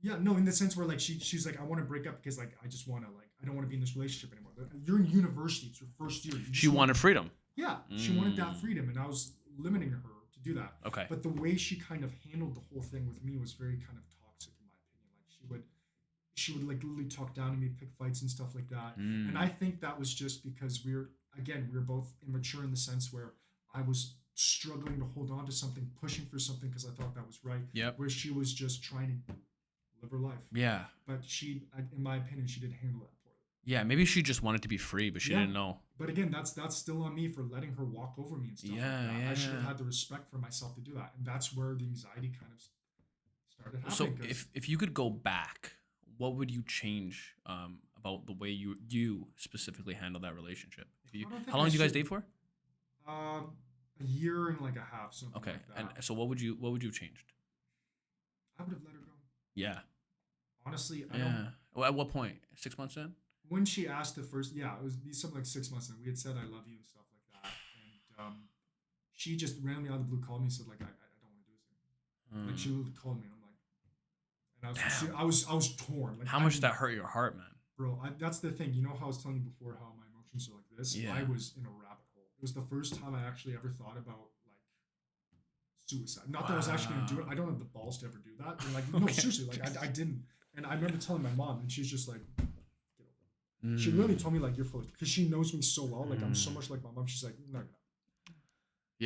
Speaker 2: Yeah, no, in the sense where like she's like I want to break up because like I just want to like I don't want to be in this relationship anymore. You're in university; it's your first year. You
Speaker 1: She
Speaker 2: just want-
Speaker 1: wanted freedom.
Speaker 2: Yeah, she wanted that
Speaker 1: Mm.
Speaker 2: freedom, and I was limiting her to do that.
Speaker 1: Okay.
Speaker 2: But the way she kind of handled the whole thing with me was very kind of toxic, in my opinion. Like she would like literally talk down to me, pick fights and stuff like that.
Speaker 1: Mm.
Speaker 2: And I think that was just because we were both immature in the sense where I was struggling to hold on to something, pushing for something because I thought that was right.
Speaker 1: Yep.
Speaker 2: Where she was just trying to live her life.
Speaker 1: Yeah.
Speaker 2: But in my opinion, she didn't handle that poorly.
Speaker 1: Yeah. Maybe she just wanted to be free, but she
Speaker 2: Yeah.
Speaker 1: didn't know.
Speaker 2: But again, that's still on me for letting her walk over me and stuff
Speaker 1: Yeah,
Speaker 2: like that. I should have
Speaker 1: yeah.
Speaker 2: had the respect for myself to do that, and that's where the anxiety kind of started
Speaker 1: So
Speaker 2: happening. 'Cause
Speaker 1: if you could go back, what would you change about the way you specifically handled that relationship? If you,
Speaker 2: I don't think
Speaker 1: how long
Speaker 2: I
Speaker 1: did you guys
Speaker 2: should-
Speaker 1: date for?
Speaker 2: a year and like a half, something
Speaker 1: Okay.
Speaker 2: like that.
Speaker 1: And so what would you have changed?
Speaker 2: I would have let her go.
Speaker 1: Yeah.
Speaker 2: Honestly, I don't.
Speaker 1: Yeah. Well, at what point? 6 months in?
Speaker 2: When she asked the first, yeah, it was be something like 6 months, and we had said I love you and stuff like that, and she just randomly out of the blue called me and said like I don't want to do this anymore. Like she literally called me, and I'm like, and I was torn. Like
Speaker 1: How much did that hurt your heart, man?
Speaker 2: Bro, that's the thing. You know how I was telling you before how my emotions are like this?
Speaker 1: Yeah.
Speaker 2: I was in a rabbit hole. It was the first time I actually ever thought about like suicide. Not that I was actually gonna do it. I don't have the balls to ever do that. And like, no,
Speaker 1: Okay.
Speaker 2: seriously, like I didn't. And I remember telling my mom, and she's just like, get over it.
Speaker 1: Mm.
Speaker 2: She literally told me like you're full of because she knows me so well. Like I'm so
Speaker 1: Mm.
Speaker 2: much like my mom. She's like, no, you're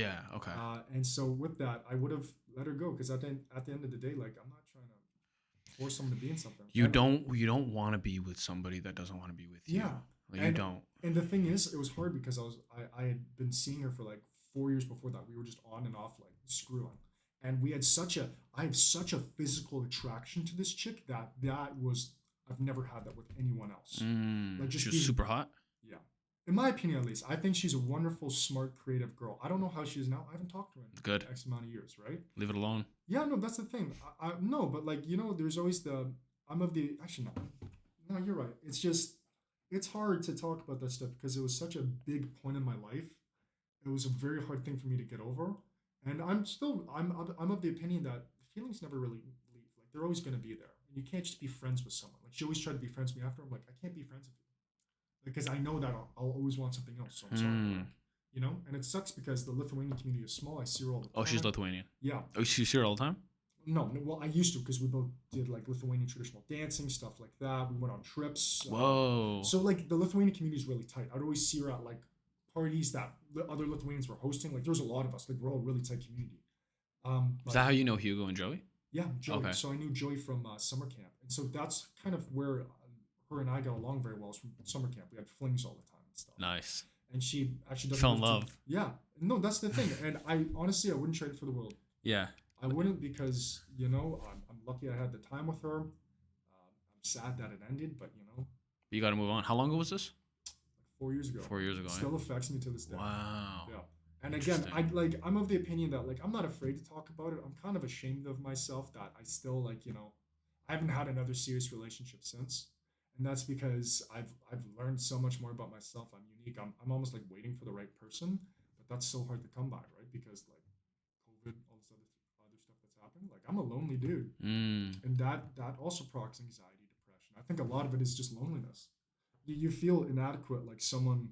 Speaker 1: Yeah. Okay.
Speaker 2: not. And so with that, I would have let her go because at the end of the day, like I'm not trying to force someone to be in something.
Speaker 1: You don't want to be with somebody that doesn't want to be with you.
Speaker 2: Yeah.
Speaker 1: Like, you
Speaker 2: And-
Speaker 1: don't.
Speaker 2: And the thing is, it was hard because I had been seeing her for like 4 years before that. We were just on and off like screwing, and I have such a physical attraction to this chick that was I've never had that with anyone else. Like, just
Speaker 1: She was
Speaker 2: being-
Speaker 1: super hot.
Speaker 2: Yeah, in my opinion at least, I think she's a wonderful, smart, creative girl. I don't know how she is now. I haven't talked to her
Speaker 1: Good.
Speaker 2: in X amount of years, right?
Speaker 1: Leave it alone.
Speaker 2: Yeah, no, that's the thing. No, but like there's always the I'm of the actually no, no, you're right. It's just it's hard to talk about that stuff because it was such a big point in my life. It was a very hard thing for me to get over, and I'm of the opinion that feelings never really leave. Like they're always going to be there. And you can't just be friends with someone. Like she always tried to be friends with me after. I'm like I can't be friends with you because I know that I'll always want something else. So I'm sorry.
Speaker 1: Hmm.
Speaker 2: And it sucks because the Lithuanian community is small. I see her all the
Speaker 1: Oh, she's
Speaker 2: time.
Speaker 1: Lithuanian.
Speaker 2: Yeah,
Speaker 1: Oh, she's here all the time.
Speaker 2: no, no, well, I used to because we both did like Lithuanian traditional dancing stuff like that. We went on trips.
Speaker 1: Whoa.
Speaker 2: So like the Lithuanian community is really tight. I'd always see her at like parties that other Lithuanians were hosting. Like there was a lot of us. Like we're all a really tight community.
Speaker 1: Is
Speaker 2: Like
Speaker 1: that how you know Hugo and Joey?
Speaker 2: yeah, Joey.
Speaker 1: Okay.
Speaker 2: So I knew Joey from summer camp, and so that's kind of where her and I got along very well. Was from summer camp. We had flings all the time and stuff.
Speaker 1: Nice.
Speaker 2: And she actually doesn't
Speaker 1: Fell in
Speaker 2: live
Speaker 1: love.
Speaker 2: yeah, no, that's the thing. And I honestly I wouldn't trade it for the world.
Speaker 1: Yeah.
Speaker 2: I wouldn't because I'm lucky I had the time with her. I'm sad that it ended, but
Speaker 1: You got to move on. How long ago was this?
Speaker 2: like 4 years ago,
Speaker 1: 4 years ago.
Speaker 2: it
Speaker 1: Eh?
Speaker 2: still affects me to this day.
Speaker 1: Wow.
Speaker 2: Yeah. And again,
Speaker 1: Interesting.
Speaker 2: I'm of the opinion that like I'm not afraid to talk about it. I'm kind of ashamed of myself that I still I haven't had another serious relationship since. And that's because I've learned so much more about myself. I'm unique. I'm almost like waiting for the right person, but that's so hard to come by, right? Because like COVID, all this other stuff that's happening. Like I'm a lonely dude,
Speaker 1: Mm.
Speaker 2: and that also procs anxiety, depression. I think a lot of it is just loneliness. You feel inadequate, like someone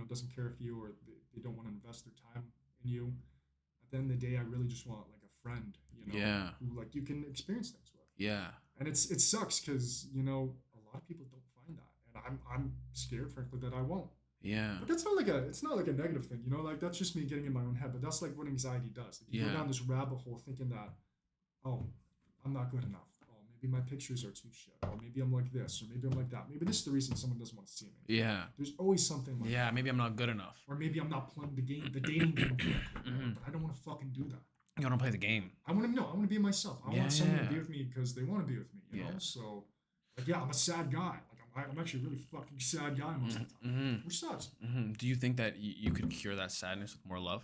Speaker 2: doesn't care for you or they don't want to invest their time in you. At the end of the day, I really just want like a friend,
Speaker 1: Yeah.
Speaker 2: who like you can experience things with.
Speaker 1: Yeah.
Speaker 2: And it sucks because a lot of people don't find that, and I'm scared, frankly, that I won't.
Speaker 1: Yeah.
Speaker 2: But that's not like it's not like a negative thing, like that's just me getting in my own head. But that's like what anxiety does. Like, you go
Speaker 1: Yeah.
Speaker 2: down this rabbit hole thinking that, oh, I'm not good enough. Oh, maybe my pictures are too shit. Or maybe I'm like this, or maybe I'm like that. Maybe this is the reason someone doesn't want to see me.
Speaker 1: Yeah.
Speaker 2: There's always something like
Speaker 1: Yeah.
Speaker 2: that.
Speaker 1: Maybe I'm not good enough.
Speaker 2: Or maybe I'm not playing the dating game correctly.
Speaker 1: Mhm.
Speaker 2: But I don't want to fucking do that.
Speaker 1: You want to play the game.
Speaker 2: I want to know. I want to be myself. I
Speaker 1: Yeah,
Speaker 2: want someone to
Speaker 1: yeah.
Speaker 2: be with me because they want to be with me.
Speaker 1: Yeah.
Speaker 2: So, like, yeah, I'm a sad guy. Like, I'm actually a really fucking sad guy most of the time,
Speaker 1: Mm-hmm.
Speaker 2: which sucks.
Speaker 1: Mm-hmm. Do you think that you could cure that sadness with more love?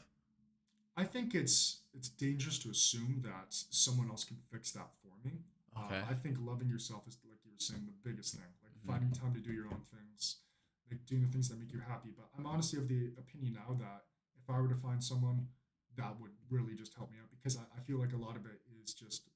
Speaker 2: I think it's dangerous to assume that someone else can fix that for me.
Speaker 1: Okay.
Speaker 2: I think loving yourself is, like you were saying, the biggest thing. Like
Speaker 1: Mhm.
Speaker 2: finding time to do your own things, like doing the things that make you happy. But I'm honestly of the opinion now that if I were to find someone, that would really just help me out because I feel like a lot of it is just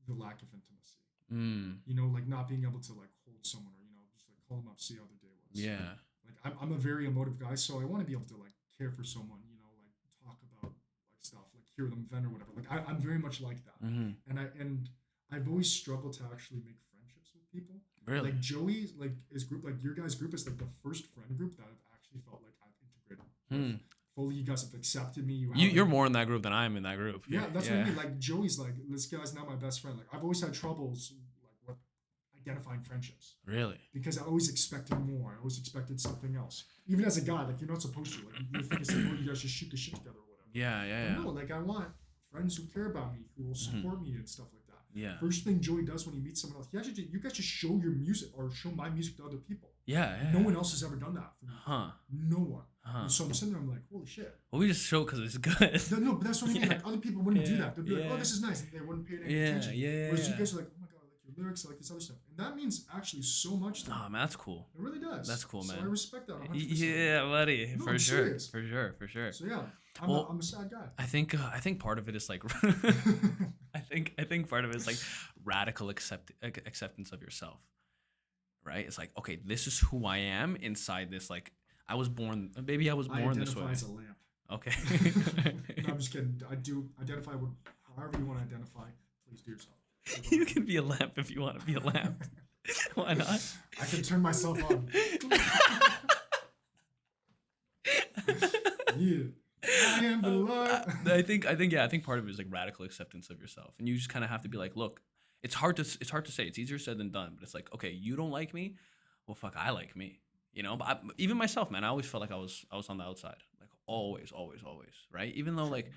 Speaker 2: the lack of intimacy.
Speaker 1: Mm.
Speaker 2: Like not being able to like hold someone or just like call them up, see how their day was.
Speaker 1: Yeah.
Speaker 2: Like I'm a very emotive guy, so I want to be able to like care for someone. Like talk about like stuff, like hear them vent or whatever. Like I'm very much like that,
Speaker 1: Mm-hmm.
Speaker 2: and I've always struggled to actually make friendships with people.
Speaker 1: Really?
Speaker 2: Like Joey, like his group, like your guys' group is like the first friend group that I've actually felt like I've integrated.
Speaker 1: Hmm.
Speaker 2: Fully, you guys have accepted me.
Speaker 1: You're more in that group than I am in that group.
Speaker 2: Yeah, that's what I mean. Like Joey's like this guy's now my best friend. Like I've always had troubles like what identifying friendships
Speaker 1: Really?
Speaker 2: because I always expected more. I always expected something else. Even as a guy, like you're not supposed to. Like you think it's like, oh, you guys just shoot the shit together or whatever.
Speaker 1: Yeah. Yeah.
Speaker 2: But
Speaker 1: Yeah.
Speaker 2: no, like I want friends who care about me, who will
Speaker 1: Mhm.
Speaker 2: support me and stuff like that.
Speaker 1: Yeah.
Speaker 2: First thing Joey does when he meets someone else, you guys just show your music or show my music to other people.
Speaker 1: Yeah. Yeah.
Speaker 2: No one else has ever done that for me.
Speaker 1: Huh.
Speaker 2: No one.
Speaker 1: Huh.
Speaker 2: And so I'm sitting there, I'm like, holy shit.
Speaker 1: Well, we just show because it's good.
Speaker 2: No, but that's what I mean.
Speaker 1: Yeah.
Speaker 2: Like other people wouldn't do
Speaker 1: Yeah,
Speaker 2: that. They'd be like,
Speaker 1: yeah.
Speaker 2: oh, this is nice. And they wouldn't pay any
Speaker 1: Yeah.
Speaker 2: attention.
Speaker 1: Yeah.
Speaker 2: Whereas you
Speaker 1: Yeah.
Speaker 2: guys are like, oh my god, I like your lyrics, I like this other stuff. And that means actually so much to me.
Speaker 1: Oh man, that's cool.
Speaker 2: It really does.
Speaker 1: That's cool,
Speaker 2: So
Speaker 1: man.
Speaker 2: I respect that 100%.
Speaker 1: Yeah, buddy.
Speaker 2: No,
Speaker 1: For
Speaker 2: I'm
Speaker 1: sure.
Speaker 2: serious.
Speaker 1: For sure. For sure.
Speaker 2: So yeah,
Speaker 1: Well,
Speaker 2: I'm a sad guy.
Speaker 1: I think part of it is like I think part of it is like radical acceptance of yourself, right? It's like, okay, this is who I am inside this. Like I was born this
Speaker 2: identify
Speaker 1: way.
Speaker 2: as a lamp.
Speaker 1: Okay.
Speaker 2: No, I'm just kidding. I do identify with however you want to identify. Please do yourself.
Speaker 1: You can be a lamp if you want to be a lamp. Why not?
Speaker 2: I can turn myself on. Yeah. I am the light.
Speaker 1: I think part of it is like radical acceptance of yourself, and you just kind of have to be like, look, it's hard to say. It's easier said than done, but it's like, okay, you don't like me, well, fuck, I like me, But even myself, man, I always felt like I was on the outside, like always, right? Even though like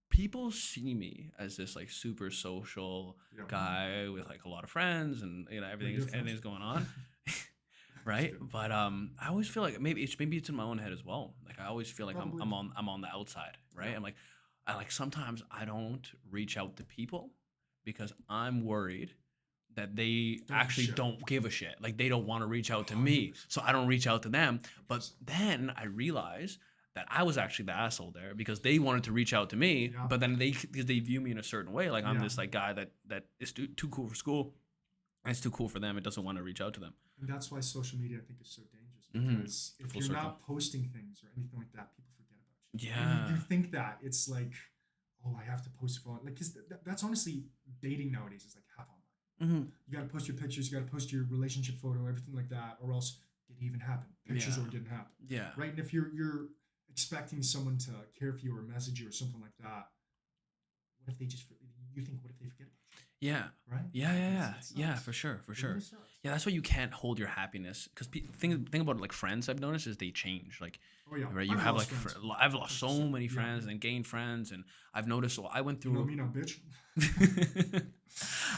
Speaker 1: people see me as this like super social
Speaker 2: Yeah.
Speaker 1: guy with like a lot of friends and everything's going on.
Speaker 2: That's
Speaker 1: right?
Speaker 2: good.
Speaker 1: But I always feel like maybe it's in my own head as well. Like I always feel like
Speaker 2: Probably.
Speaker 1: I'm on the outside, right?
Speaker 2: Yeah.
Speaker 1: I like sometimes I don't reach out to people because I'm worried that they
Speaker 2: Don't give a
Speaker 1: actually
Speaker 2: shit.
Speaker 1: don't give a shit. Like they don't want to reach out to me,
Speaker 2: 100%.
Speaker 1: so I don't reach out to them. But
Speaker 2: 100%.
Speaker 1: then I realize that I was actually the asshole there because they wanted to reach out to me,
Speaker 2: Yeah.
Speaker 1: but then because they view me in a certain way, like I'm
Speaker 2: Yeah.
Speaker 1: this like guy that is too cool for school, and it's too cool for them. It doesn't want to reach out to them.
Speaker 2: And that's why social media, I think, is so dangerous
Speaker 1: Mm-hmm.
Speaker 2: because if
Speaker 1: Full
Speaker 2: you're
Speaker 1: circle.
Speaker 2: not posting things or anything like that, people forget about you. And you
Speaker 1: Yeah.
Speaker 2: think that it's like, oh, I have to post for like, because that's honestly dating nowadays is like half online.
Speaker 1: Mm-hmm.
Speaker 2: You got to post your pictures, you got to post your relationship photo, everything like that, or else did it even happen? Pictures
Speaker 1: Yeah.
Speaker 2: or didn't happen,
Speaker 1: Yeah.
Speaker 2: right? And if you're expecting someone to care for you or message you or something like that, what if they just you think what if they forget about
Speaker 1: Yeah.
Speaker 2: you, right?
Speaker 1: Yeah, yeah, yeah,
Speaker 2: It
Speaker 1: yeah,
Speaker 2: sucks.
Speaker 1: for sure, for
Speaker 2: It really
Speaker 1: sure.
Speaker 2: sucks.
Speaker 1: Yeah, that's why you can't hold your happiness because thing about like friends I've noticed is they change. Like,
Speaker 2: Oh yeah,
Speaker 1: right, you
Speaker 2: I've
Speaker 1: have
Speaker 2: lost
Speaker 1: like
Speaker 2: friends,
Speaker 1: I've lost so
Speaker 2: 100%.
Speaker 1: many
Speaker 2: Yeah,
Speaker 1: friends and gained friends, and I've noticed. So I went
Speaker 2: you know
Speaker 1: through,
Speaker 2: me now, bitch.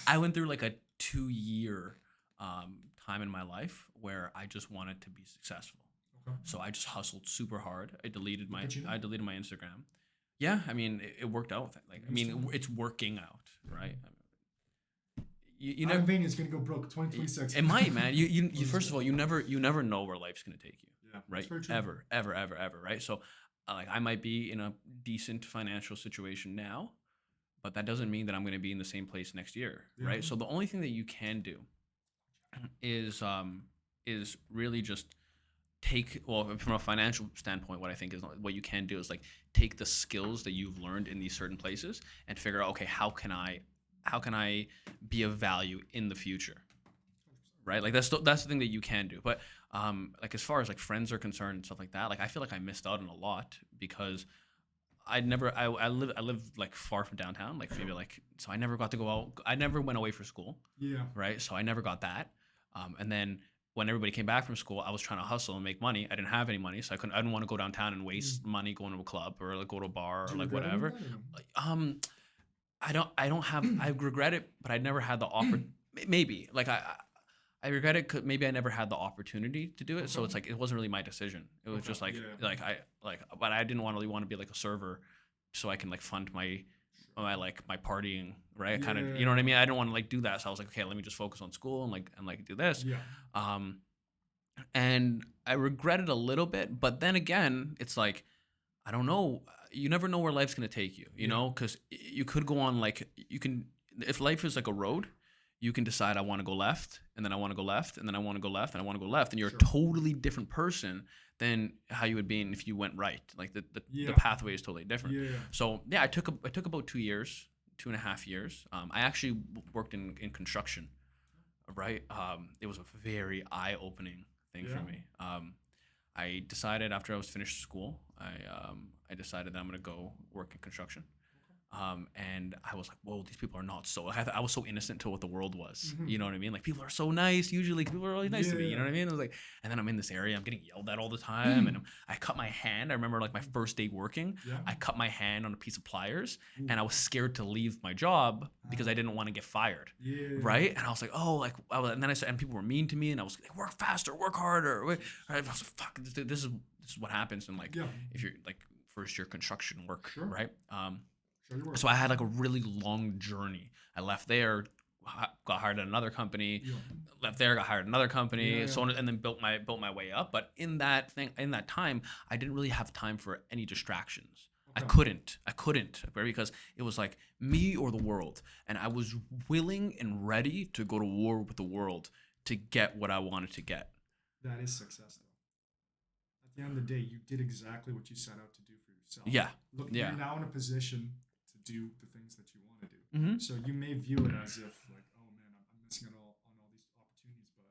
Speaker 1: I went through like a 2 year time in my life where I just wanted to be successful.
Speaker 2: Okay,
Speaker 1: So I just hustled super hard.
Speaker 2: look at you now.
Speaker 1: I deleted my Instagram. Yeah, I mean it worked out. Like I
Speaker 2: Nice
Speaker 1: mean
Speaker 2: job.
Speaker 1: it's working out, right? You
Speaker 2: Iron
Speaker 1: never.
Speaker 2: Vania is gonna go broke 2026.
Speaker 1: It might, man. You
Speaker 2: What is
Speaker 1: first
Speaker 2: it?
Speaker 1: of all, you never know where life's gonna take you,
Speaker 2: Yeah, that's
Speaker 1: right?
Speaker 2: very true.
Speaker 1: Ever, right? So, like, I might be in a decent financial situation now, but that doesn't mean that I'm gonna be in the same place next year,
Speaker 2: Yeah,
Speaker 1: right? So the only thing that you can do is really just take well from a financial standpoint. What I think is what you can do is like take the skills that you've learned in these certain places and figure out, okay, how can I be of value in the future, right? Like that's the thing that you can do. But like as far as like friends are concerned and stuff like that, like I feel like I missed out on a lot because I live like far from downtown, like maybe like so I never got to go out. I never went away for school,
Speaker 2: yeah,
Speaker 1: right? So I never got that. And then when everybody came back from school, I was trying to hustle and make money. I didn't have any money, so I didn't want to go downtown and
Speaker 2: Mm.
Speaker 1: waste money going to a club or like go to a bar
Speaker 2: Do
Speaker 1: or
Speaker 2: you
Speaker 1: like
Speaker 2: regret any of
Speaker 1: whatever.
Speaker 2: that or no?
Speaker 1: Like, I don't have I regret it, but I never had the maybe like I regret it 'cause maybe I never had the opportunity to do it. So
Speaker 2: Okay.
Speaker 1: it's like it wasn't really my decision. It was
Speaker 2: Okay.
Speaker 1: just like
Speaker 2: Yeah.
Speaker 1: but I didn't really want to be like a server, so I can like fund
Speaker 2: Sure.
Speaker 1: my partying, right? Kind of, you know what I
Speaker 2: Yeah.
Speaker 1: mean? I didn't want to like do that, so I was like, okay, let me just focus on school and like do this.
Speaker 2: Yeah.
Speaker 1: Um, and I regret it a little bit, but then again, it's like I don't know. You never know where life's gonna take you, you
Speaker 2: Yeah.
Speaker 1: know, because you could go on like you can if life is like a road, you can decide I want to go left, and then I want to go left, and then I want to go left, and I want to go left, and you're a
Speaker 2: Sure.
Speaker 1: totally different person than how you would be if you went right. Like the
Speaker 2: Yeah.
Speaker 1: pathway is totally different.
Speaker 2: Yeah.
Speaker 1: So yeah, I took about 2 years, 2.5 years. I actually worked in construction, right? It was a very eye opening thing for
Speaker 2: Yeah.
Speaker 1: me. I decided after I was finished school, I decided that I'm gonna go work in construction. And I was like, whoa, these people are not so. I was so innocent to what the world was.
Speaker 2: Mhm.
Speaker 1: You know what I mean? Like people are so nice. Usually, people are really nice to me. You know
Speaker 2: Yeah.
Speaker 1: what I mean? I was like, and then I'm in this area. I'm getting yelled at all the time, and I cut my hand. I remember like my first day working.
Speaker 2: Yeah.
Speaker 1: I cut my hand on a piece of pliers,
Speaker 2: Ooh.
Speaker 1: and I was scared to leave my job because I
Speaker 2: Ah.
Speaker 1: didn't want to get fired.
Speaker 2: Yeah.
Speaker 1: Right? And I was like, oh, like, and then I said, and people were mean to me, and I was like, work faster, work harder. I was like, fuck, this is what happens in like
Speaker 2: Yeah.
Speaker 1: if you're like first year construction work,
Speaker 2: Sure.
Speaker 1: right?
Speaker 2: Sure you were.
Speaker 1: So I had like a really long journey. I left there, got hired at another company,
Speaker 2: Yeah.
Speaker 1: left there, got hired at another company,
Speaker 2: Yeah,
Speaker 1: so on, and then built my way up. But in that time, I didn't really have time for any distractions.
Speaker 2: Okay.
Speaker 1: I couldn't, right? Because it was like me or the world, and I was willing and ready to go to war with the world to get what I wanted to get.
Speaker 2: That is success, though. At the end of the day, you did exactly what you set out to do for yourself.
Speaker 1: Yeah,
Speaker 2: Look,
Speaker 1: yeah.
Speaker 2: you're now in a position to do the things that you want to do.
Speaker 1: Mm-hmm.
Speaker 2: So you may view it as if, like, oh man, I'm missing out on all these opportunities, but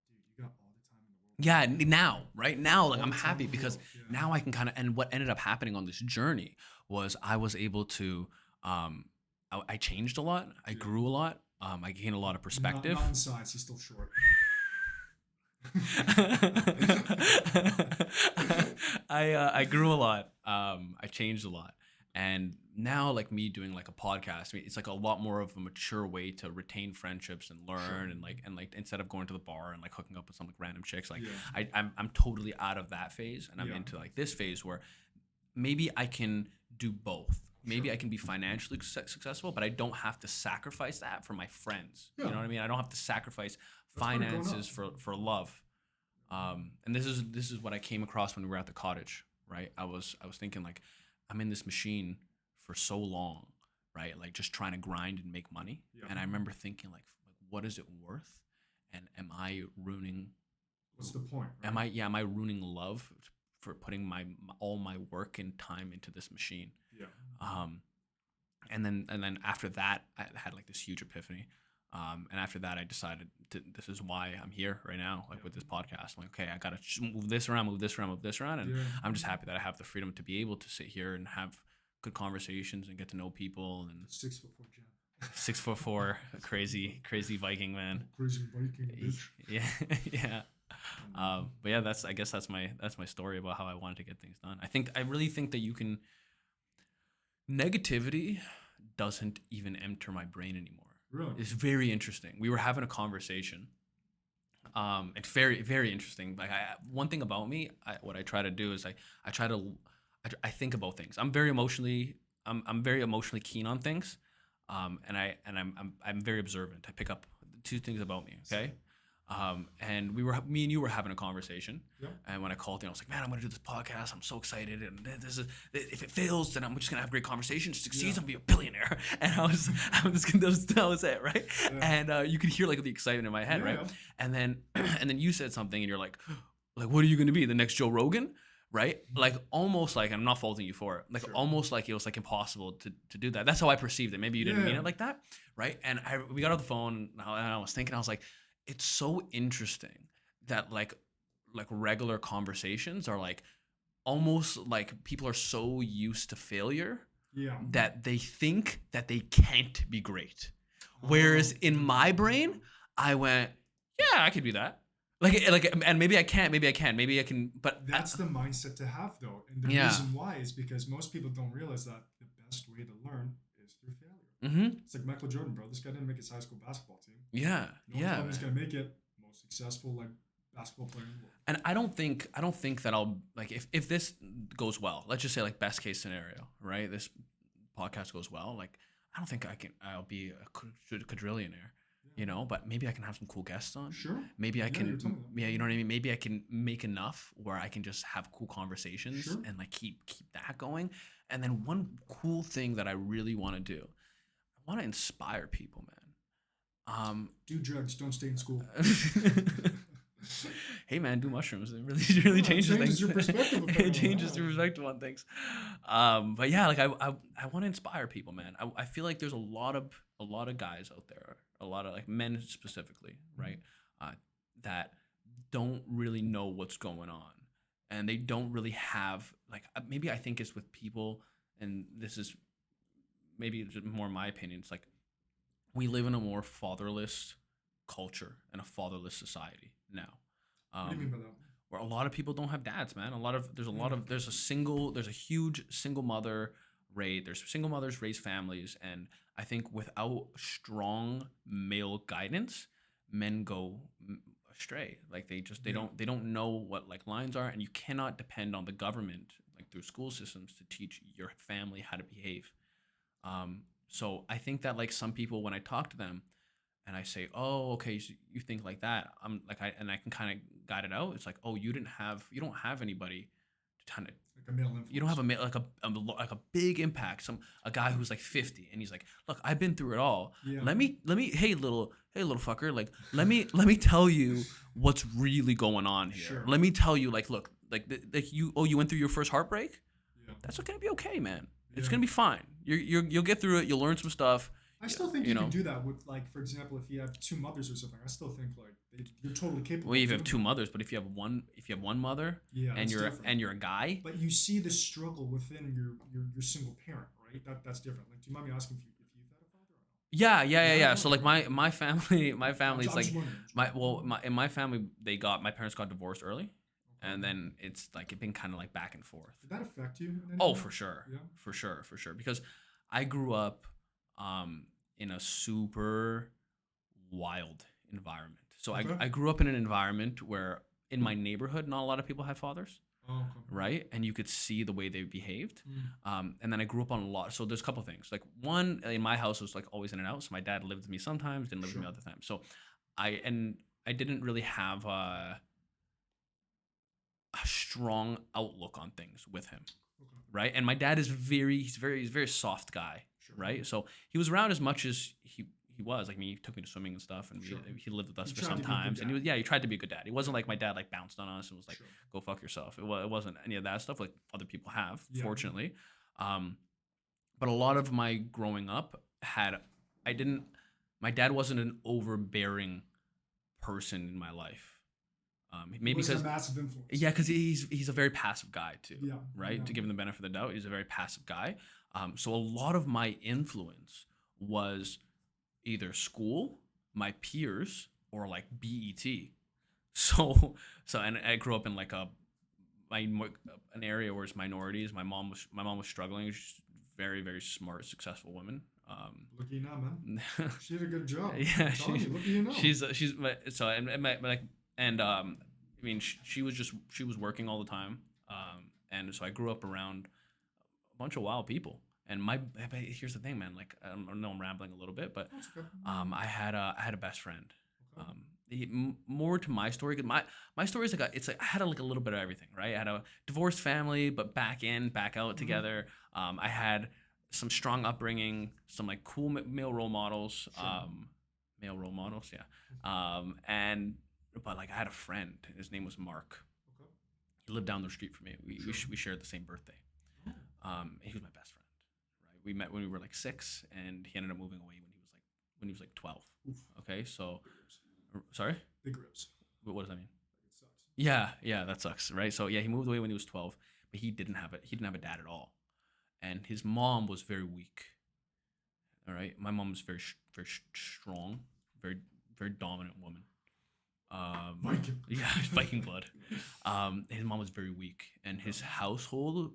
Speaker 2: dude, you got all the time in the world.
Speaker 1: Yeah, now, right now, like
Speaker 2: All
Speaker 1: I'm
Speaker 2: the time
Speaker 1: happy
Speaker 2: in the
Speaker 1: because
Speaker 2: world, yeah.
Speaker 1: now I can kind of, and what ended up happening on this journey was I was able to, I changed a lot, I
Speaker 2: Yeah.
Speaker 1: grew a lot, I gained a lot of perspective.
Speaker 2: Not in size, he's still short.
Speaker 1: I grew a lot, I changed a lot, And now, like me doing like a podcast, I mean, it's like a lot more of a mature way to retain friendships and
Speaker 2: Sure.
Speaker 1: learn, and like instead of going to the bar and like hooking up with some like random chicks, like
Speaker 2: Yeah.
Speaker 1: I'm totally out of that phase, and I'm
Speaker 2: Yeah.
Speaker 1: into like this phase where maybe I can do both. Maybe
Speaker 2: Sure.
Speaker 1: I can be financially successful, but I don't have to sacrifice that for my friends. You
Speaker 2: Yeah.
Speaker 1: know what I mean? I don't have to sacrifice
Speaker 2: That's part of growing
Speaker 1: finances
Speaker 2: up.
Speaker 1: for love. And this is what I came across when we were at the cottage, right? I was thinking like I'm in this machine for so long, right? Like just trying to grind and make money.
Speaker 2: Yeah.
Speaker 1: And I remember thinking like what is it worth? And am I ruining
Speaker 2: What's the point? Right?
Speaker 1: am I ruining love for putting all my work and time into this machine?
Speaker 2: Yeah.
Speaker 1: Um, and then after that, I had like this huge epiphany. And after that, I decided this is why I'm here right now, like with this podcast. I'm like, okay, I gotta move this around, move this around, move this around, and
Speaker 2: Yeah.
Speaker 1: I'm just happy that I have the freedom to be able to sit here and have good conversations and get to know people. And
Speaker 2: 6'4" Jan.
Speaker 1: 6'4", crazy Viking man.
Speaker 2: Crazy Viking bitch.
Speaker 1: Yeah, yeah. But yeah, I guess that's my story about how I wanted to get things done. I really think that you can. Negativity doesn't even enter my brain anymore.
Speaker 2: Really?
Speaker 1: It's very interesting. We were having a conversation. It's very, very interesting. Like one thing about me, what I try to do is I think about things. I'm very emotionally keen on things. I'm very observant. I pick up two things about me. Okay. And me and you were having a conversation.
Speaker 2: Yeah.
Speaker 1: And when I called you, I was like, man, I'm going to do this podcast. I'm so excited. And if it fails, then I'm just going to have great conversations. Succeeds,
Speaker 2: Yeah.
Speaker 1: I'm going to be a billionaire. And that was it. Right.
Speaker 2: Yeah.
Speaker 1: And you could hear like the excitement in my head.
Speaker 2: Yeah,
Speaker 1: Right.
Speaker 2: yeah.
Speaker 1: And then you said something and you're like, what are you going to be? The next Joe Rogan? Right? Like almost like, I'm not faulting you for it. Like
Speaker 2: Sure.
Speaker 1: almost like it was like impossible to do that. That's how I perceived it. Maybe you didn't
Speaker 2: Yeah.
Speaker 1: mean it like that. Right. And we got off the phone and I was thinking, I was like, it's so interesting that like regular conversations are like almost like people are so used to failure
Speaker 2: Yeah.
Speaker 1: that they think that they can't be great. Whereas
Speaker 2: Oh.
Speaker 1: in my brain, I went, yeah, I could do that. And maybe I can't, maybe I can, maybe I can, but
Speaker 2: That's the mindset to have, though. And the
Speaker 1: Yeah.
Speaker 2: reason why is because most people don't realize that the best way to learn is through failure.
Speaker 1: Mm-hmm.
Speaker 2: It's like Michael Jordan, bro. This guy didn't make his high school basketball team.
Speaker 1: Yeah,
Speaker 2: No
Speaker 1: yeah.
Speaker 2: one he's
Speaker 1: Man.
Speaker 2: gonna make it. Most successful like basketball player in the world.
Speaker 1: And I don't think that I'll like if this goes well. Let's just say like best case scenario, right? This podcast goes well. Like I don't think I'll be a quadrillionaire, you know. But maybe I can have some cool guests on.
Speaker 2: Sure.
Speaker 1: Maybe I
Speaker 2: Yeah, you're
Speaker 1: can,
Speaker 2: totally-
Speaker 1: yeah, you know what I mean. Maybe I can make enough where I can just have cool conversations
Speaker 2: Sure.
Speaker 1: and like keep that going. And then one cool thing that I really want to do, I want to inspire people, man.
Speaker 2: Do drugs. Don't stay in school.
Speaker 1: Hey man, do mushrooms. It really
Speaker 2: Yeah,
Speaker 1: changes
Speaker 2: it changes
Speaker 1: things.
Speaker 2: your perspective a bit on
Speaker 1: It changes
Speaker 2: that.
Speaker 1: your perspective on things. But yeah, like I want to inspire people, man. I feel like there's a lot of guys out there, a lot of like men specifically, right? That don't really know what's going on, and they don't really have like maybe I think it's with people, and this is maybe just more my opinion. It's like we live in a more fatherless culture and a fatherless society now.
Speaker 2: What do you mean by that?
Speaker 1: Where a lot of people don't have dads, man. There's a huge single mother rate. There's single mothers raise families, and I think without strong male guidance, men go astray. Like they don't know what like lines are, and you cannot depend on the government like through school systems to teach your family how to behave. So I think that like some people, when I talk to them and I say, oh, okay, so you think like that, I'm like, I can kind of guide it out. It's like, oh, you don't have anybody to kind of,
Speaker 2: Like a male influence.
Speaker 1: you don't have a big impact. A guy who's like 50 and he's like, look, I've been through it all.
Speaker 2: Yeah.
Speaker 1: Let me, hey little fucker, like, let me tell you what's really going on here.
Speaker 2: Sure.
Speaker 1: Let me tell you, like, look, like you went through your first heartbreak.
Speaker 2: Yeah.
Speaker 1: That's gonna be okay, man. It's
Speaker 2: Yeah.
Speaker 1: gonna be fine. You'll get through it. You'll learn some stuff.
Speaker 2: I still think
Speaker 1: you
Speaker 2: you
Speaker 1: know.
Speaker 2: can do that with, like, for example, if you have two mothers or something. I still think like you're totally capable.
Speaker 1: Well, you
Speaker 2: of
Speaker 1: have
Speaker 2: doing
Speaker 1: two
Speaker 2: that.
Speaker 1: mothers, but if you have one mother,
Speaker 2: Yeah,
Speaker 1: and
Speaker 2: that's
Speaker 1: you're
Speaker 2: different.
Speaker 1: a guy,
Speaker 2: But you see the struggle within your single parent, right? That's different. Like, do you mind me asking if you've had a father or not?
Speaker 1: yeah.
Speaker 2: Yeah.
Speaker 1: So like my family's
Speaker 2: I'm
Speaker 1: like
Speaker 2: just wondering.
Speaker 1: in my family my parents got divorced early.
Speaker 2: Okay.
Speaker 1: and then it's like it been kind of like back and forth.
Speaker 2: Did that affect you in any
Speaker 1: Oh,
Speaker 2: way?
Speaker 1: for sure,
Speaker 2: Yeah.
Speaker 1: for sure, for sure. Because I grew up in a super wild environment. So
Speaker 2: Okay.
Speaker 1: I grew up in an environment where in my neighborhood, not a lot of people had fathers,
Speaker 2: Oh, okay.
Speaker 1: right? And you could see the way they behaved.
Speaker 2: Mm.
Speaker 1: And then I grew up on a lot. So there's a couple things. Like one, in my house was like always in and out. So my dad lived with me sometimes, didn't live with
Speaker 2: Sure.
Speaker 1: me other times. So I didn't really have a strong outlook on things with him,
Speaker 2: Okay.
Speaker 1: right? And my dad is he's very soft guy,
Speaker 2: Sure.
Speaker 1: right? So he was around as much as he was. Like me, he took me to swimming and stuff, and
Speaker 2: Sure.
Speaker 1: he lived with us
Speaker 2: He
Speaker 1: for
Speaker 2: tried
Speaker 1: some
Speaker 2: to be a good
Speaker 1: times. And
Speaker 2: dad.
Speaker 1: he tried to be a good dad. He wasn't like my dad like bounced on us and was like,
Speaker 2: Sure.
Speaker 1: "Go fuck yourself." It wasn't any of that stuff like other people have,
Speaker 2: Yeah.
Speaker 1: fortunately. Um, but a lot of my growing up had I didn't. My dad wasn't an overbearing person in my life.
Speaker 2: He
Speaker 1: Maybe
Speaker 2: wasn't
Speaker 1: because
Speaker 2: a massive influence.
Speaker 1: yeah, because he's a very passive guy too,
Speaker 2: Yeah.
Speaker 1: right?
Speaker 2: Yeah.
Speaker 1: To give him the benefit of the doubt, he's a very passive guy. So a lot of my influence was either school, my peers, or like BET. So and I grew up in like an area where it's minorities. My mom was struggling. She's very smart, successful woman.
Speaker 2: Look at you now, man. She did a good job.
Speaker 1: Yeah,
Speaker 2: I'm telling you, look at you now.
Speaker 1: she's so and like and I mean she was working all the time, and so I grew up around a bunch of wild people. And but here's the thing, man. Like I know I'm rambling a little bit, but
Speaker 2: That's okay.
Speaker 1: I had a best friend.
Speaker 2: Okay.
Speaker 1: More to my story. 'Cause my story is like it's like I had like a little bit of everything, right? I had a divorced family, but back in, back out
Speaker 2: Mhm.
Speaker 1: together. I had some strong upbringing, some like cool male role models.
Speaker 2: Sure.
Speaker 1: Male role models, yeah. And but like I had a friend. His name was Mark.
Speaker 2: Okay.
Speaker 1: He lived down the street from me.
Speaker 2: Sure.
Speaker 1: We shared the same birthday.
Speaker 2: Oh.
Speaker 1: He was my best friend. Right. We met when we were like 6, and he ended up moving away when he was like 12.
Speaker 2: Oof.
Speaker 1: Okay, so
Speaker 2: Big ribs.
Speaker 1: sorry.
Speaker 2: Big ribs.
Speaker 1: What does that mean?
Speaker 2: Like it sucks.
Speaker 1: Yeah, that sucks, right? So yeah, he moved away when he was 12, but he didn't have it. He didn't have a dad at all, and his mom was very weak. All right, my mom was very strong, very dominant woman.
Speaker 2: Viking.
Speaker 1: Yeah, Viking blood. His mom was very weak, and his household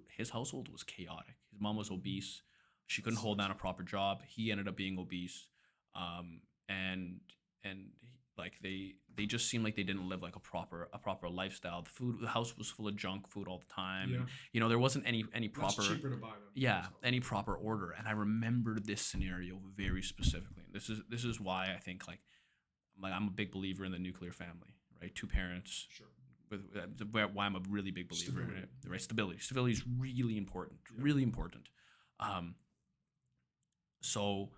Speaker 1: was chaotic. His mom was obese. She couldn't hold down a proper job. He ended up being obese, and like they just seemed like they didn't live like a proper lifestyle. The house was full of junk food all the time.
Speaker 2: Yeah.
Speaker 1: And, there wasn't any
Speaker 2: Much
Speaker 1: proper
Speaker 2: cheaper to buy them.
Speaker 1: yeah any proper order. And I remember this scenario very specifically. This is why I think like I'm a big believer in the nuclear family, right? Two parents
Speaker 2: Sure.
Speaker 1: with why I'm a really big believer in
Speaker 2: Stability.
Speaker 1: it, right? Stability is really important,
Speaker 2: Yeah.
Speaker 1: really important. So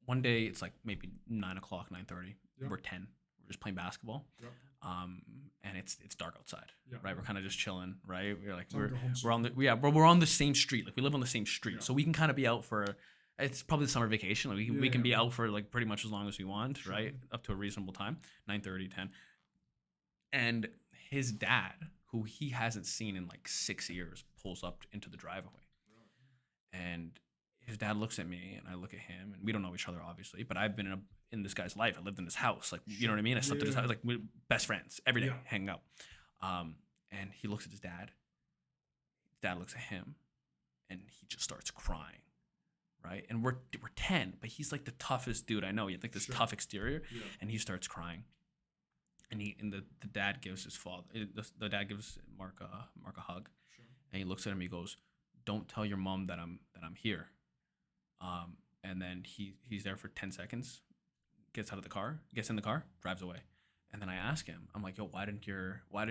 Speaker 1: one day it's like maybe 9 o'clock, 9:30.
Speaker 2: Yeah.
Speaker 1: We're 10. We're just playing basketball.
Speaker 2: Yeah.
Speaker 1: And it's dark outside,
Speaker 2: Yeah.
Speaker 1: right? We're kind of just chilling, right? We're like
Speaker 2: Time to go home
Speaker 1: we're on
Speaker 2: soon.
Speaker 1: we're on the same street. Like we live on the same street,
Speaker 2: Yeah.
Speaker 1: so we can kind of be out for. It's probably the summer vacation. Like we can
Speaker 2: Yeah.
Speaker 1: be out for like pretty much as long as we want,
Speaker 2: Sure.
Speaker 1: right? Up to a reasonable time, 9:30, 10. And his dad, who he hasn't seen in like 6 years, pulls up into the driveway. And his dad looks at me, and I look at him, and we don't know each other obviously, but I've been in this guy's life. I lived in his house, like you know what I mean. I slept at his
Speaker 2: Yeah.
Speaker 1: house, like we're best friends every day,
Speaker 2: Yeah.
Speaker 1: hanging out. And he looks at his dad. Dad looks at him, and he just starts crying, right? And we're 10, but he's like the toughest dude I know. He had like this
Speaker 2: Sure.
Speaker 1: tough exterior,
Speaker 2: Yeah.
Speaker 1: and he starts crying. And the dad gives his father the dad gives Mark a hug,
Speaker 2: Sure.
Speaker 1: and he looks at him. He goes, "Don't tell your mom that I'm here." And then he's there for 10 seconds, gets in the car, drives away. And then I ask him, I'm like, "Yo, why didn't why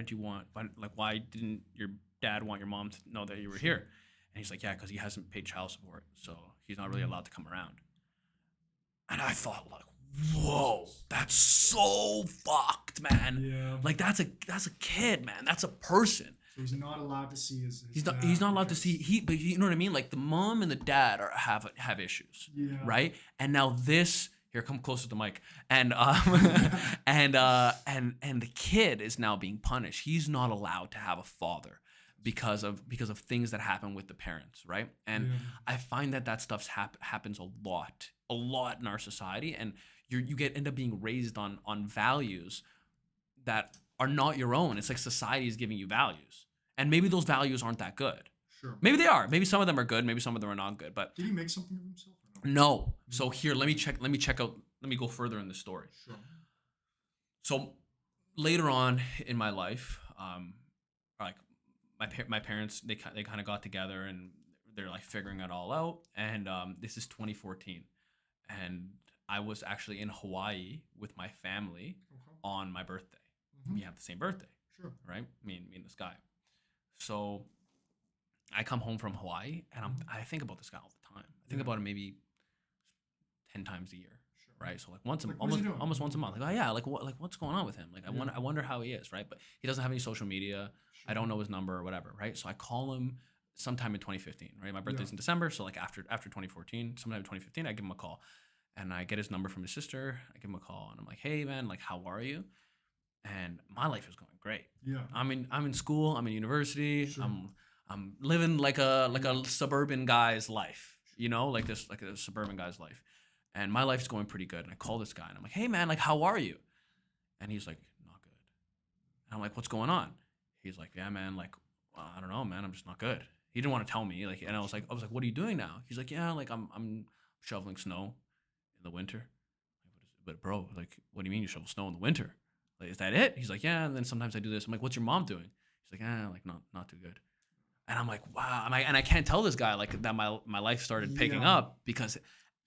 Speaker 1: didn't your dad want your mom to know that you were here?" And he's like, "Yeah, because he hasn't paid child support, so he's not really allowed to come around." And I thought, like, whoa, that's so fucked, man.
Speaker 2: Yeah.
Speaker 1: Like that's a kid, man. That's a person.
Speaker 2: So he's not allowed to see his
Speaker 1: He's
Speaker 2: dad
Speaker 1: not allowed to
Speaker 2: because-
Speaker 1: see but you know what I mean. Like the mom and the dad have issues,
Speaker 2: Yeah.
Speaker 1: right? And now this here, come closer to the mic, and and the kid is now being punished. He's not allowed to have a father because of things that happen with the parents, right? And
Speaker 2: Yeah.
Speaker 1: I find that stuff happens a lot in our society, and you end up being raised on values that are not your own. It's like society is giving you values, and maybe those values aren't that good.
Speaker 2: Sure.
Speaker 1: Maybe they are. Maybe some of them are good. Maybe some of them are not good. But
Speaker 2: Did he make something of himself or no?
Speaker 1: no. So here, let me check. Let me check out. Let me go further in the story.
Speaker 2: Sure.
Speaker 1: So later on in my life, like my parents, they kind of got together and they're like figuring it all out. And this is 2014, and I was actually in Hawaii with my family
Speaker 2: Okay.
Speaker 1: on my birthday.
Speaker 2: Mm-hmm.
Speaker 1: We have the same birthday,
Speaker 2: Sure.
Speaker 1: right? Me and this guy. So I come home from Hawaii, and I think about this guy all the time. I think
Speaker 2: Yeah.
Speaker 1: about him maybe 10 times a year,
Speaker 2: Sure.
Speaker 1: right? So like once a
Speaker 2: Like, what is he doing?
Speaker 1: almost once a month. Like, oh yeah, what's going on with him? Like
Speaker 2: Yeah.
Speaker 1: I wonder how he is, right? But he doesn't have any social media. I
Speaker 2: Sure.
Speaker 1: don't know his number or whatever, right? So I call him sometime in 2015, right? My birthday's
Speaker 2: Yeah.
Speaker 1: in December, so like after 2014, sometime in 2015, I give him a call, and I get his number from his sister. I give him a call, and I'm like, hey man, like how are you? And my life is going great.
Speaker 2: Yeah.
Speaker 1: I'm in school. I'm in university.
Speaker 2: Sure.
Speaker 1: I'm living like a suburban guy's life. You know, like a suburban guy's life. And my life's going pretty good. And I call this guy and I'm like, hey man, like how are you? And he's like, not good. And I'm like, what's going on? He's like, yeah man, like I don't know, man, I'm just not good. He didn't want to tell me. Like, and I was like, what are you doing now? He's like, yeah, like I'm shoveling snow in the winter. But bro, like, what do you mean you shovel snow in the winter? Like, is that it? He's like, yeah. And then sometimes I do this. I'm like, what's your mom doing? He's like, like not too good. And I'm like, wow. And I can't tell this guy like that my life started picking
Speaker 2: Yeah.
Speaker 1: up because,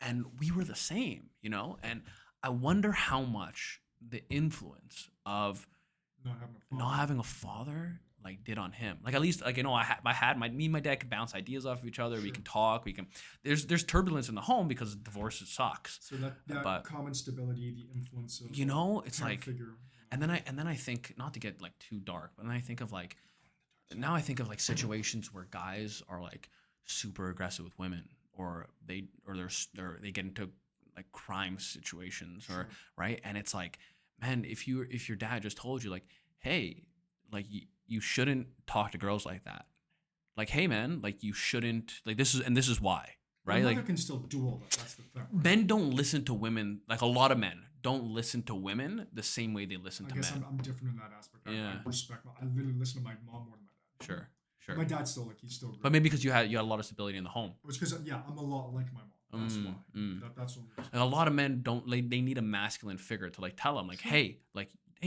Speaker 1: and we were the same, you know. And I wonder how much the influence of not having a father like did on him. Like at least like me and my dad could bounce ideas off of each other.
Speaker 2: Sure.
Speaker 1: We can talk. We can. There's turbulence in the home because divorce sucks.
Speaker 2: So that
Speaker 1: But
Speaker 2: common stability, the influence of
Speaker 1: you know, it's
Speaker 2: parent
Speaker 1: like.
Speaker 2: figure.
Speaker 1: And then I think, not to get like too dark, but then I think of like situations where guys are like super aggressive with women, or they get into like crime situations, or
Speaker 2: Sure.
Speaker 1: right. And it's like, man, if your dad just told you like, hey, like you shouldn't talk to girls like that. Like, hey man, like you shouldn't, like this is why, right?
Speaker 2: Your
Speaker 1: Like
Speaker 2: mother can still do all that. That's the thing. Right?
Speaker 1: men don't listen to women, like a lot of men don't listen to women the same way they listen
Speaker 2: I
Speaker 1: to
Speaker 2: guess
Speaker 1: men.
Speaker 2: I'm different in that aspect.
Speaker 1: Yeah.
Speaker 2: I respect. I literally listen to my mom more than my dad.
Speaker 1: Sure.
Speaker 2: My dad's still like he's still. Great.
Speaker 1: But maybe because you had a lot of stability in the home.
Speaker 2: It's because I'm a lot like my mom. That's why. That's what.
Speaker 1: And a lot of men don't like they need a masculine figure to like tell them like,
Speaker 2: Sure.
Speaker 1: hey,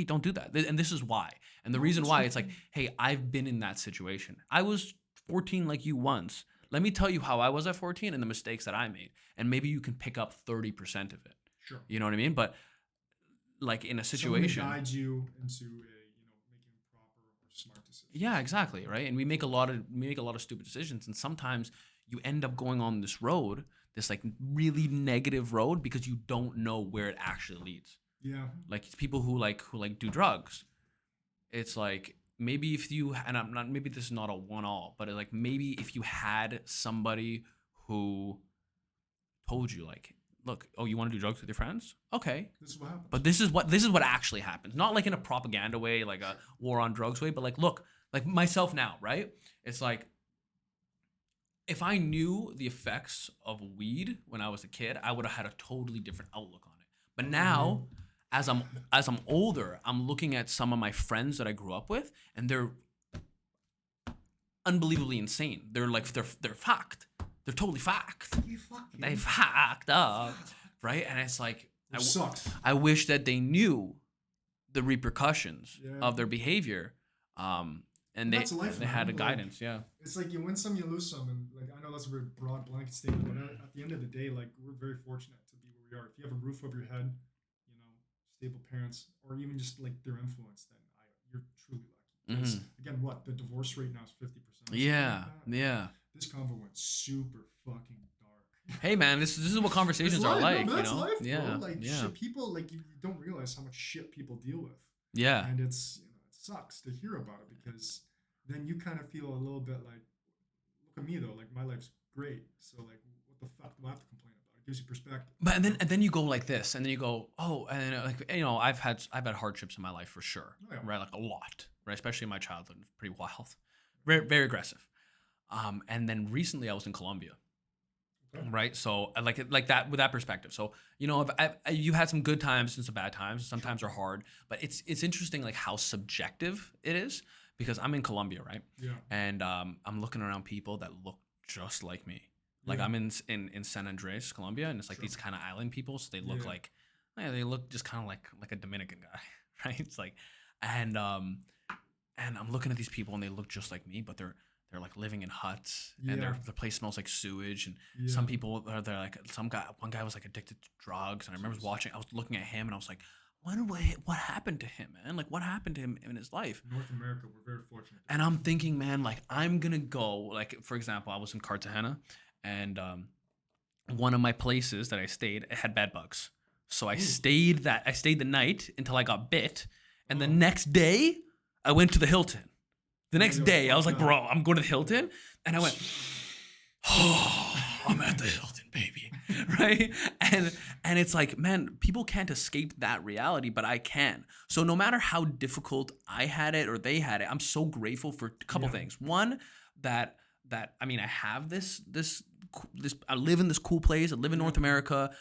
Speaker 1: don't do that. And this is why. And the reason why it's like, hey, I've been in that situation. I was 14 like you once. Let me tell you how I was at 14 and the mistakes that I made. And maybe you can pick up 30% of it.
Speaker 2: Sure.
Speaker 1: You know what I mean? But like in a situation,
Speaker 2: someone guides you into making proper or smart decisions.
Speaker 1: yeah, exactly, right. And we make a lot of stupid decisions, and sometimes you end up going on this road, this like really negative road, because you don't know where it actually leads.
Speaker 2: Yeah.
Speaker 1: Like people who do drugs, it's like maybe if you, and I'm not, maybe this is not a one all, but like maybe if you had somebody who told you like, look, oh, you want to do drugs with your friends? Okay.
Speaker 2: This is what happens.
Speaker 1: But this is what actually happens. Not like in a propaganda way, like a war on drugs way, but like, look, like myself now, right? It's like, if I knew the effects of weed when I was a kid, I would have had a totally different outlook on it. But now, as I'm older, I'm looking at some of my friends that I grew up with, and they're unbelievably insane. They're like they're fucked. They're totally fucked. They fucked up, right? And it's like
Speaker 2: Which sucks.
Speaker 1: I wish that they knew the repercussions
Speaker 2: Yeah.
Speaker 1: of their behavior, and
Speaker 2: That's life,
Speaker 1: they
Speaker 2: man.
Speaker 1: had a
Speaker 2: Like,
Speaker 1: guidance. Yeah.
Speaker 2: It's like you win some, you lose some, and like I know that's a very broad blanket statement, but at the end of the day, like we're very fortunate to be where we are. If you have a roof over your head, stable parents, or even just like their influence, then you're truly lucky. Because again, what the divorce rate now is 50%.
Speaker 1: Yeah. Yeah.
Speaker 2: This convo went super fucking dark.
Speaker 1: Hey man, this is what conversations are like.
Speaker 2: No, that's life,
Speaker 1: yeah.
Speaker 2: bro. Like
Speaker 1: yeah.
Speaker 2: shit, people like you don't realize how much shit people deal with.
Speaker 1: Yeah.
Speaker 2: And it's it sucks to hear about it because then you kind of feel a little bit like, look at me though, like my life's great. So like, what the fuck do I have to complain about? It gives you perspective.
Speaker 1: But and then you go like this, and then you go, oh, and then like I've had hardships in my life for sure, right? Like a lot, right? Especially in my childhood, pretty wild, very very aggressive. And then recently I was in Colombia,
Speaker 2: Okay.
Speaker 1: right? So I like it like that with that perspective. So if you had some good times and some bad times.
Speaker 2: Sure.
Speaker 1: Sometimes are hard, but it's interesting like how subjective it is because I'm in Colombia, right?
Speaker 2: Yeah.
Speaker 1: And I'm looking around people that look just like me. Like
Speaker 2: Yeah.
Speaker 1: I'm in San Andres, Colombia, and it's like
Speaker 2: Sure.
Speaker 1: these kind of island people, so they look
Speaker 2: Yeah.
Speaker 1: like yeah, they look just kind of like a Dominican guy, right? It's like and um and I'm looking at these people and they look just like me, but they're like living in huts and
Speaker 2: Yeah.
Speaker 1: the place smells like sewage and
Speaker 2: Yeah.
Speaker 1: some people are they're like one guy was like addicted to drugs and I remember
Speaker 2: Jeez.
Speaker 1: watching I was looking at him and I was like what happened to him, man? Like what happened to him in his life?
Speaker 2: North America, we're very fortunate.
Speaker 1: And I'm thinking, man, like I'm gonna go like for example, I was in Cartagena and one of my places that I stayed it had bed bugs. So
Speaker 2: Ooh.
Speaker 1: I stayed the night until I got bit and the
Speaker 2: Oh.
Speaker 1: next day I went to the Hilton. The next
Speaker 2: Yeah,
Speaker 1: day, I was
Speaker 2: fuck
Speaker 1: like,
Speaker 2: that.
Speaker 1: bro, I'm going to the Hilton. And I went, oh, I'm at the Hilton, baby. Right? And it's like, man, people can't escape that reality, but I can. So no matter how difficult I had it or they had it, I'm so grateful for a couple
Speaker 2: Yeah.
Speaker 1: things. One, that I mean, I have this I live in this cool place. I live in North America.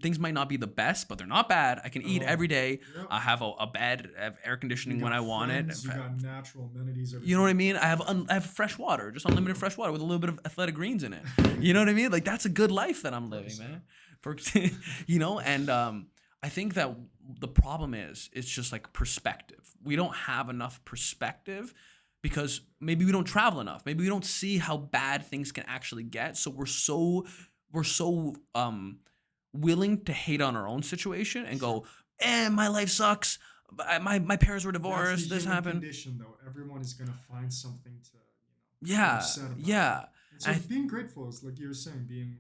Speaker 1: Things might not be the best, but they're not bad. I can eat
Speaker 2: Oh.
Speaker 1: every day.
Speaker 2: Yep.
Speaker 1: I have a bed, I have air
Speaker 2: You
Speaker 1: conditioning
Speaker 2: got
Speaker 1: when I want
Speaker 2: friends,
Speaker 1: it.
Speaker 2: You got natural amenities.
Speaker 1: You know what I
Speaker 2: everything.
Speaker 1: mean? I have fresh water, just unlimited fresh water with a little bit of athletic greens in it. You know what I mean? Like that's a good life that I'm living, man. For and I think that the problem is it's just like perspective. We don't have enough perspective because maybe we don't travel enough. Maybe we don't see how bad things can actually get. So we're so willing to hate on our own situation and go, my life sucks. My parents were
Speaker 2: That's
Speaker 1: divorced.
Speaker 2: the
Speaker 1: This
Speaker 2: human
Speaker 1: happened.
Speaker 2: condition, though. Everyone is gonna find something to, get
Speaker 1: Yeah,
Speaker 2: upset about.
Speaker 1: yeah.
Speaker 2: And so
Speaker 1: I
Speaker 2: being grateful is like you were saying, being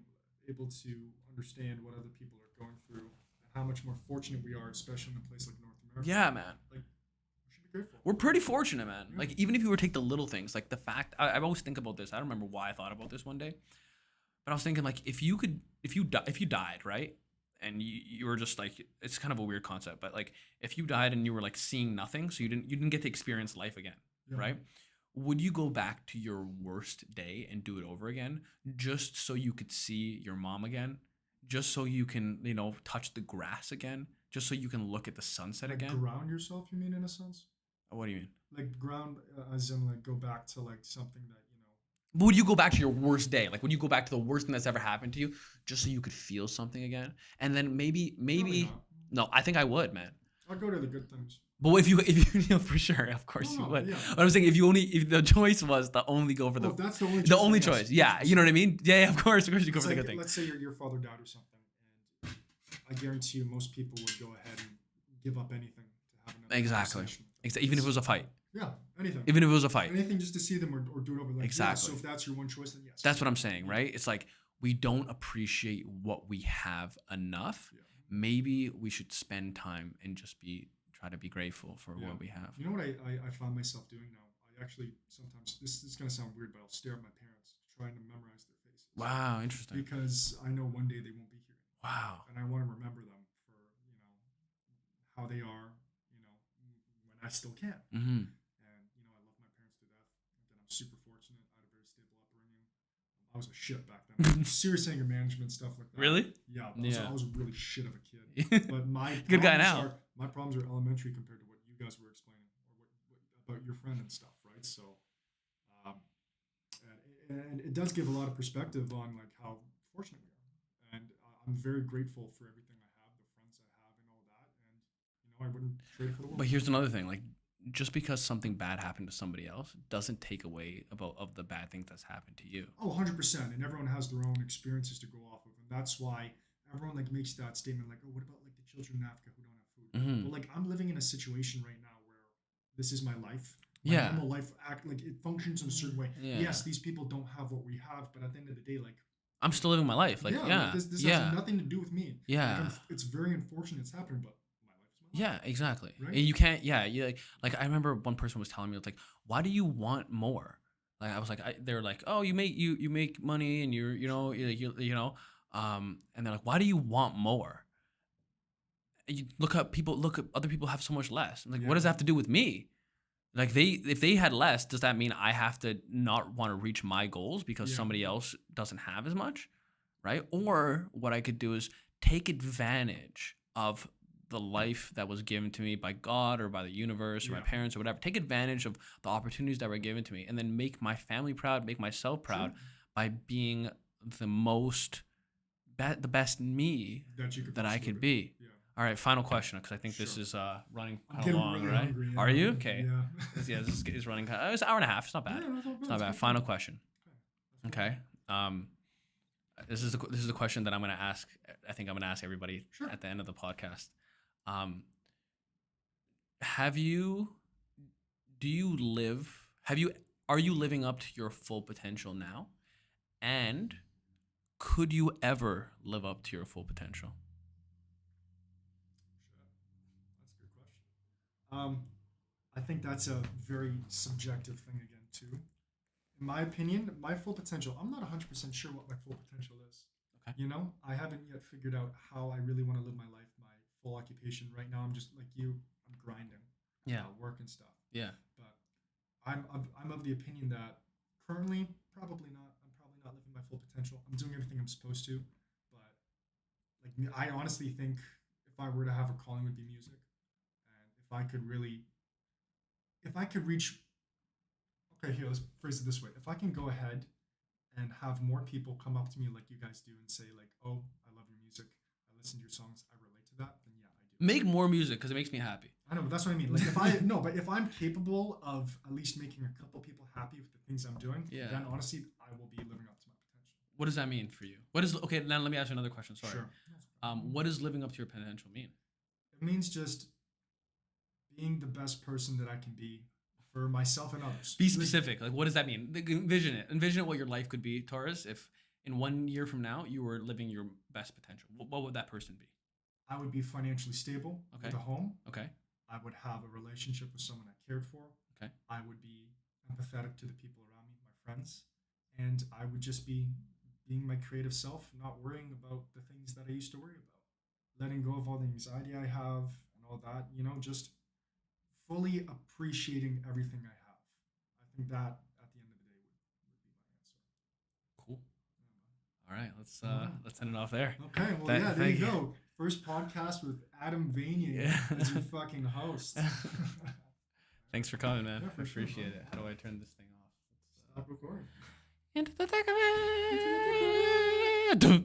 Speaker 2: able to understand what other people are going through and how much more fortunate we are, especially in a place like North America.
Speaker 1: Yeah, man.
Speaker 2: Like we should be grateful.
Speaker 1: We're pretty fortunate, man.
Speaker 2: Yeah.
Speaker 1: Like even if you were to take the little things, like the fact I always think about this. I don't remember why I thought about this one day, but I was thinking like if you died, right? And you were just like it's kind of a weird concept, but like if you died and you were like seeing nothing, so you didn't get to experience life again,
Speaker 2: Yeah.
Speaker 1: right? Would you go back to your worst day and do it over again just so you could see your mom again? Just so you can, touch the grass again? Just so you can look at the sunset
Speaker 2: Like
Speaker 1: again?
Speaker 2: ground yourself, you mean, in a sense?
Speaker 1: What do you mean?
Speaker 2: Like ground, as in like go back to like something that
Speaker 1: Would you go back to your worst day? Like, would you go back to the worst thing that's ever happened to you just so you could feel something again? And then maybe,
Speaker 2: Probably not.
Speaker 1: no, I think I would, man.
Speaker 2: I'll go to the good things.
Speaker 1: But if you for sure, of course you
Speaker 2: No,
Speaker 1: would.
Speaker 2: yeah.
Speaker 1: But I'm saying if the choice was to only go for
Speaker 2: Well, if that's the only choice,
Speaker 1: the only
Speaker 2: then yes,
Speaker 1: choice, yeah, you know what I mean? Yeah, of course you go
Speaker 2: It's
Speaker 1: for the
Speaker 2: like,
Speaker 1: good thing.
Speaker 2: let's say your father died or something, and I guarantee you most people would go ahead and give up anything to have another
Speaker 1: Exactly.
Speaker 2: conversation.
Speaker 1: Even if it was a fight.
Speaker 2: Yeah, anything.
Speaker 1: Even if it was a fight.
Speaker 2: Anything just to see them or do it over. Like,
Speaker 1: Exactly.
Speaker 2: Yeah, so if that's your one choice, then yes.
Speaker 1: That's what I'm saying, right? It's like we don't appreciate what we have enough.
Speaker 2: Yeah.
Speaker 1: Maybe we should spend time and just try to be grateful for
Speaker 2: Yeah.
Speaker 1: what we have.
Speaker 2: You know what I found myself doing now? I actually sometimes this is gonna sound weird, but I'll stare at my parents trying to memorize their faces.
Speaker 1: Wow, interesting.
Speaker 2: Because I know one day they won't be here,
Speaker 1: Wow.
Speaker 2: and I want to remember them for how they are, when I still can.
Speaker 1: Mm-hmm.
Speaker 2: And I love my parents to death. Again, I'm super fortunate. I had a very stable upbringing. I was a shit back then. Serious anger management stuff like that.
Speaker 1: Really?
Speaker 2: Yeah.
Speaker 1: Yeah.
Speaker 2: I was really shit of a kid. But my
Speaker 1: Good guy
Speaker 2: problems
Speaker 1: now.
Speaker 2: my problems are elementary compared to what you guys were explaining, or what about your friend and stuff, right? So, um, and it does give a lot of perspective on like how fortunate we are, and I'm very grateful for everything I have, the friends I have, and all that. And I wouldn't trade it for the world.
Speaker 1: But here's another thing, like just because something bad happened to somebody else doesn't take away of the bad thing that's happened to you.
Speaker 2: Oh, 100%. And everyone has their own experiences to go off of. And that's why everyone like makes that statement like, oh, what about like the children in Africa who don't have food?
Speaker 1: Mhm.
Speaker 2: But like I'm living in a situation right now where this is my life.
Speaker 1: Yeah.
Speaker 2: My normal life act like it functions in a certain way.
Speaker 1: Yeah.
Speaker 2: Yes, these people don't have what we have, but at the end of the day, like
Speaker 1: I'm still living my life. Like, yeah.
Speaker 2: like, this
Speaker 1: yeah.
Speaker 2: has nothing to do with me.
Speaker 1: Yeah.
Speaker 2: Like, it's very unfortunate it's happening, but my life is my life.
Speaker 1: Yeah, exactly.
Speaker 2: Right?
Speaker 1: And you can't. Yeah, you like. I remember one person was telling me, it's like, why do you want more? Like I was like, they were like, oh, you make money and and they're like, why do you want more? And you look at other people have so much less. I'm like, what does that have to do with me? Like if they had less, does that mean I have to not want to reach my goals because
Speaker 2: Yeah.
Speaker 1: somebody else doesn't have as much? right? Or what I could do is take advantage of the life that was given to me by God or by the universe or my
Speaker 2: Yeah.
Speaker 1: parents or whatever. Take advantage of the opportunities that were given to me and then make my family proud, make myself proud
Speaker 2: Sure.
Speaker 1: by being the most the best me
Speaker 2: That you could
Speaker 1: that I
Speaker 2: possibly
Speaker 1: could
Speaker 2: be.
Speaker 1: be.
Speaker 2: Yeah.
Speaker 1: All right, final question because I think this
Speaker 2: Sure.
Speaker 1: is running
Speaker 2: I'm
Speaker 1: kind of
Speaker 2: getting
Speaker 1: long,
Speaker 2: really
Speaker 1: right?
Speaker 2: hungry.
Speaker 1: Are
Speaker 2: Yeah.
Speaker 1: you okay?
Speaker 2: Yeah.
Speaker 1: Yeah, this is running. It's an hour and a half. It's not
Speaker 2: Yeah,
Speaker 1: bad.
Speaker 2: that's all good.
Speaker 1: It's not
Speaker 2: It's
Speaker 1: bad.
Speaker 2: good.
Speaker 1: Final question.
Speaker 2: Okay. Let's go.
Speaker 1: Okay. Um, this is the question that I'm gonna ask. I think I'm gonna ask everybody
Speaker 2: Sure.
Speaker 1: at the end of the podcast. Um, have you? Do you live? Have you? Are you living up to your full potential now? And could you ever live up to your full potential?
Speaker 2: Shit. That's a good question. I think that's a very subjective thing again too. In my opinion, my full potential, I'm not 100% sure what my full potential is.
Speaker 1: Okay.
Speaker 2: You know, I haven't yet figured out how I really want to live my life, my full occupation. Right now, I'm just like you, I'm grinding,
Speaker 1: Yeah.
Speaker 2: work and stuff.
Speaker 1: Yeah.
Speaker 2: But I'm of the opinion that currently, probably not. I'm probably not living my full potential. I'm doing everything I'm supposed to, but like I honestly think if I were to have a calling, it would be music, and if I could reach, okay, here, let's phrase it this way. If I can go ahead and have more people come up to me like you guys do and say like, "Oh, I love your music. I listen to your songs. I relate to that." Then yeah, I do.
Speaker 1: Make more music because it makes me happy.
Speaker 2: I know, but that's what I mean. Like if I no, but if I'm capable of at least making a couple people happy with the things I'm doing,
Speaker 1: Yeah.
Speaker 2: then honestly, I will be living up to my potential.
Speaker 1: What does that mean for you? What is okay? Now let me ask you another question. Sorry.
Speaker 2: Sure.
Speaker 1: What does living up to your potential mean?
Speaker 2: It means just being the best person that I can be for myself and others.
Speaker 1: Be specific. Like, what does that mean? Envision it. Envision what your life could be, Taurus, if in 1 year from now you were living your best potential. What would that person be?
Speaker 2: I would be financially stable
Speaker 1: Okay.
Speaker 2: with a home.
Speaker 1: Okay.
Speaker 2: I would have a relationship with someone I cared for.
Speaker 1: Okay.
Speaker 2: I would be empathetic to the people around me, my friends, and I would just be being my creative self, not worrying about the things that I used to worry about, letting go of all the anxiety I have and all that, just fully appreciating everything I have. I think that at the end of the day would be my answer.
Speaker 1: Cool.
Speaker 2: Yeah,
Speaker 1: All right.
Speaker 2: Alright.
Speaker 1: Let's end it off there.
Speaker 2: Okay, well, yeah, there you go. First podcast with Adam Vanian as your fucking host.
Speaker 1: Thanks for coming, man.
Speaker 2: Yeah,
Speaker 1: I
Speaker 2: for sure,
Speaker 1: appreciate
Speaker 2: man.
Speaker 1: it. How do I turn this thing off?
Speaker 2: Stop recording.
Speaker 1: Into the thick of it.